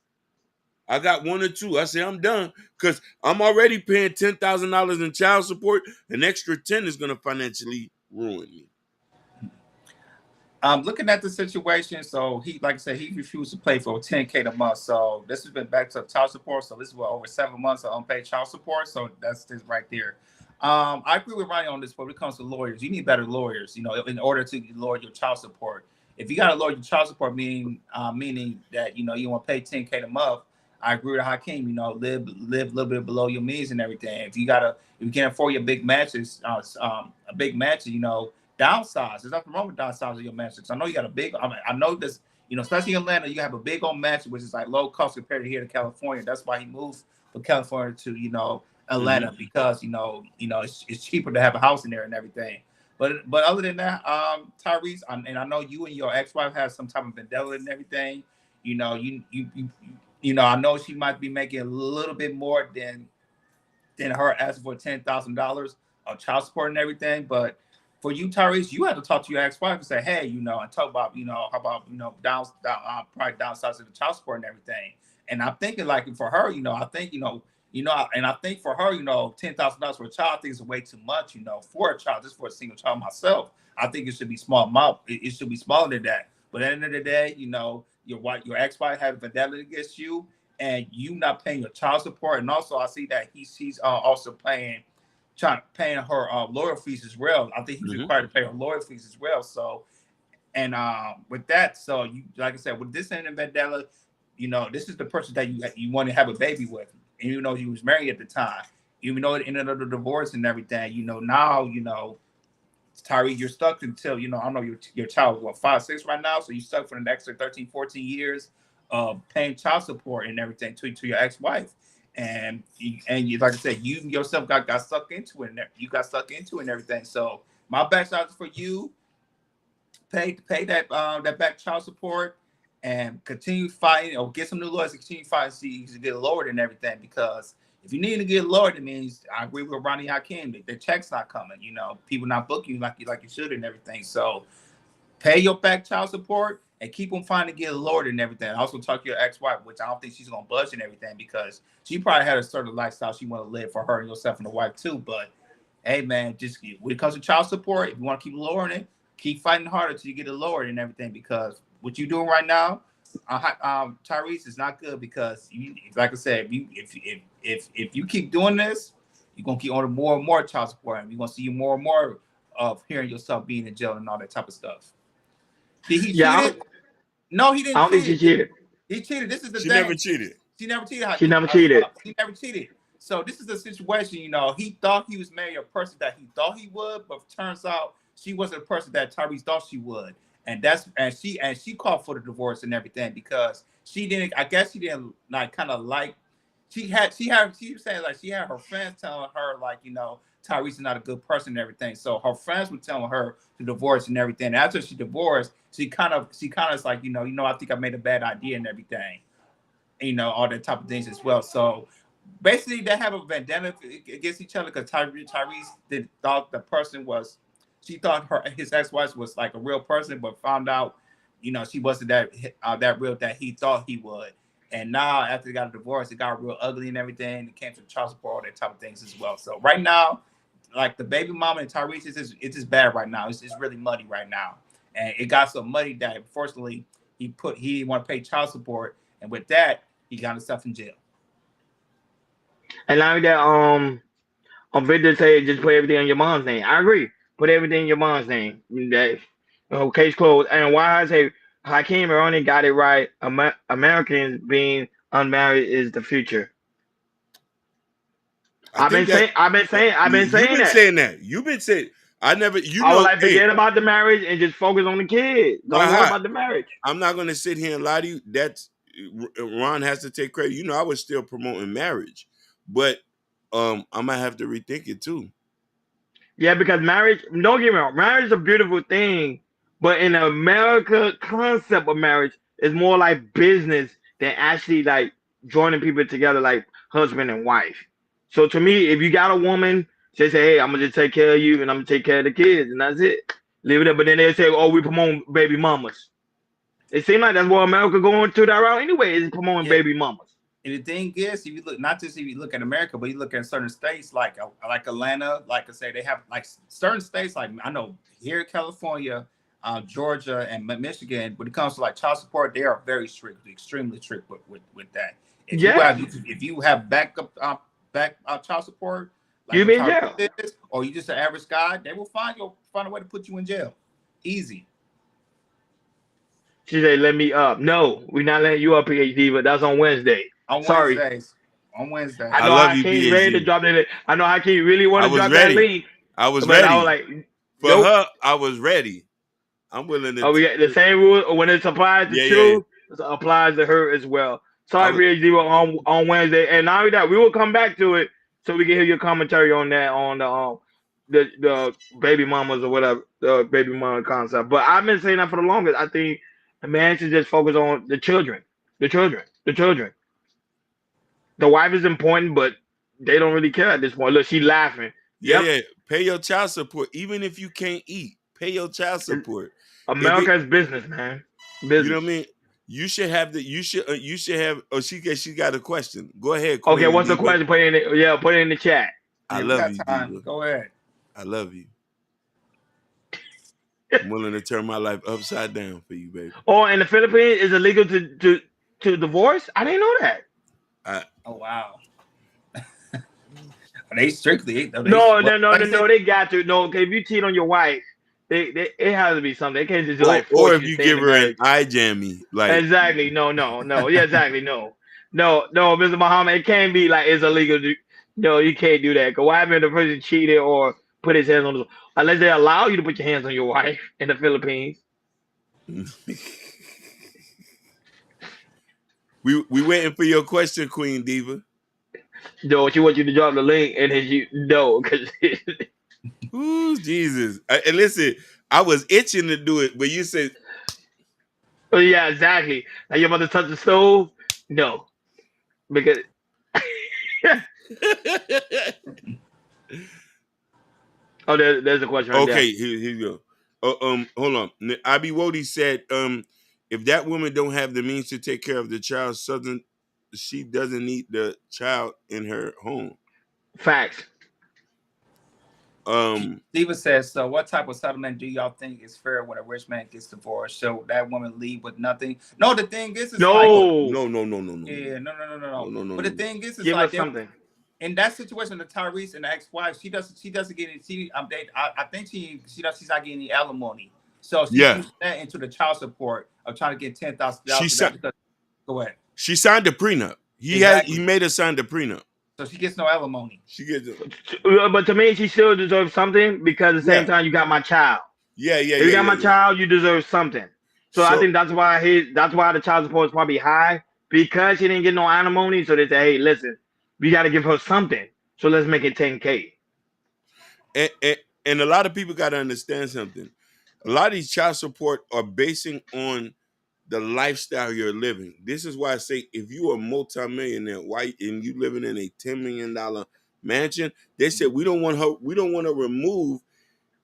I got one or two. I say I'm done because I'm already paying $10,000 in child support. An extra 10 is gonna financially ruin me. Looking at the situation, so he, like I said, he refused to pay for $10K a month. So this has been back to child support. So this is what, over 7 months of unpaid child support. So that's this right there. I agree with Ryan on this, but when it comes to lawyers, you need better lawyers, you know, in order to lower your child support. If you got to lower your child support, meaning that, you know, you want to pay $10K a month, I agree with Hakeem, you know, live a little bit below your means and everything. If you can't afford your big matches, a big match, you know, downsize. There's nothing wrong with downsizing your matches. I know you got a big, I know this, you know, especially in Atlanta, you have a big old match, which is like low cost compared to here to California. That's why he moved from California to, you know, Atlanta, because, you know, it's cheaper to have a house in there and everything. But other than that, Tyrese, and I know you and your ex-wife have some type of vendetta and everything. You know, you know, I know she might be making a little bit more than her asking for $10,000 of child support and everything. But for you, Tyrese, you had to talk to your ex-wife and say, hey, you know, and talk about, you know, how about, you know, probably downsizing the child support and everything. And I'm thinking, like, for her, you know, I think, and I think for her, you know, $10,000 for a child, I think is way too much, you know, for a child, just for a single child myself. I think it should be small. It should be smaller than that. But at the end of the day, you know, your ex-wife had a vendetta against you, and you not paying your child support. And also, I see that he's also paying her lawyer fees as well. I think he's required to pay her lawyer fees as well. So, and with that, so you, like I said, with this end of vendetta, you know, this is the person that you want to have a baby with, and you know he was married at the time. Even though it ended up the divorce and everything, you know, now, you know, Tyrese, you're stuck until, you know, I don't know, your child is what, 5, 6 right now, so you're stuck for the next 13, 14 years of paying child support and everything to your ex-wife. And you, like I said, you yourself got stuck into it, and you got stuck into it and everything. So my best shot is for you, pay that back child support, and continue fighting, or get some new lawyers to continue fighting, see you can get lowered and everything. Because if you need to get lowered, it means, I agree with Ronnie Hakeem, the check's not coming. You know, people not booking you like you should and everything. So pay your back child support and keep on trying to get lowered and everything. Also talk to your ex-wife, which I don't think she's gonna budge and everything, because she probably had a certain lifestyle she want to live for her and yourself and the wife too. But hey, man, just when it comes to child support, if you want to keep lowering it, keep fighting harder till you get it lowered and everything. Because what you're doing right now, Tyrese, is not good. Because you, like I said, if you keep doing this, you're gonna keep ordering more and more child support, and we're gonna see you more and more of hearing yourself being in jail and all that type of stuff. Did he cheat? No, he didn't. I don't think she cheated. He cheated. This is the She thing. never cheated. She never cheated. She never cheated. She never cheated. So this is the situation. You know, he thought he was marrying a person that he thought he would, but turns out she wasn't a person that Tyrese thought she would. And she called for the divorce and everything, because she didn't. I guess she didn't She was saying, like, she had her friends telling her, like, you know, Tyrese is not a good person and everything. So her friends were telling her to divorce and everything. And after she divorced, she kind of is like, you know, I think I made a bad idea and everything. You know, all that type of things as well. So basically, they have a vendetta against each other, because Tyrese thought the person was, she thought his ex-wife was like a real person, but found out, you know, she wasn't that real that he thought he would. And now, after they got a divorce, it got real ugly and everything. It came to child support, all that type of things as well. So right now, like, the baby mama and Tyrese, it's just bad right now. It's really muddy right now, and it got so muddy that, unfortunately, he didn't want to pay child support, and with that, he got himself in jail. And like that, Victor said, just put everything on your mom's name. I agree. Put everything in your mom's name. That case closed. And why I say Hakeem only got it right. Americans being unmarried is the future. I think that I've been you've saying been that. saying that. You've been saying. I never. You I would know. like Hey, forget about the marriage and just focus on the kids. Don't worry Waha, about the marriage. I'm not going to sit here and lie to you. That's Ron has to take credit. You know, I was still promoting marriage, but I might have to rethink it too. Yeah, because marriage, don't get me wrong, marriage is a beautiful thing, but in America, concept of marriage is more like business than actually like joining people together like husband and wife. So to me, if you got a woman, they say, hey, I'm gonna just take care of you and I'm gonna take care of the kids, and that's it. Leave it up. But then they say, oh, we promote baby mamas. It seems like that's what America going to that route anyway, is promoting baby mamas. And the thing is, if you look, not just if you look at America, but you look at certain states like Atlanta, like I say, they have like certain states like I know here in California, Georgia, and Michigan. When it comes to like child support, they are very strict, extremely strict with that. If you have backup child support, like you be in jail, or you just an average guy, they will find a way to put you in jail, easy. She said, "Let me up." No, we're not letting you up, PhD. But that's on Wednesday. Sorry. On Wednesday. I know Hakeem ready to drop that. I know Hakeem really want to drop that link. I was but ready. I was like, for her, I was ready. I'm willing to. Oh, we got the same rule when it applies to you, it applies to her as well. Sorry, PhD, on Wednesday, and not only that, we will come back to it so we can hear your commentary on that on the baby mamas or whatever, the baby mama concept. But I've been saying that for the longest. I think a man should just focus on the children. The wife is important, but they don't really care at this point. Look, she laughing. Yeah. Pay your child support, even if you can't eat. Pay your child support. America is business, man. Business. You know what I mean? You should have the. You should have. Oh, she got a question. Go ahead. Queen. Okay, what's the question? Put it in the chat. I love you, Diva. Go ahead. I love you. I'm willing to turn my life upside down for you, baby. Oh, in the Philippines, is it legal to divorce? I didn't know that. Oh wow. They strictly no, they got to. No, okay, if you cheat on your wife, it has to be something. They can't just do like or if you give her an eye jammy, like exactly. No, yeah, exactly. No, Mr. Muhammad, it can't be like it's illegal. No, you can't do that. Because what happened if the person cheated or put his hands on the unless they allow you to put your hands on your wife in the Philippines. we waiting for your question, Queen Diva. No, she wants you to drop the link, and then because. Ooh, Jesus! And listen, I was itching to do it, but you said, "Oh yeah, exactly." Now you're about to touch the stove? No, because. Oh, there's a question. Right okay, here you go. Hold on. Abi Wodi said, if that woman don't have the means to take care of the child, she doesn't need the child in her home. Facts. Diva says, so what type of settlement do y'all think is fair when a rich man gets divorced? So that woman leave with nothing? No, the thing is no. Yeah, no. But the thing is give like us something. In that situation, the Tyrese and the ex-wife, she doesn't get any. I think she's not getting any alimony. So she used that into the child support of trying to get $10,000. Go ahead. She signed a prenup. He made her sign the prenup. So she gets no alimony. She gets but to me, she still deserves something because at the same time, you got my child. If you got my child, you deserve something. So I think that's why the child support is probably high because she didn't get no alimony. So they say, hey, listen, we got to give her something. So let's make it $10K. And a lot of people got to understand something. A lot of these child support are basing on the lifestyle you're living. This is why I say if you are a multimillionaire white and you living in a $10 million mansion, they said we don't want to remove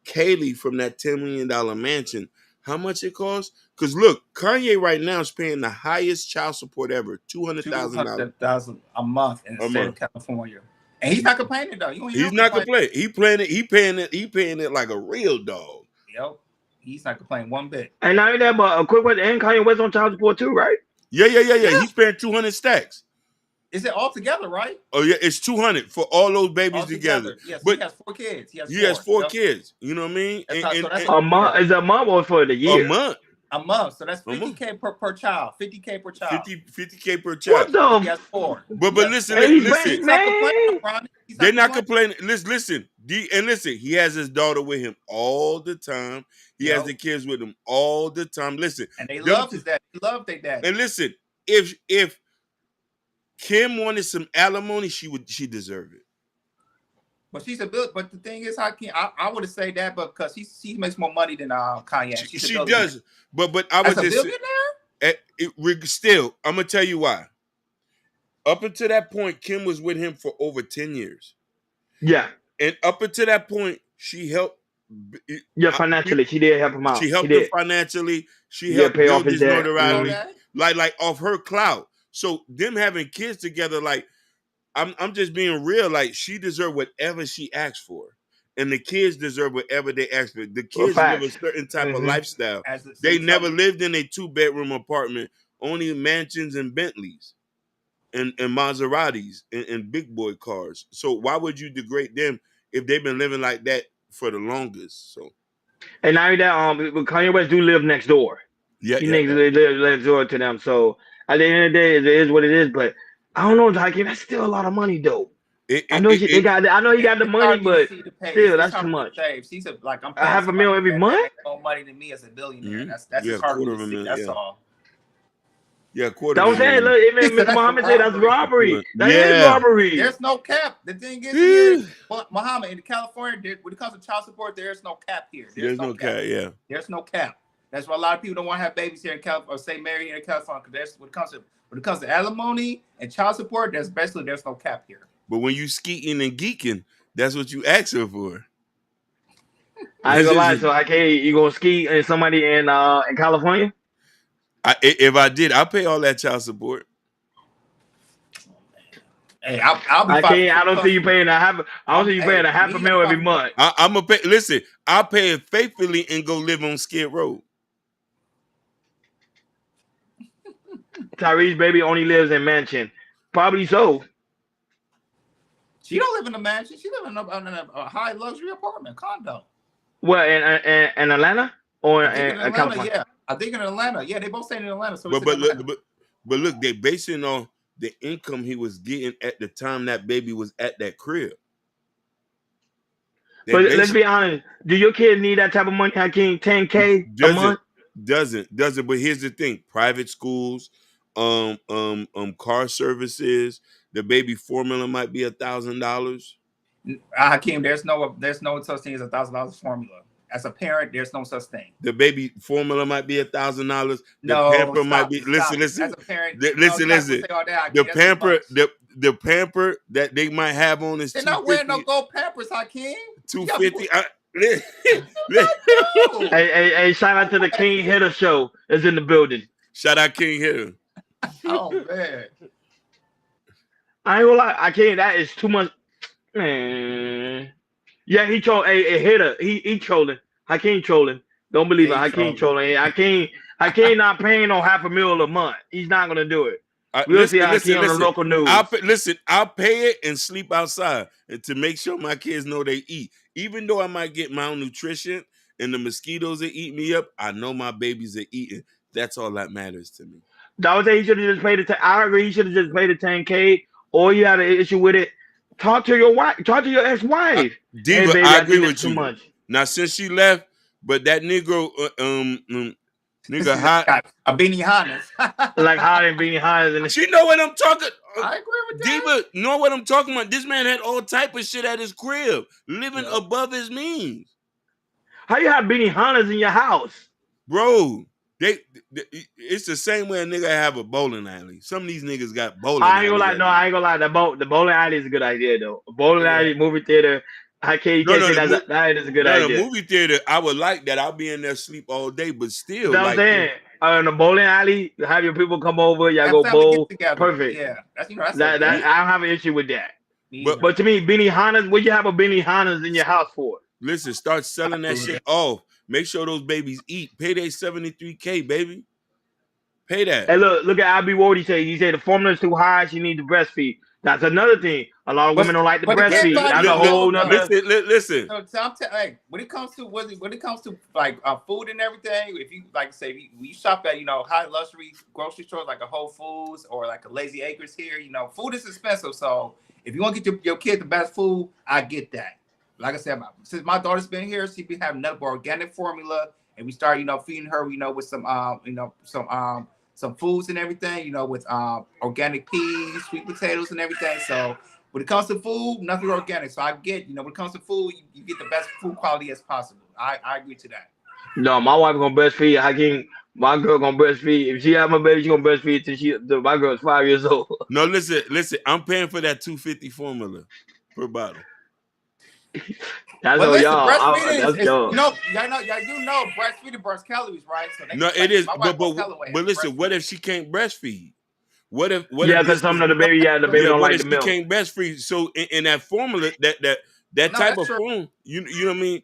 Kaylee from that $10 million mansion. How much it costs? Because look, Kanye right now is paying the highest child support ever, $200,000 a month in the state of California. And he's not complaining though. He's not complaining. He paying it like a real dog. Yep. He's not complaining one bit. And not only that, but a quick question, and Kanye West on child support too, right? Yeah. He's paying 200 stacks. Is it all together, right? Oh yeah, it's 200 for all those babies All together. Yes, But he has 4 kids. he has four Yep. kids. You know what I mean? That's a month is a month or for the year? A month. A month. So that's 50K per child. 50K per child. 50K per child. What the? He has 4. But listen, listen. They're not complaining. Listen. Listen, he has his daughter with him all the time. He has the kids with him all the time. Listen. And they love his dad. They love their dad. And listen, if Kim wanted some alimony, she deserve it. But she's a bill. But the thing is, I would have said that, because she makes more money than Kanye. She does. But I would just still, I'm gonna tell you why. Up until that point, Kim was with him for over 10 years. Yeah. And up until that point, she helped. Yeah, financially, she did help him out. She helped him financially. She helped pay build off his his debt. notoriety, like off her clout. So them having kids together, like I'm just being real. Like she deserved whatever she asked for, and the kids deserve whatever they asked for. The kids live a certain type of lifestyle. They never lived in a 2-bedroom apartment, only mansions and Bentleys. And Maseratis and big boy cars. So why would you degrade them if they've been living like that for the longest? So, and now that Kanye West do live next door. Yeah, he live next door to them. So at the end of the day, it is what it is. But I don't know, Hakeem. That's still a lot of money, though. I know he got the money, but still, that's too much. She's like, I'm paying $500,000 every month. More money than me as a billionaire. Mm-hmm. That's just hard to see. That's all. Yeah, quarter. That was saying, look, even Mr. Muhammad said that's robbery. That is robbery. There's no cap. The thing is, Muhammad, in California, when it comes to child support, there's no cap here. There's no cap. Yeah. There's no cap. That's why a lot of people don't want to have babies here in California or say marry here in California, because when it comes to alimony and child support, there's no cap here. But when you skeeting and geeking, that's what you asking for. I ain't gonna lie, so you gonna ski and somebody in California? If I did, I'll pay all that child support. Hey, I'll be I don't see you paying $500,000 every month. I'm gonna pay. Listen, I'll pay it faithfully and go live on Skid Row. Tyrese baby only lives in mansion. Probably so. She don't live in a mansion. She live in a high luxury apartment condo. Well, in Atlanta or in California? Yeah, I think in Atlanta. Yeah, they both stay in Atlanta. So but look, they basing on the income he was getting at the time that baby was at that crib. But let's be honest. Do your kid need that type of money, Hakeem? $10K a month? Doesn't. But here's the thing: private schools, car services. The baby formula might be $1,000. Hakeem, there's no such thing as $1,000 formula. As a parent, there's no such thing. The baby formula might be $1,000. No, pamper might be. Listen. As a parent, listen. The pamper that they might have on is. They're not wearing no gold Pampers, Hakeem. $250. Hey, shout out to the King Hitter show is in the building. Shout out King Hitter. Oh man. I ain't gonna lie, I can't. That is too much, man. Yeah, he trolled a hitter. He trolling. I can't trolling. Don't believe it. I can't trolling. I can't not paying on $500,000 a month. He's not gonna do it. We'll see how he on the local news. I'll pay it and sleep outside and to make sure my kids know they eat. Even though I might get malnutrition and the mosquitoes that eat me up, I know my babies are eating. That's all that matters to me. I would say he should have just paid the. I agree. He should have just paid the $10K. Or you had an issue with it. Talk to your wife. Talk to your ex-wife. Diva, hey, baby, I agree with too you. Much. Now since she left, but that Negro, nigga hot, a Beanie Hannes, like hot and Beanie Hannes, and she know what I'm talking. I agree with that. Diva, know what I'm talking about. This man had all type of shit at his crib, living above his means. How you have Beanie Hannes in your house, bro? It's the same way a nigga have a bowling alley. Some of these niggas got bowling. I ain't gonna lie. The bowling alley is a good idea though. A bowling alley, movie theater. That is a good idea. The movie theater, I would like that. I'll be in there sleep all day, but still. That's what I'm saying. In the bowling alley, have your people come over. Y'all go bowl. Perfect. Yeah, I don't have an issue with that. But to me, Beanie Hannes, what you have a Beanie Hannes in your house for? Listen, start selling that shit off. Make sure those babies eat. Pay their $73K, baby. Pay that. Hey, look at Abby Ward. He said the formula is too high. She needs to breastfeed. That's another thing. A lot of women don't like to But breastfeed. That's a whole nother. Listen. So hey, when it comes to like food and everything, if you like say we shop at high luxury grocery stores like a Whole Foods or like a Lazy Acres here, food is expensive. So if you want to get your kid the best food, I get that. Like I said, since my daughter's been here, she been having nothing but organic formula, and we start feeding her with some foods and everything, with organic peas, sweet potatoes, and everything. So when it comes to food, nothing organic. So I get, when it comes to food, you get the best food quality as possible. I agree to that. No, my wife gonna breastfeed. My girl gonna breastfeed. If she have my baby, she gonna breastfeed till my girl's 5 years old. No, listen. I'm paying for that $2.50 formula per bottle. That's but listen, breastfeeding that's y'all know breastfeeding burns calories, right? So it is. But listen, what if she can't breastfeed? What if because some of the baby don't what like if the she milk. can't breastfeed? So in that formula, that type of form, you know what I mean?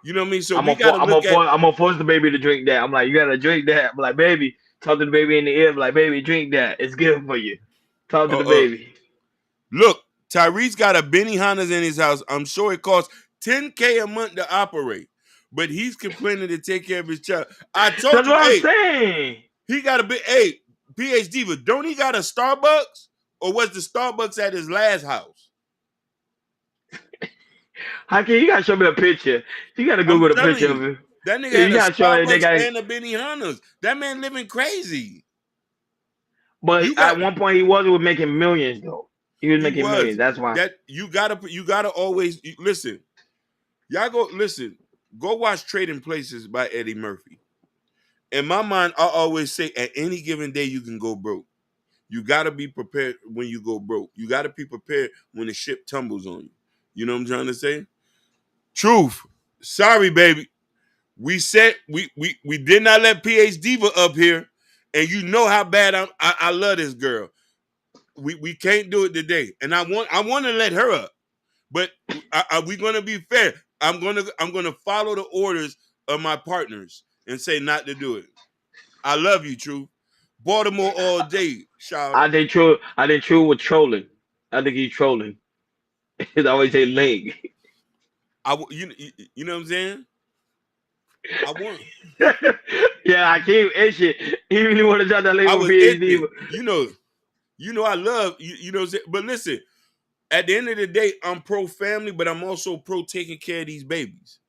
You know what I mean? So I'm gonna force the baby to drink that. I'm like, you gotta drink that. I'm like, baby, talk to the baby in the ear. I'm like, baby, drink that. It's good for you. Talk to the baby. Look, Tyrese got a Benihana's in his house. I'm sure it costs $10K a month to operate, but he's complaining to take care of his child. I told That's you, what I'm saying. He got a big PhD, but don't he got a Starbucks? Or was the Starbucks at his last house? How can you gotta show me a picture? You gotta Google the picture of him. That nigga had a Starbucks and a Benny Benihana's. That man living crazy. But at one point he was making millions though. He was making millions. That's why. That you gotta always listen. Y'all go watch Trading Places by Eddie Murphy. In my mind, I always say at any given day you can go broke. You gotta be prepared when you go broke. You gotta be prepared when the ship tumbles on you. You know what I'm trying to say? Truth. Sorry, baby. We said we did not let PH Diva up here, and you know how bad I love this girl. We can't do it today, and I want to let her up, but are we gonna be fair? I'm gonna follow the orders of my partners and say not to do it. I love you, Truth. Baltimore all day, shout. I think True was trolling. I think he's trolling. He always say leg. You know what I'm saying? I won. Yeah, I can't and shit. He really want to drop that leg with PhD. You know I love you know what I'm saying? But listen, at the end of the day, I'm pro family, but I'm also pro taking care of these babies.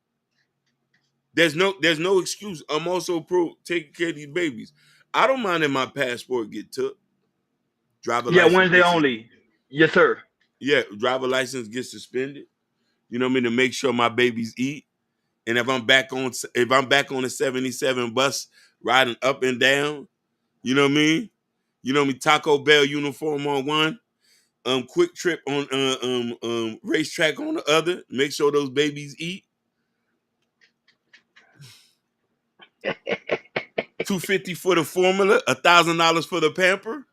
There's no excuse. I'm also pro taking care of these babies. I don't mind if my passport get took. Wednesday only. Yes, sir. Yeah, driver license gets suspended. You know what I mean? To make sure my babies eat. And if I'm back on the 77 bus riding up and down, you know what I mean? You know me, Taco Bell uniform on one, Quick Trip on racetrack on the other. Make sure those babies eat. $250 for the formula, $1,000 for the pamper.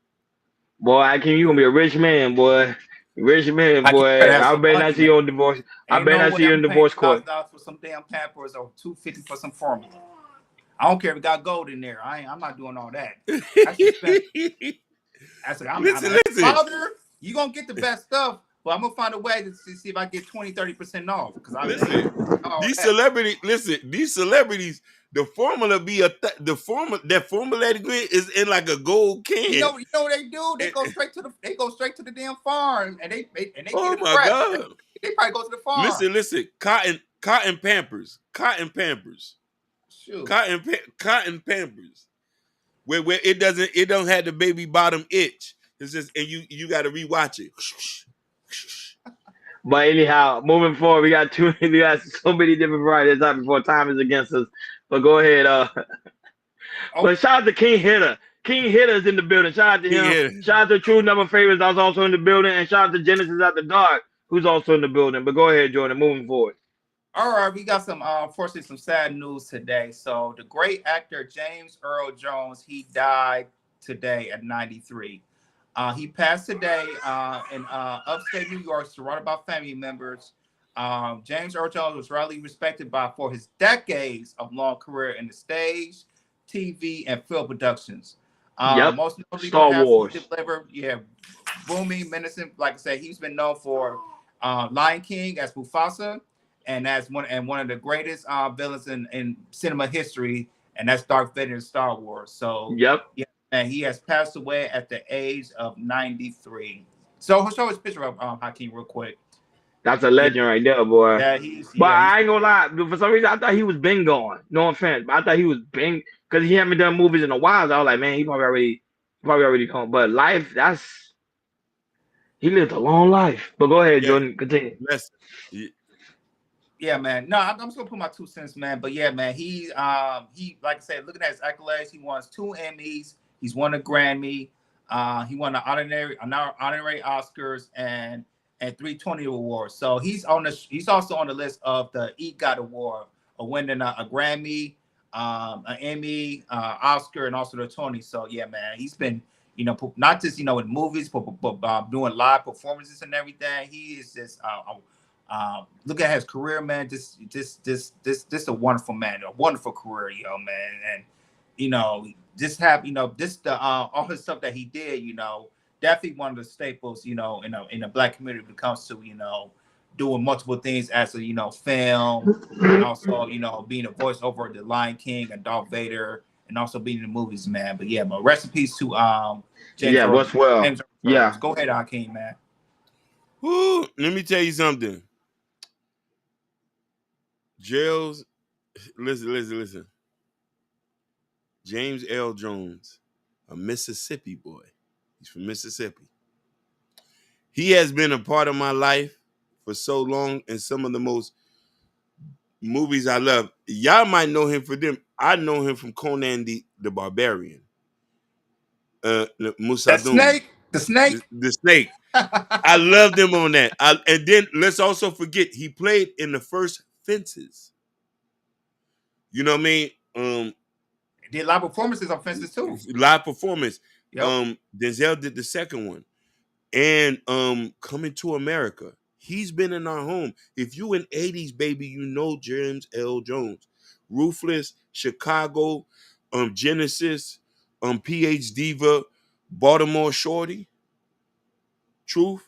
Boy, you gonna be a rich man, boy. Rich man, boy. I better not see you on divorce. I better not see you in divorce court. $1,000 for some damn Pampers or $250 for some formula. I don't care if it got gold in there. I'm not doing all that. Listen. Father, you gonna get the best stuff, but I'm gonna find a way to see if I get 20-30% off. These celebrities, the formula be that formula is in like a gold can. You know what they do? They go straight to the damn farm and they oh get it my fresh. God. They probably go to the farm. Listen, cotton Pampers. Shoot. Cotton Pampers. Where it don't have the baby bottom itch. It's just and you got to rewatch it. But anyhow, moving forward, we got so many different varieties up before time is against us. But go ahead. But shout out to King Hitter. King Hitter is in the building. Shout out to him. Shout out to True Number Favorites that's also in the building. And shout out to Genesis After Dark, who's also in the building. But go ahead, Jordan, moving forward. All right, we got unfortunately some sad news today. So the great actor James Earl Jones, he died today at 93. He passed today in upstate New York, surrounded by family members. James Earl Jones was widely respected for his decades of long career in the stage, TV, and film productions. Yep. Most notably, Star perhaps he Wars. delivered, booming, menacing. Like I said, he's been known for Lion King as Mufasa, and as one of the greatest villains in cinema history, and that's Darth Vader in Star Wars. So Yep. yeah, and he has passed away at the age of 93. So he'll show his picture of Hakeem real quick. That's a Yeah, legend right there, boy. But he's I ain't gonna lie. For some reason, I thought he was been gone. No offense, but I thought he was been because he haven't done movies in a while. So I was like, man, he probably already gone. But life, he lived a long life. But go ahead, Yeah, Jordan, continue. listen. Yeah, man. No, I'm just gonna put my 2 cents, man. But yeah, man, he like I said, looking at his accolades, he won 2 Emmys, he's won a Grammy, he won an honorary Oscars and 3 Tony awards. So he's also on the list of the EGOT award of winning a Grammy, an Emmy, Oscar, and also the Tony. So yeah, man, he's been not just in movies, but doing live performances and everything. He is just look at his career, man. Just a wonderful man, a wonderful career, man. And just have this the all his stuff that he did, definitely one of the staples, in the Black community when it comes to doing multiple things as a film, and also being a voice over the Lion King and Darth Vader, and also being in the movies, man. But yeah, but rest in peace to James Yeah, Earl. what's well. James Earl Yeah. Jones. Go ahead, Hakeem, man. Woo, let me tell you something. Jails, listen. James L. Jones, a Mississippi boy. He's from Mississippi. He has been a part of my life for so long, and some of the most movies I love. Y'all might know him for them. I know him from Conan the Barbarian. Musad'Dum. The snake. The snake. I loved him on that. And then let's also forget he played in the first Fences. You know what I mean? Did live performances on Fences too. Live performance. Yep. Denzel did the second one. And Coming to America. He's been in our home. If you in 80s, baby, you know James L. Jones. Ruthless, Chicago, Genesis, PH Diva, Baltimore Shorty, Truth.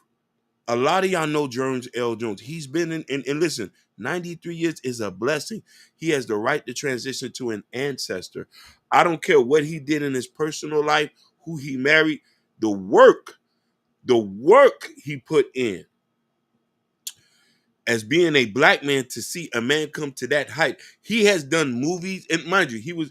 A lot of y'all know James L. Jones. He's been in, and listen, 93 years is a blessing. He has the right to transition to an ancestor. I don't care what he did in his personal life, who he married, the work he put in as being a Black man, to see a man come to that height. He has done movies, and mind you,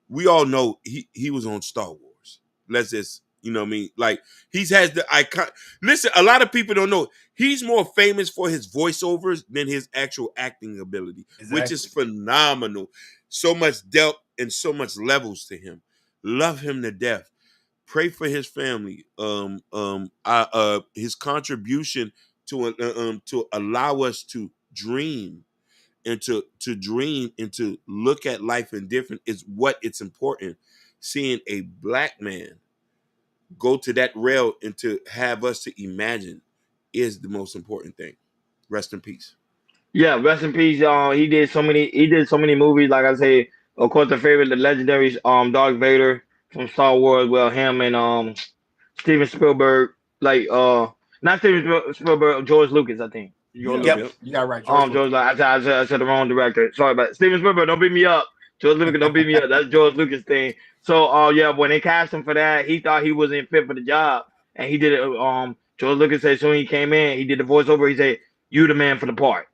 we all know he was on Star Wars. Let's just, you know what I mean? Like, he's has the icon. Listen, a lot of people don't know. He's more famous for his voiceovers than his actual acting ability, which is phenomenal. So much depth and so much levels to him. Love him to death. Pray for his family. His contribution to allow us to dream and to dream and to look at life in different is what it's important. Seeing a Black man go to that rail and to have us to imagine is the most important thing. Rest in peace. Yeah, rest in peace. He did so many movies. Like I say, of course, the legendary Darth Vader from Star Wars. Well, him and Steven Spielberg, like not Spielberg, George Lucas, I think. George Yep, Lucas. you got right. George. I said the wrong director. Sorry about it. Steven Spielberg. Don't beat me up. George Lucas. Don't beat me up. That's George Lucas thing. So, yeah, when they cast him for that, he thought he wasn't fit for the job, and he did it. George Lucas said soon he came in, he did the voiceover. He said, "You the man for the part."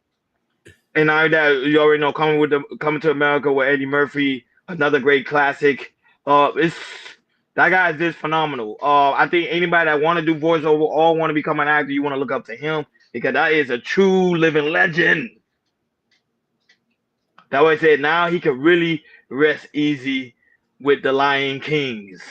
And now that you already know, Coming to America with Eddie Murphy, another great classic. It's that guy is just phenomenal. I think anybody that want to do voiceover or want to become an actor, you want to look up to him because that is a true living legend. That way, I said now he can really rest easy with the Lion Kings.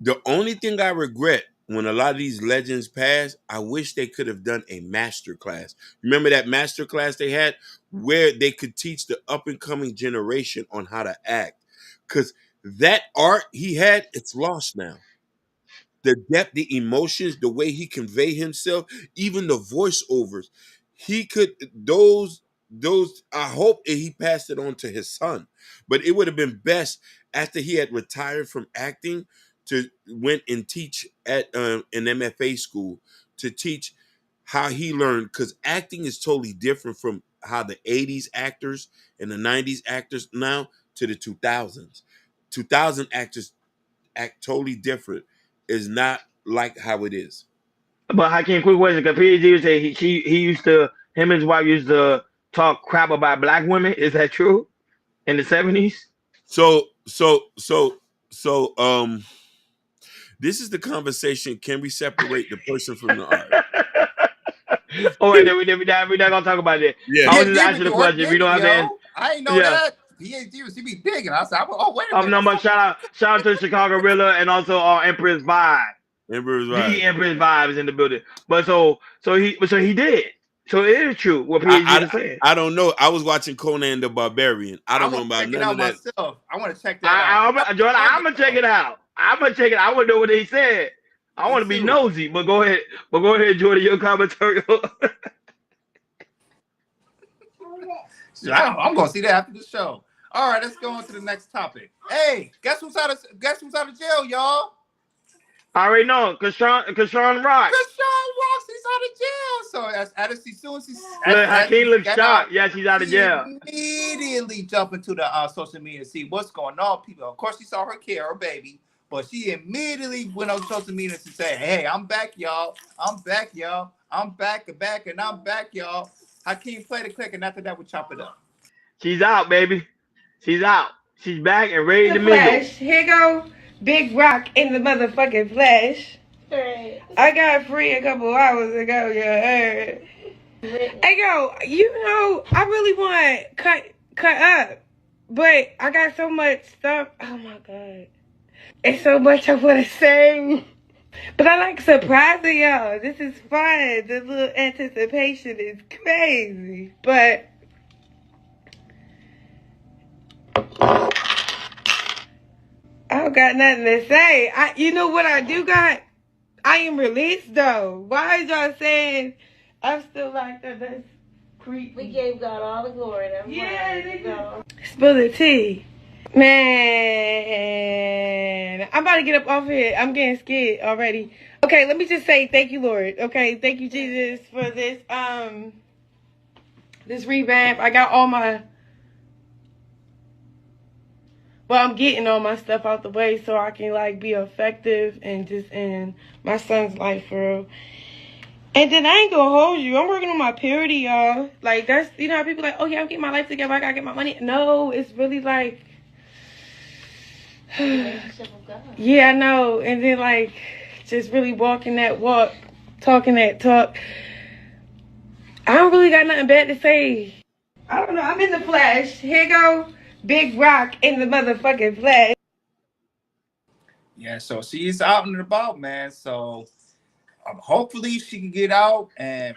The only thing I regret when a lot of these legends pass, I wish they could have done a master class. Remember that master class they had where they could teach the up and coming generation on how to act? Because that art he had, it's lost now. The depth, the emotions, the way he convey himself, even the voiceovers, he could those I hope he passed it on to his son, but it would have been best after he had retired from acting to went and teach at an MFA school to teach how he learned, because acting is totally different from how the 80s actors and the 90s actors now to the 2000s. 2000 actors act totally different. Is not like how it is. But Hakeem, quick question, because PhD would say he used to, him and his wife used to talk crap about black women. Is that true? In the 70s? So this is the conversation. Can we separate the person from the art? All right, then we're not gonna talk about it. Yeah. I was just PhD asking been the doing question. If you digging, don't have an, yo. I ain't know yeah. that. PhD was he be digging. I said, oh, wait a minute. No, but shout out to Chicago Rilla and also Empress Vibe. Empress The Vibe. Empress Vibe is in the building. But so he did. So it is true what PhD was saying. I don't know. I was watching Conan the Barbarian. I don't know want to about check it none out of that. myself. I want to check that out. Jordan, I'm gonna check it out. I'm gonna check it. I want to know what he said. I want to be nosy, but go ahead. Jordan, your commentary. I'm gonna see that after the show. All right, let's go on to the next topic. Hey, guess who's out of jail, y'all? I already know, Kashawn Rock. Kashawn Rock, he's out of jail. So as soon as Hakeem looks shocked. Yeah, she's out of jail. Immediately jump into the social media and see what's going on. People, of course, she saw her baby, but she immediately went on social media to say, "Hey, I'm back, y'all. I'm back, y'all. I'm back, and I'm back, y'all." Hakeem, play the click, and after that, we chop it up. She's out, baby. She's out. She's back and ready to mingle. Here go Big Rock in the motherfucking flesh. Right. I got free a couple hours ago, you heard. Hey, yo, I really want cut up, but I got so much stuff. Oh my God, it's so much I want to say. But I like surprising y'all. This is fun. The little anticipation is crazy, but. I don't got nothing to say. You know what I do got? I am released though. Why is y'all saying I'm still like that? That's creepy. We gave God all the glory. Yeah, Spill the tea. Man, I'm about to get up off here. I'm getting scared already. Okay, let me just say thank you, Lord. Okay, thank you, Jesus, for this this revamp. I got all my I'm getting all my stuff out the way so I can be effective and just in my son's life for real. And then I ain't gonna hold you. I'm working on my purity, y'all. That's how people oh yeah, I'm getting my life together. I gotta get my money. No, it's really yeah, I know. And then just really walking that walk, talking that talk. I don't really got nothing bad to say. I don't know. I'm in the flesh. Here go Big Rock in the motherfucking flesh. Yeah, so she's out and about, man. So hopefully she can get out, and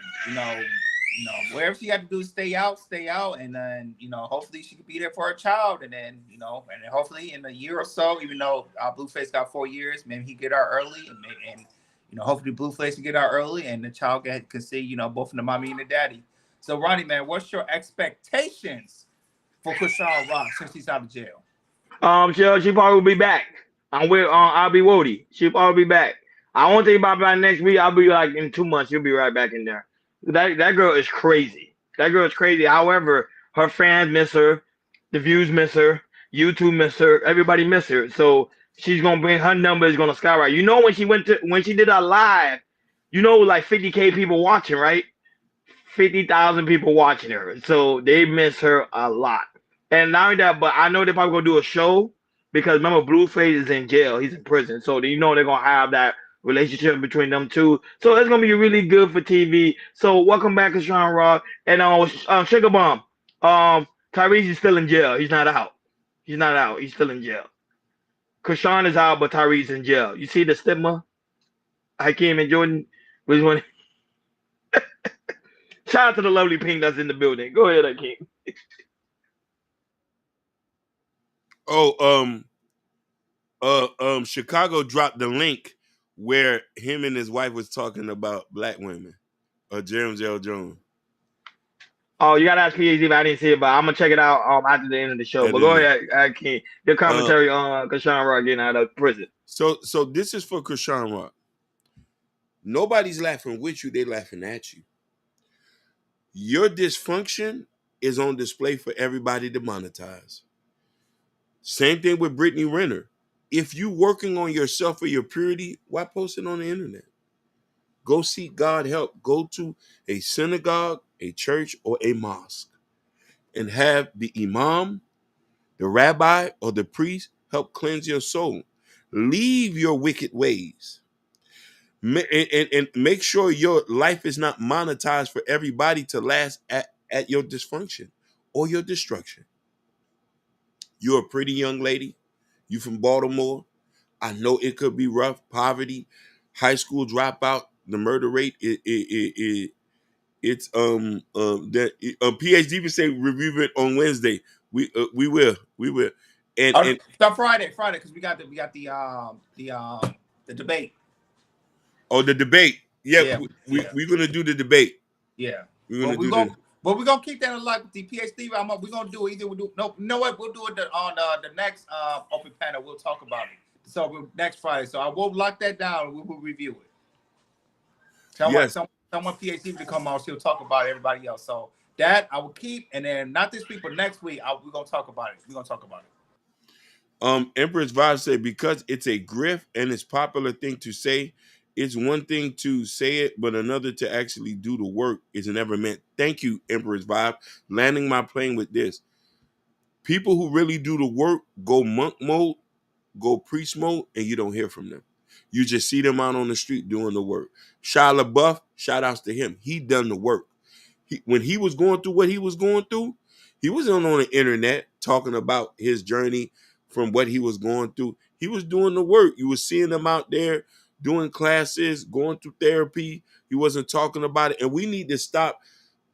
wherever she got to do is stay out, and then hopefully she can be there for her child, and then and then hopefully in a year or so, even though Blueface got 4 years, maybe he get out early, and hopefully Blueface can get out early, and the child can see both of the mommy and the daddy. So Ronnie, man, what's your expectations for Kashawn Rock since he's out of jail? She probably will be back. I'll be Wody. She'll probably be back. I won't think about by next week. I'll be in 2 months. She'll be right back in there. That girl is crazy. That girl is crazy. However, her fans miss her, the views miss her, YouTube miss her, everybody miss her. So she's gonna bring her number is gonna skyrocket. When she did a live, 50K people watching, right? 50,000 people watching her. So they miss her a lot. And not only that, but I know they're probably gonna do a show because remember Blueface is in jail, he's in prison. So they're gonna have that relationship between them two. So it's gonna be really good for TV. So welcome back, Kashawn Rock. And Sugar Bomb. Tyrese is still in jail. He's not out. He's not out. He's still in jail. Kashawn is out, but Tyrese in jail. You see the stigma? Hakeem and Jordan. Which one? Shout out to the lovely pink that's in the building. Go ahead, Hakeem. Chicago dropped the link where him and his wife was talking about black women. James L. Jones. Oh, you gotta ask PhD, but I didn't see it, but I'm gonna check it out after the end of the show. At But the go end. ahead, King. Your commentary on Krishan Rock getting out of prison. So this is for Krishan Rock. Nobody's laughing with you; they laughing at you. Your dysfunction is on display for everybody to monetize. Same thing with Brittany Renner. If you working on yourself or your purity, why post it on the internet? Go seek God help. Go to a synagogue, a church, or a mosque and have the imam, the rabbi, or the priest help cleanse your soul. Leave your wicked ways. And make sure your life is not monetized for everybody to last at your dysfunction or your destruction. You're a pretty young lady. You from Baltimore. I know it could be rough. Poverty, high school dropout, the murder rate. It's that PhD would say review it on Wednesday. We will and So Friday, because we got the debate. Oh, the debate. Yeah, yeah. we're gonna do the debate. Yeah, we're gonna do the. But we're gonna keep that alive with the PhD. We're gonna do it either. No, you know what? We'll do it on the next open panel. We'll talk about it. So next Friday. So I will lock that down. We will review it. Someone PhD to come on. She'll talk about everybody else. So that I will keep, and then not this week, but next week we're gonna talk about it. We're gonna talk about it. Empress Vibe said because it's a grift and it's popular thing to say, it's one thing to say it, but another to actually do the work is never meant. Thank you, Empress Vibe. Landing my plane with this. People who really do the work go monk mode, go priest mode, and you don't hear from them. You just see them out on the street doing the work. Shia LaBeouf, shout outs to him. He done the work. When he was going through what he was going through, he wasn't on the internet talking about his journey from what he was going through. He was doing the work. You were seeing him out there doing classes, going through therapy. He wasn't talking about it. And we need to stop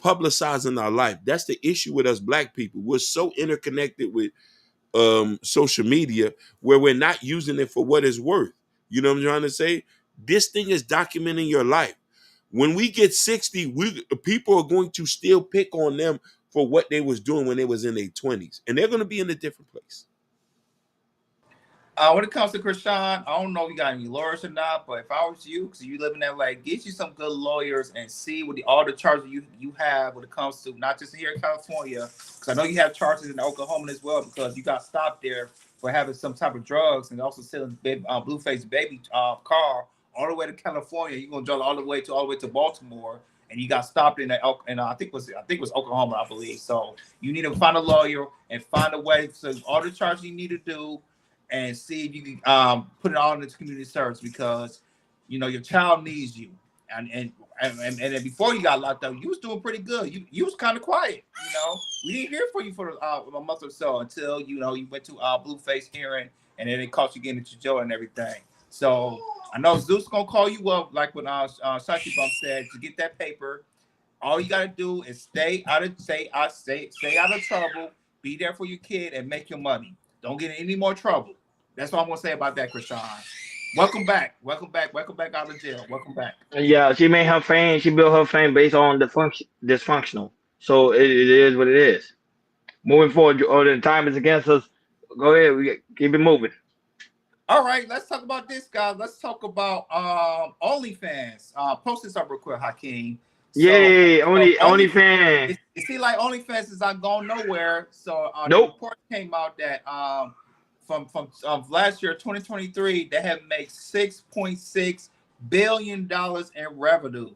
publicizing our life. That's the issue with us Black people. We're so interconnected with social media where we're not using it for what it's worth. You know what I'm trying to say? This thing is documenting your life. When we get 60, people are going to still pick on them for what they was doing when they was in their 20s. And they're going to be in a different place. When it comes to Krishan, I don't know if you got any lawyers or not, but if I was you, because you live in LA, get you some good lawyers and see what all the charges you have when it comes to not just here in California, because I know you have charges in Oklahoma as well, because you got stopped there for having some type of drugs and also selling Blueface baby car all the way to California. You're gonna drive all the way to Baltimore, and you got stopped in I think it was Oklahoma, I believe. So you need to find a lawyer and find a way. So all the charges you need to do, and see if you can put it all into community service, because your child needs you. And then before you got locked up, you was doing pretty good. You was kind of quiet. We didn't hear from you for a month or so until you went to Blueface hearing, and then they caught you getting into jail and everything. So I know Zeus gonna call you up, like what Shashi Bump said, to get that paper. All you gotta do is stay out of trouble, be there for your kid, and make your money. Don't get in any more trouble. That's all I'm gonna say about that, Krishan. Welcome back out of jail. Welcome back. Yeah, she made her fame. She built her fame based on the dysfunctional. So it is what it is. Moving forward, the time is against us. Go ahead, keep it moving. All right, let's talk about this, guys. Let's talk about OnlyFans. Post this up real quick, Hakeem. Yay, OnlyFans. It seems like OnlyFans is not going nowhere. So Nope. The report came out that from last year, 2023, they have made $6.6 billion in revenue.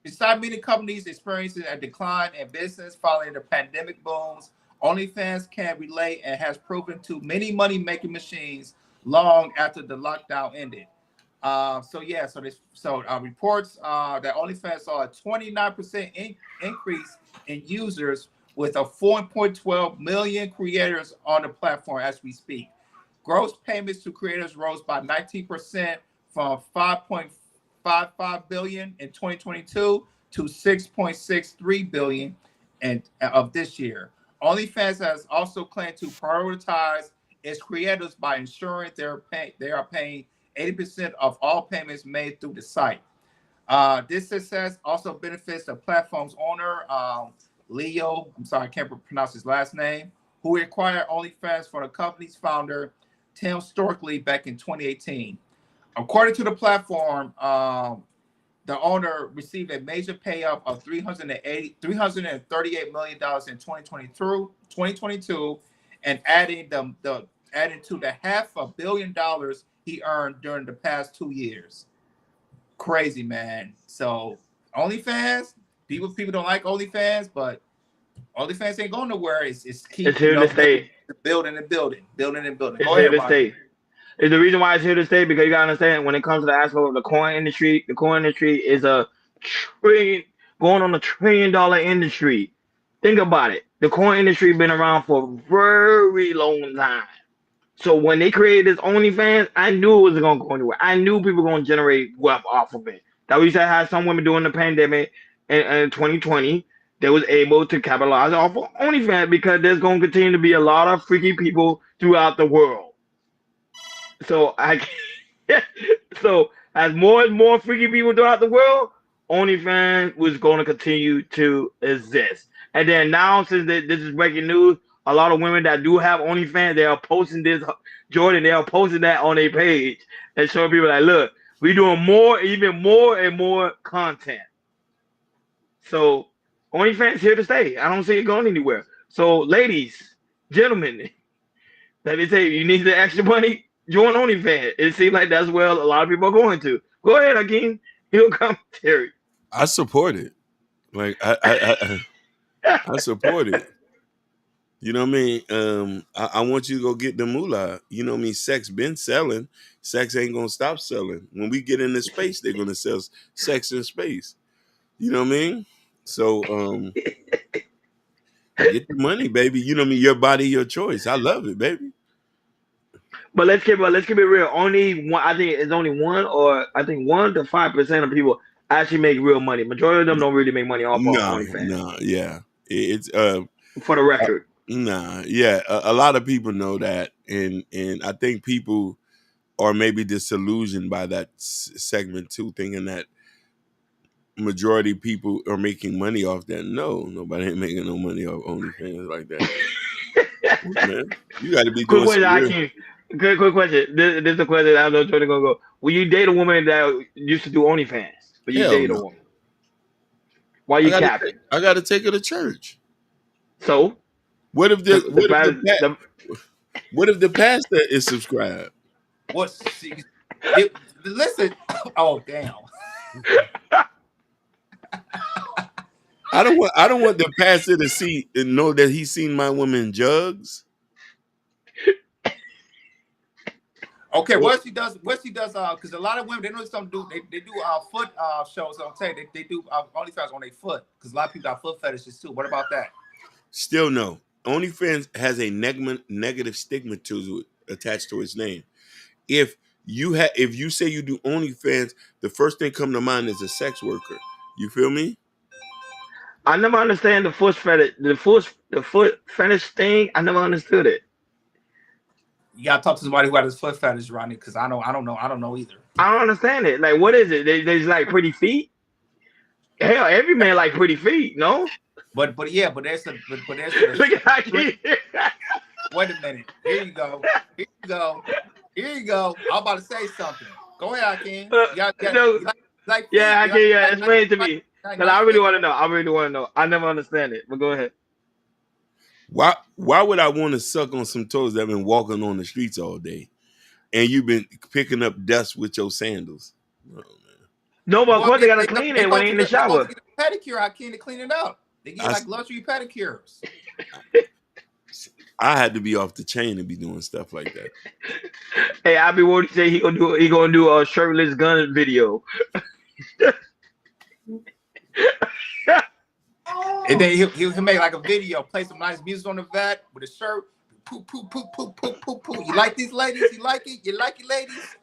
Despite many companies experiencing a decline in business following the pandemic booms, OnlyFans can relate and has proven to many money-making machines long after the lockdown ended. Reports that OnlyFans saw a 29% increase in users, with a 4.12 million creators on the platform as we speak. Gross payments to creators rose by 19% from 5.55 billion in 2022 to 6.63 billion of this year. OnlyFans has also claimed to prioritize its creators by ensuring they are paying 80% of all payments made through the site. This success also benefits the platform's owner, Leo. I'm sorry, I can't pronounce his last name, who acquired OnlyFans for the company's founder, Tim Storkley, back in 2018. According to the platform, the owner received a major payout of $338 million in 2022, and adding to the $500 million he earned during the past 2 years. Crazy, man. So OnlyFans, people don't like OnlyFans, but OnlyFans ain't going nowhere. It's It's here to stay. building. It's Go here ahead, to Rocky. stay. It's the reason why it's here to stay, because you gotta understand, when it comes to the aspect of the coin industry is a going on $1 trillion industry. Think about it. The coin industry been around for a very long time. So when they created this OnlyFans, I knew it was gonna go anywhere. I knew people were gonna generate wealth off of it. That we said had some women during the pandemic in 2020. They was able to capitalize off of OnlyFans because there's gonna continue to be a lot of freaky people throughout the world. So so as more and more freaky people throughout the world, OnlyFans was going to continue to exist. And then now, since this is breaking news, a lot of women that do have OnlyFans, they are posting this, Jordan, they are posting that on their page and showing people like, look, we're doing even more and more content. So OnlyFans here to stay. I don't see it going anywhere. So ladies, gentlemen, let me tell you, you need the extra money, join OnlyFans. It seems like that's where a lot of people are going to. Go ahead, Hakeem. He'll come, Terry. I support it. Like I support it. You know what I mean? I want you to go get the moolah. You know what I mean? Sex been selling. Sex ain't gonna stop selling. When we get into space, they're gonna sell sex in space. You know what I mean? So get the money, baby. You know what I mean? Your body, your choice. I love it, baby. But let's keep it real. Only one, I think it's only 1 to 5% of people actually make real money. Majority of them don't really make money off of OnlyFans. No, yeah. It's for the record. Yeah. A lot of people know that, and I think people are maybe disillusioned by that segment too, thinking that majority people are making money off that. No, nobody ain't making no money off OnlyFans like that. Man, you got to be doing Quick question, real. Quick question. This is a question I know Jordan gonna go. Will you date a woman that used to do OnlyFans? Will you date a woman? Why you capping? I got to take her to church. So, what if the pastor is subscribed? Listen. Oh damn. I don't want the pastor to see and know that he's seen my woman jugs. Okay, what she does, because a lot of women, they know something do. They do foot shows on tape. They do OnlyFans on their foot, because a lot of people got foot fetishes too. What about that? Still no. OnlyFans has a negative stigma attached to its name. If you say you do OnlyFans, the first thing come to mind is a sex worker. You feel me? I never understand the foot fetish. The foot fetish thing. I never understood it. You gotta talk to somebody who got his foot fetish, Ronnie, because I don't know either. I don't understand it. Like, what is it? They like pretty feet. Hell, every man like pretty feet, no? But there's a wait a minute. Here you go. I'm about to say something. Go ahead, Hakeem. Explain it to me. Because I really want to know. I never understand it. But go ahead. Why would I want to suck on some toes that have been walking on the streets all day, and you've been picking up dust with your sandals? Oh, man. No, but of course they gotta clean it when they in the shower. Pedicure, Hakeem, to clean it up. They get like luxury pedicures. I had to be off the chain to be doing stuff like that. Hey, I be wanting to say he gonna do a shirtless gun video. And then he'll make like a video, play some nice music on the vat with a shirt. Poop, poop, poop, poop, poop, poop, poop. You like these ladies? You like it? You like it, ladies?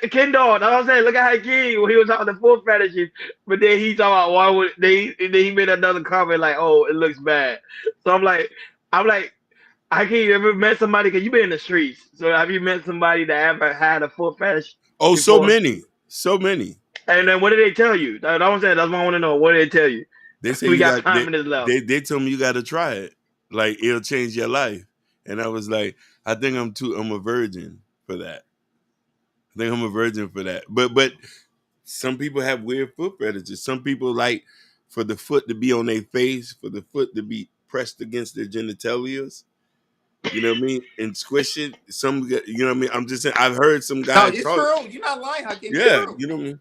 Ken Dog, I was saying, look at Hakeem when he was talking the foot fetishes, but then he talking about why would then he made another comment like, oh, it looks bad. So I'm like, Hakeem, you ever met somebody? Cause you been in the streets, so have you met somebody that ever had a foot fetish? Oh, before? so many. And then what did they tell you? That's what I'm saying. That's what I want to know. What did they tell you? They say We you got got 5 minutes left. they told me you got to try it. Like it'll change your life. And I was like, I think I'm a virgin for that. I think I'm a virgin for that. But some people have weird foot fetishes. Some people like for the foot to be on their face, for the foot to be pressed against their genitalias. You know what I mean? And squish it. Some, you know what I mean? I'm just saying. I've heard some No, guys it's talk. true. You're not lying, Hakeem. It's Yeah, true. you know what I mean.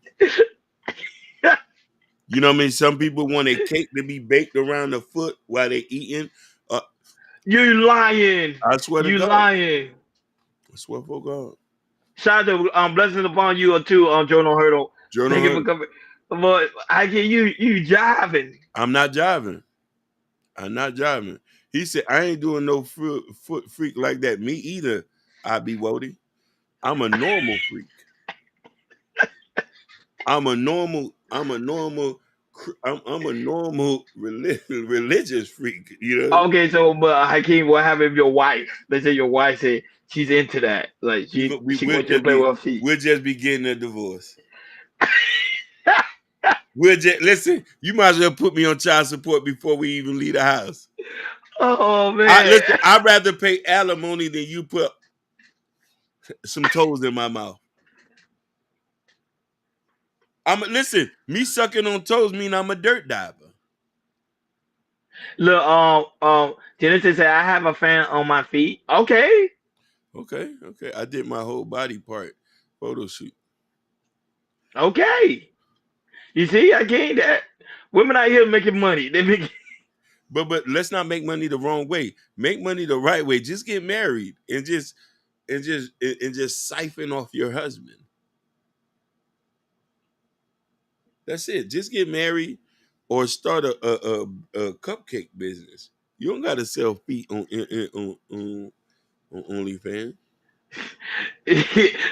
You know what I mean? Some people want a cake to be baked around the foot while they're eating. Uh, You lying. I swear to You God. lying. I swear for God. Shout out to blessings upon you too, Jono Hurdle. Journal Thank you Hurt. for coming. But I get you jiving. I'm not jiving. I'm not jiving. He said, I ain't doing no foot freak like that. Me either, I be Wody. I'm a normal freak. I'm a normal religious freak, you know. Okay, so but Hakeem, what happened if your wife? Let's say your wife said she's into that. Like she wants you to play with her feet. We'll just be getting a divorce. We'll just listen, you might as well put me on child support before we even leave the house. Oh man. I'd rather pay alimony than you put some toes in my mouth. Listen, me sucking on toes mean I'm a dirt diver. Look, Genesis said I have a fan on my feet. Okay. Okay. I did my whole body part photo shoot. Okay. You see, I gained that. Women out here making money. They make. But let's not make money the wrong way. Make money the right way. Just get married and just siphon off your husband. That's it. Just get married or start a cupcake business. You don't got to sell feet on OnlyFans.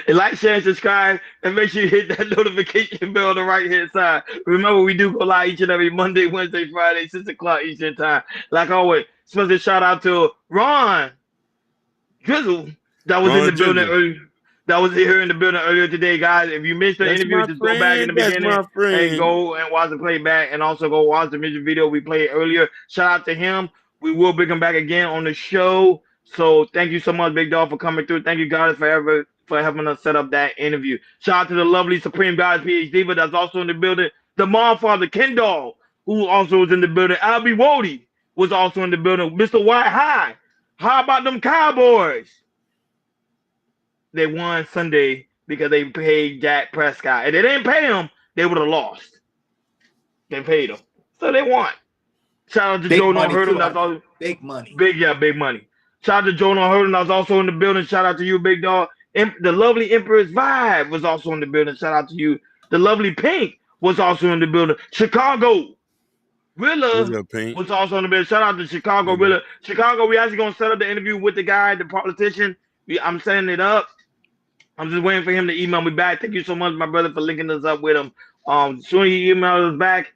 Like, share, and subscribe, and make sure you hit that notification bell on the right hand side. Remember, we do go live each and every Monday, Wednesday, Friday, 6 o'clock Eastern time. Like always, special shout out to Ron Drizzle that was in the building earlier. That was here in the building earlier today, guys. If you missed the interview, just go back in the beginning and go and watch the playback, and also go watch the music video we played earlier. Shout out to him. We will bring him back again on the show. So thank you so much, Big Dog, for coming through. Thank you, guys, for helping us set up that interview. Shout out to the lovely Supreme Goddess PhD, but that's also in the building. The Mom Father Kendall, who also was in the building. Albie Wody was also in the building. Mr. White High. How about them Cowboys? They won Sunday because they paid Dak Prescott. If they didn't pay him, they would have lost. They paid him. So they won. Shout out to Joe No Hurdle. That's all. Big money. Big money. Shout out to Joe No Hurdle. That's also in the building. Shout out to you, Big Dog. The lovely Empress Vibe was also in the building. Shout out to you. The lovely Pink was also in the building. Chicago Rilla was also in the building. Shout out to Chicago Rilla. Chicago, we actually going to set up the interview with the guy, the politician. I'm setting it up. I'm just waiting for him to email me back. Thank you so much, my brother, for linking us up with him. Soon he emails us back,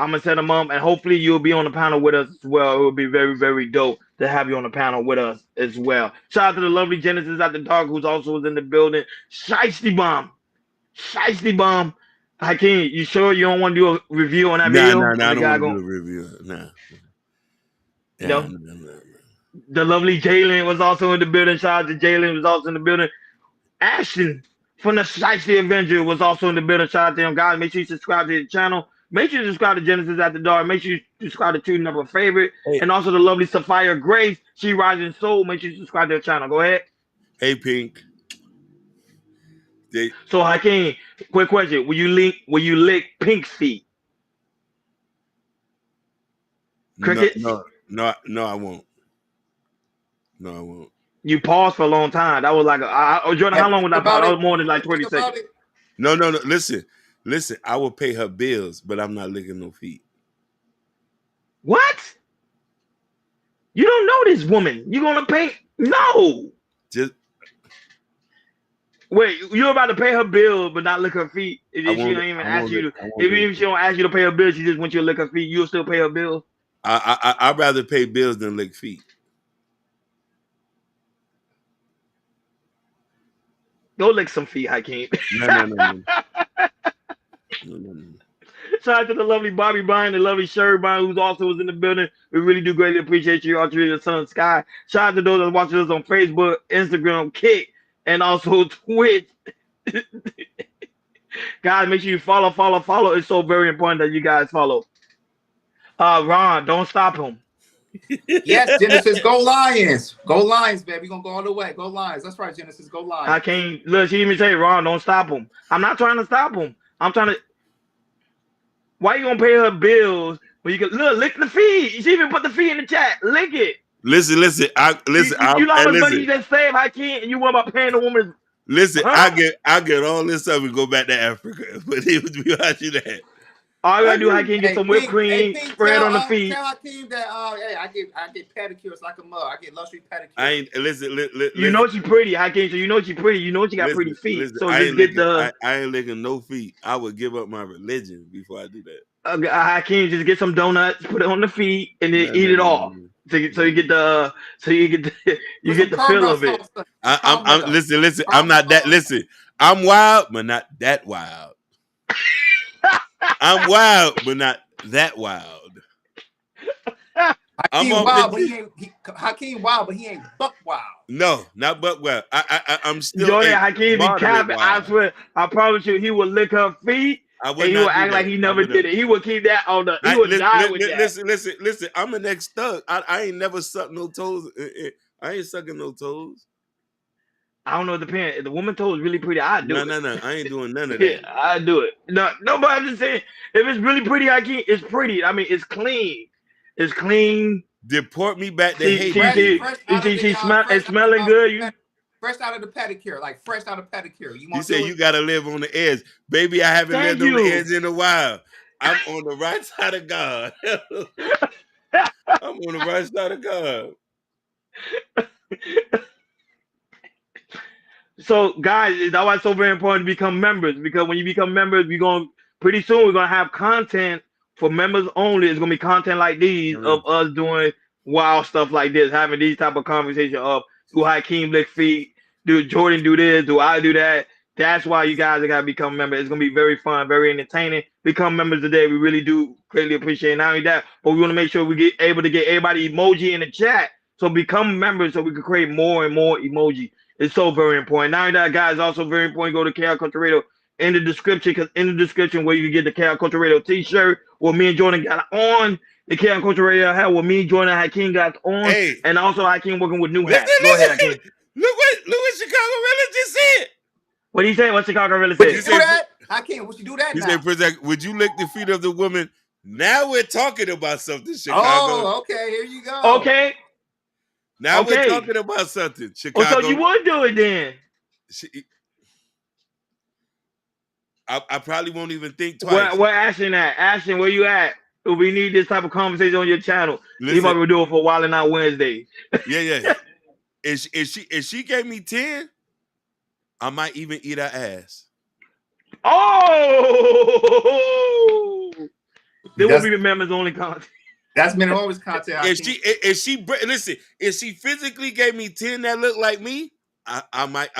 I'm gonna set him up, and hopefully you'll be on the panel with us as well. It will be very, very dope to have you on the panel with us as well. Shout out to the lovely Genesis at the Dark, who's also in the building. Shiesty Bomb. Hakeem, you sure you don't want to do a review on that video? Nah, I don't want to do a review. Nah. No. The lovely Jalen was also in the building. Shout out to Jalen, was also in the building. Ashton from the Shiesty Avenger was also in the building. Shout out to him, guys. Make sure you subscribe to the channel. Make sure you subscribe to Genesis at the Dark. Make sure you subscribe to Two Number Favorite. And also the lovely Sapphire Grace. She Rising Soul. Make sure you subscribe to the channel. Go ahead. Hey, Pink. So Hakeem, quick question. Will you lick Pink's feet? Crickets? No, I won't. No, I won't. You paused for a long time. That was like Jordan, how long was that pause? That was more than like 20 seconds. No. Listen. I will pay her bills, but I'm not licking no feet. What? You don't know this woman. You gonna pay? No. Just wait. You're about to pay her bill, but not lick her feet. If she don't even ask you, even if she don't ask you to pay her bill, she just wants you to lick her feet. You'll still pay her bill. I'd rather pay bills than lick feet. Go lick some feet, Hakeem. No. Shout out to the lovely Bobby Bryan, the lovely Sherry Bryan, who's also was in the building. We really do greatly appreciate you, all three of the Sun Sky. Shout out to those that watching us on Facebook, Instagram, Kick, and also Twitch. Guys, make sure you follow. It's so very important that you guys follow. Ron, don't stop him. Yes, Genesis, go Lions. Go Lions, baby. We're going to go all the way. Go Lions. That's right, Genesis, go Lions. I can't, look, she even say, Ron, don't stop him. I'm not trying to stop him. I'm trying to, why you going to pay her bills when you can, look, lick the fee. She even put the fee in the chat. Lick it. Listen. You know how much money you just saved, Hakeem, and you want about paying the woman. Listen, I get all this stuff and go back to Africa. But he would be watching that. All you gotta do, Hakeem, get some whipped cream, spread on the feet. Tell Hakeem that, hey, I get pedicures like a mug. I get luxury pedicures. I ain't listen. You know she pretty, Hakeem. So you know she pretty. You know she got pretty feet. Listen, so I just get the. I ain't licking no feet. I would give up my religion before I do that. Hakeem, just get some donuts, put it on the feet, and then eat it all. So you get the feel of it. I'm listen. I'm not that. Listen, I'm wild, but not that wild. I'm wild, but not that wild. Hakeem wild, but he ain't buck wild. No, not buck wild. I'm still. Jordan, Hakeem be capping. I swear, I promise you, he will lick her feet. And he will act like he never did it. He will keep that on the. He would die with that. Listen. I'm an ex-thug. I ain't never sucked no toes. I ain't sucking no toes. I don't know. It depends. If the woman toe is really pretty, I do it. No. I ain't doing none of that. I do it. No, but I'm just saying, if it's really pretty, it's pretty. I mean, it's clean. It's clean. Deport me back to Haiti. It's smelling good. Fresh out of the pedicure, like fresh out of pedicure. You say you gotta live on the edge, baby. I haven't lived on the edge in a while. I'm on the right side of God. I'm on the right side of God. So, guys, that's why it's so very important to become members, because when you become members, pretty soon we're gonna have content for members only. It's gonna be content like these of us doing wild stuff like this, having these type of conversations of do Hakeem lick feet, do Jordan do this, do I do that. That's why you guys are gotta become members. It's gonna be very fun, very entertaining. Become members today. We really do greatly appreciate it. Not only that, but we want to make sure we get able to get everybody emoji in the chat. So become members so we can create more and more emoji. It's so very important. Now that, guys, also very important. Go to KL Culture Radio in the description, because in the description where you can get the KL Culture Radio t-shirt, where me and Jordan got on, the KL Culture Radio hat, where me and Jordan and Hakeem got on, and also Hakeem working with new hats. Go ahead, Hakeem. Look what Chicago really just said. What he say? What Chicago really said? Would you do that? Hakeem, would you do that? You say, Prince, would you lick the feet of the woman? Now we're talking about something, Chicago. Oh, okay. Here you go. Okay. Now we're talking about something, Chicago. Oh, so you would do it then? I probably won't even think twice. Where Ashton at? Ashton, where you at? We need this type of conversation on your channel. You probably do it for a while and not Wednesday. Yeah. If she gave me 10, I might even eat her ass. Oh! There will be the members only content. That's been always content. If she physically gave me 10 that look like me, I might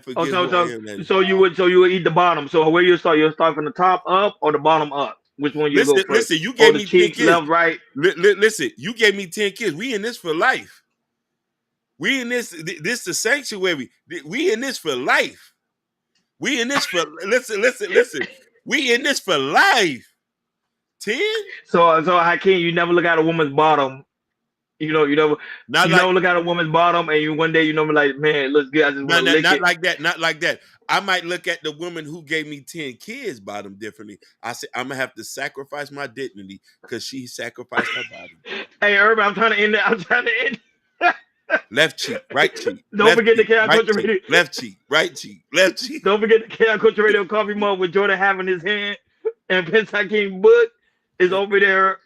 forget. So you would eat the bottom. So where you start? You'll start from the top up or the bottom up? Which one you go first? Listen, you gave me 10 kids. Left, right. Listen, you gave me 10 kids. We in this for life. We in this the sanctuary. We in this for life. We in this for listen. We in this for life. 10. So Hakeem, you never look at a woman's bottom. You never look at a woman's bottom, and you one day be like, man, it looks good. I just want to lick it. Not like that. I might look at the woman who gave me 10 kids bottom differently. I say I'm gonna have to sacrifice my dignity because she sacrificed her body. Hey, Urban, I'm trying to end it. Left cheek, right cheek. Don't forget the KL Culture Radio. Left cheek, right cheek, left cheek. Don't forget the KL Culture Radio coffee mug with Jordan having his hand, and Prince Hakeem book is over there.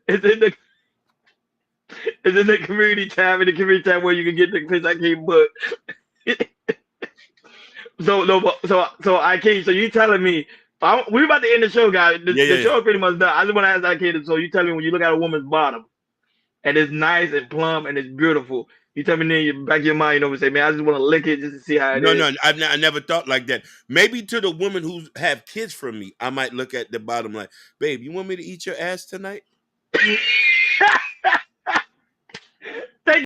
It's in the community tab. In the community tab where you can get the Prince Hakeem book. So Hakeem, so you telling me we're about to end the show, guys. The show is pretty much done. I just want to ask Hakeem. So you telling me when you look at a woman's bottom, and it's nice and plump and it's beautiful. You tell me in your back of your mind, you know, say, man, I just want to lick it just to see how it No, is. no, I never thought like that. Maybe to the women who have kids from me, I might look at the bottom like, babe, you want me to eat your ass tonight?